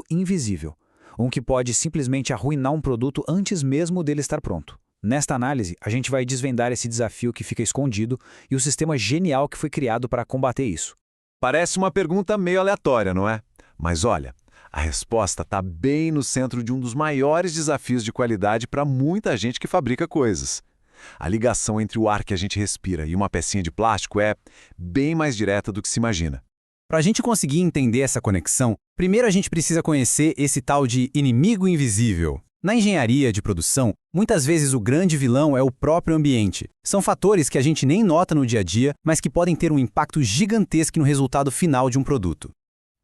invisível, um que pode simplesmente arruinar um produto antes mesmo dele estar pronto. Nesta análise, a gente vai desvendar esse desafio que fica escondido e o sistema genial que foi criado para combater isso. Parece uma pergunta meio aleatória, não é? Mas olha, a resposta está bem no centro de um dos maiores desafios de qualidade para muita gente que fabrica coisas. A ligação entre o ar que a gente respira e uma pecinha de plástico é bem mais direta do que se imagina. Para a gente conseguir entender essa conexão, primeiro a gente precisa conhecer esse tal de inimigo invisível. Na engenharia de produção, muitas vezes o grande vilão é o próprio ambiente. São fatores que a gente nem nota no dia a dia, mas que podem ter um impacto gigantesco no resultado final de um produto.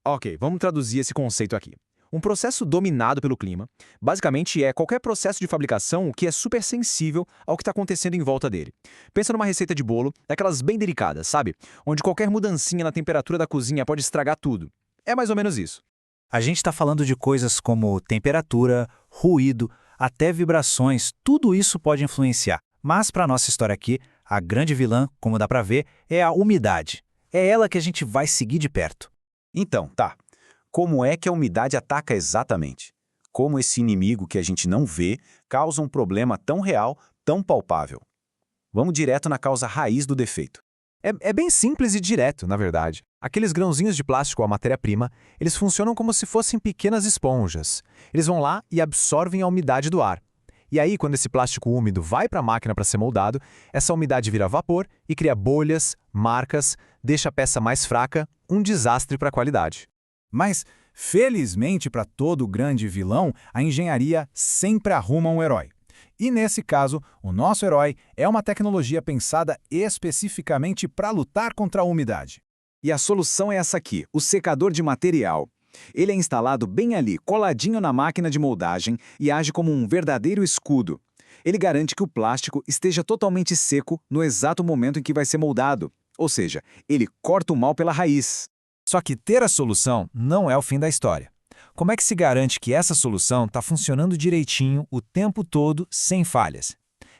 Ok, vamos traduzir esse conceito aqui. Um processo dominado pelo clima, basicamente é qualquer processo de fabricação que é super sensível ao que está acontecendo em volta dele. Pensa numa receita de bolo, daquelas bem delicadas, sabe? Onde qualquer mudancinha na temperatura da cozinha pode estragar tudo. É mais ou menos isso. A gente está falando de coisas como temperatura, ruído, até vibrações, tudo isso pode influenciar. Mas para a nossa história aqui, a grande vilã, como dá para ver, é a umidade. É ela que a gente vai seguir de perto. Então, tá. Como é que a umidade ataca exatamente? Como esse inimigo que a gente não vê causa um problema tão real, tão palpável? Vamos direto na causa raiz do defeito. É bem simples e direto, na verdade. Aqueles grãozinhos de plástico, a matéria-prima, eles funcionam como se fossem pequenas esponjas. Eles vão lá e absorvem a umidade do ar. E aí, quando esse plástico úmido vai para a máquina para ser moldado, essa umidade vira vapor e cria bolhas, marcas, deixa a peça mais fraca, um desastre para a qualidade. Mas, felizmente para todo grande vilão, a engenharia sempre arruma um herói. E nesse caso, o nosso herói é uma tecnologia pensada especificamente para lutar contra a umidade. E a solução é essa aqui, o secador de material. Ele é instalado bem ali, coladinho na máquina de moldagem e age como um verdadeiro escudo. Ele garante que o plástico esteja totalmente seco no exato momento em que vai ser moldado. Ou seja, ele corta o mal pela raiz. Só que ter a solução não é o fim da história. Como é que se garante que essa solução está funcionando direitinho o tempo todo, sem falhas?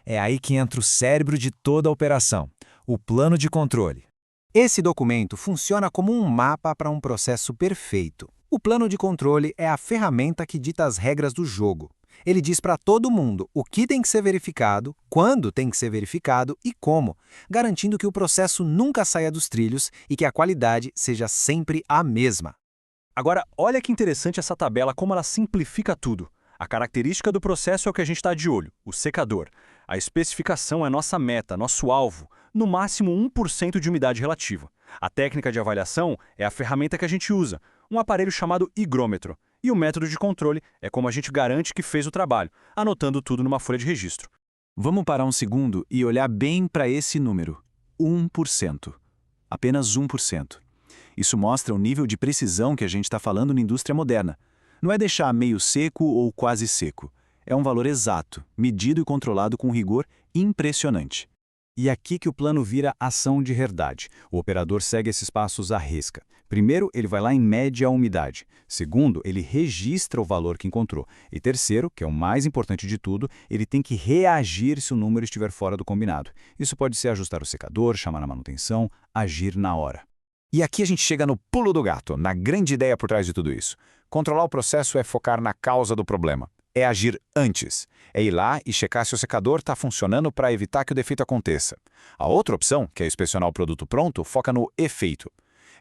É aí que entra o cérebro de toda a operação, o plano de controle. Esse documento funciona como um mapa para um processo perfeito. O plano de controle é a ferramenta que dita as regras do jogo. Ele diz para todo mundo o que tem que ser verificado, quando tem que ser verificado e como, garantindo que o processo nunca saia dos trilhos e que a qualidade seja sempre a mesma. Agora, olha que interessante essa tabela, como ela simplifica tudo. A característica do processo é o que a gente está de olho, o secador. A especificação é nossa meta, nosso alvo, no máximo 1% de umidade relativa. A técnica de avaliação é a ferramenta que a gente usa, um aparelho chamado higrômetro. E o método de controle é como a gente garante que fez o trabalho, anotando tudo numa folha de registro. Vamos parar um segundo e olhar bem para esse número, 1%. Apenas 1%. Isso mostra o nível de precisão que a gente está falando na indústria moderna. Não é deixar meio seco ou quase seco. É um valor exato, medido e controlado com rigor impressionante. E aqui que o plano vira ação de verdade. O operador segue esses passos à risca. Primeiro, ele vai lá e mede a umidade. Segundo, ele registra o valor que encontrou. E terceiro, que é o mais importante de tudo, ele tem que reagir se o número estiver fora do combinado. Isso pode ser ajustar o secador, chamar a manutenção, agir na hora. E aqui a gente chega no pulo do gato, na grande ideia por trás de tudo isso. Controlar o processo é focar na causa do problema. É agir antes. É ir lá e checar se o secador está funcionando para evitar que o defeito aconteça. A outra opção, que é inspecionar o produto pronto, foca no efeito.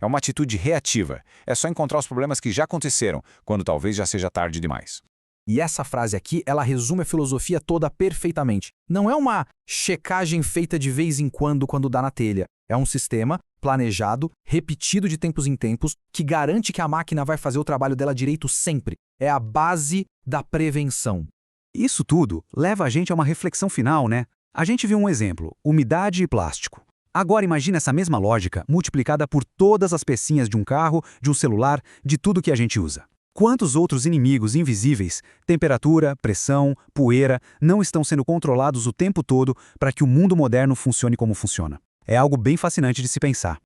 É uma atitude reativa. É só encontrar os problemas que já aconteceram, quando talvez já seja tarde demais. E essa frase aqui, ela resume a filosofia toda perfeitamente. Não é uma checagem feita de vez em quando dá na telha. É um sistema planejado, repetido de tempos em tempos, que garante que a máquina vai fazer o trabalho dela direito sempre. É a base da prevenção. Isso tudo leva a gente a uma reflexão final, né? A gente viu um exemplo, umidade e plástico. Agora imagina essa mesma lógica multiplicada por todas as pecinhas de um carro, de um celular, de tudo que a gente usa. Quantos outros inimigos invisíveis, temperatura, pressão, poeira, não estão sendo controlados o tempo todo para que o mundo moderno funcione como funciona? É algo bem fascinante de se pensar.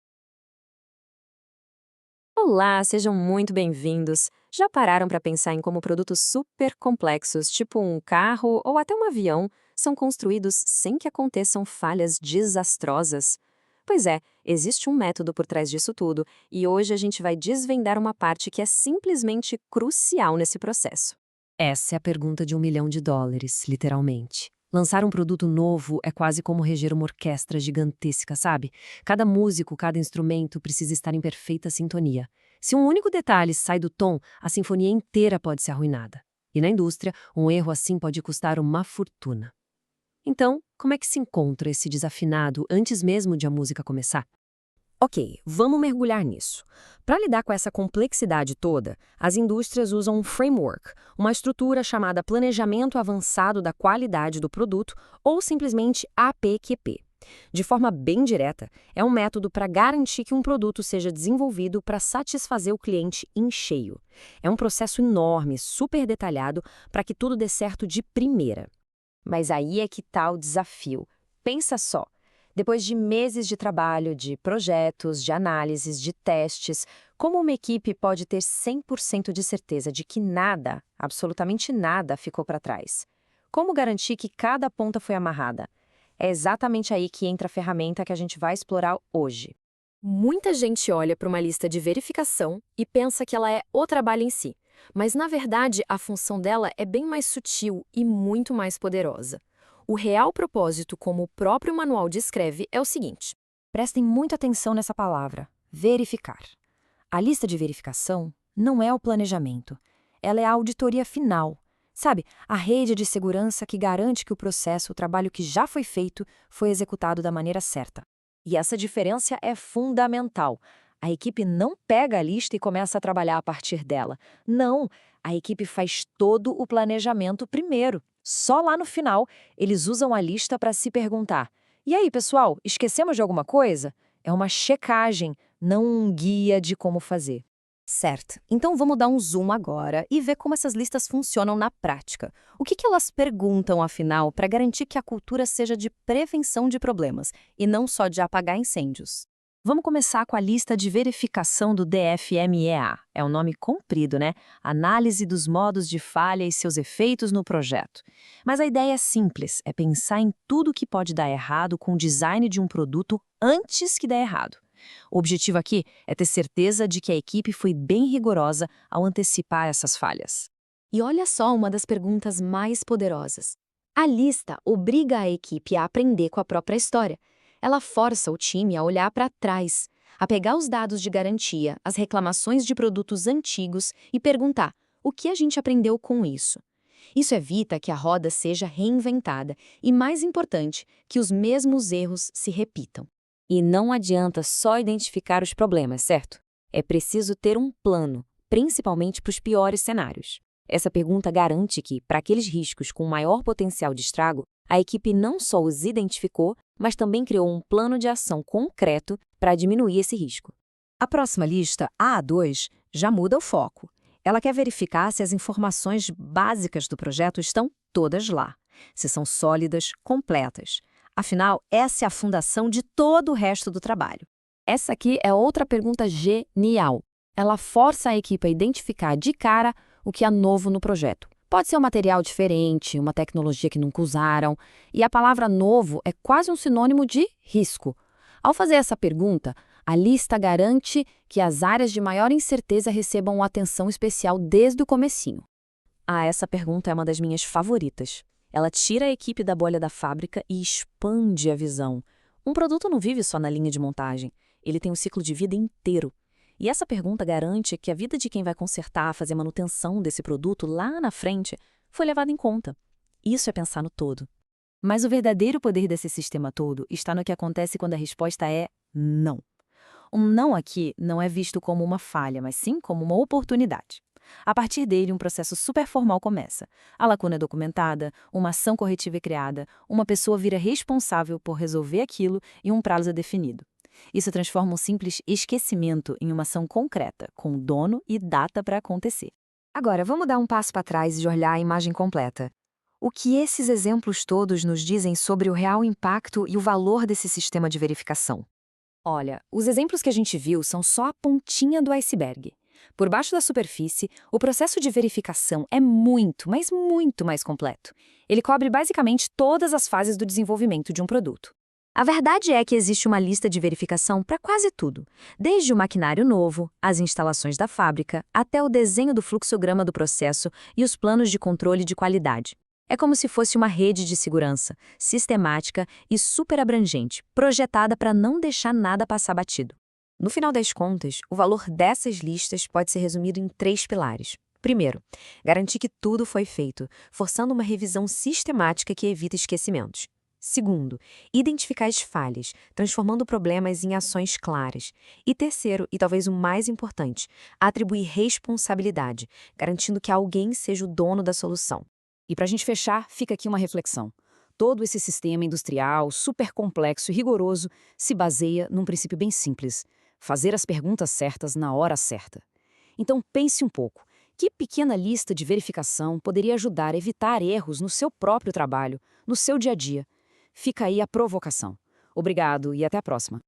Olá, sejam muito bem-vindos. Já pararam para pensar em como produtos super complexos, tipo um carro ou até um avião, são construídos sem que aconteçam falhas desastrosas? Pois é, existe um método por trás disso tudo, e hoje a gente vai desvendar uma parte que é simplesmente crucial nesse processo. Essa é a pergunta de $1 milhão, literalmente. Lançar um produto novo é quase como reger uma orquestra gigantesca, sabe? Cada músico, cada instrumento precisa estar em perfeita sintonia. Se um único detalhe sai do tom, a sinfonia inteira pode ser arruinada. E na indústria, um erro assim pode custar uma fortuna. Então, como é que se encontra esse desafinado antes mesmo de a música começar? Ok, vamos mergulhar nisso. Para lidar com essa complexidade toda, as indústrias usam um framework, uma estrutura chamada Planejamento Avançado da Qualidade do Produto, ou simplesmente APQP. De forma bem direta, é um método para garantir que um produto seja desenvolvido para satisfazer o cliente em cheio. É um processo enorme, super detalhado, para que tudo dê certo de primeira. Mas aí é que está o desafio. Pensa só. Depois de meses de trabalho, de projetos, de análises, de testes, como uma equipe pode ter 100% de certeza de que nada, absolutamente nada, ficou para trás? Como garantir que cada ponta foi amarrada? É exatamente aí que entra a ferramenta que a gente vai explorar hoje. Muita gente olha para uma lista de verificação e pensa que ela é o trabalho em si. Mas, na verdade, a função dela é bem mais sutil e muito mais poderosa. O real propósito, como o próprio manual descreve, é o seguinte. Prestem muita atenção nessa palavra, verificar. A lista de verificação não é o planejamento, ela é a auditoria final. Sabe, a rede de segurança que garante que o processo, o trabalho que já foi feito, foi executado da maneira certa. E essa diferença é fundamental. A equipe não pega a lista e começa a trabalhar a partir dela. Não, a equipe faz todo o planejamento primeiro. Só lá no final, eles usam a lista para se perguntar: e aí, pessoal, esquecemos de alguma coisa? É uma checagem, não um guia de como fazer. Certo, então vamos dar um zoom agora e ver como essas listas funcionam na prática. O que elas perguntam, afinal, para garantir que a cultura seja de prevenção de problemas e não só de apagar incêndios? Vamos começar com a lista de verificação do DFMEA. É um nome comprido, né? Análise dos modos de falha e seus efeitos no projeto. Mas a ideia é simples, é pensar em tudo que pode dar errado com o design de um produto antes que dê errado. O objetivo aqui é ter certeza de que a equipe foi bem rigorosa ao antecipar essas falhas. E olha só uma das perguntas mais poderosas. A lista obriga a equipe a aprender com a própria história. Ela força o time a olhar para trás, a pegar os dados de garantia, as reclamações de produtos antigos e perguntar: o que a gente aprendeu com isso? Isso evita que a roda seja reinventada e, mais importante, que os mesmos erros se repitam. E não adianta só identificar os problemas, certo? É preciso ter um plano, principalmente para os piores cenários. Essa pergunta garante que, para aqueles riscos com maior potencial de estrago, a equipe não só os identificou, mas também criou um plano de ação concreto para diminuir esse risco. A próxima lista, a A2, já muda o foco. Ela quer verificar se as informações básicas do projeto estão todas lá, se são sólidas, completas. Afinal, essa é a fundação de todo o resto do trabalho. Essa aqui é outra pergunta genial. Ela força a equipe a identificar de cara o que há novo no projeto. Pode ser um material diferente, uma tecnologia que nunca usaram, e a palavra novo é quase um sinônimo de risco. Ao fazer essa pergunta, a lista garante que as áreas de maior incerteza recebam uma atenção especial desde o comecinho. Essa pergunta é uma das minhas favoritas. Ela tira a equipe da bolha da fábrica e expande a visão. Um produto não vive só na linha de montagem, ele tem um ciclo de vida inteiro. E essa pergunta garante que a vida de quem vai consertar, fazer manutenção desse produto lá na frente foi levada em conta. Isso é pensar no todo. Mas o verdadeiro poder desse sistema todo está no que acontece quando a resposta é não. Um não aqui não é visto como uma falha, mas sim como uma oportunidade. A partir dele, um processo super formal começa. A lacuna é documentada, uma ação corretiva é criada, uma pessoa vira responsável por resolver aquilo e um prazo é definido. Isso transforma um simples esquecimento em uma ação concreta, com dono e data para acontecer. Agora, vamos dar um passo para trás e olhar a imagem completa. O que esses exemplos todos nos dizem sobre o real impacto e o valor desse sistema de verificação? Olha, os exemplos que a gente viu são só a pontinha do iceberg. Por baixo da superfície, o processo de verificação é muito, mas muito mais completo. Ele cobre basicamente todas as fases do desenvolvimento de um produto. A verdade é que existe uma lista de verificação para quase tudo, desde o maquinário novo, as instalações da fábrica, até o desenho do fluxograma do processo e os planos de controle de qualidade. É como se fosse uma rede de segurança, sistemática e super abrangente, projetada para não deixar nada passar batido. No final das contas, o valor dessas listas pode ser resumido em 3 pilares. Primeiro, garantir que tudo foi feito, forçando uma revisão sistemática que evita esquecimentos. Segundo, identificar as falhas, transformando problemas em ações claras. E terceiro, e talvez o mais importante, atribuir responsabilidade, garantindo que alguém seja o dono da solução. E para a gente fechar, fica aqui uma reflexão. Todo esse sistema industrial, super complexo e rigoroso, se baseia num princípio bem simples: fazer as perguntas certas na hora certa. Então pense um pouco. Que pequena lista de verificação poderia ajudar a evitar erros no seu próprio trabalho, no seu dia a dia? Fica aí a provocação. Obrigado e até a próxima.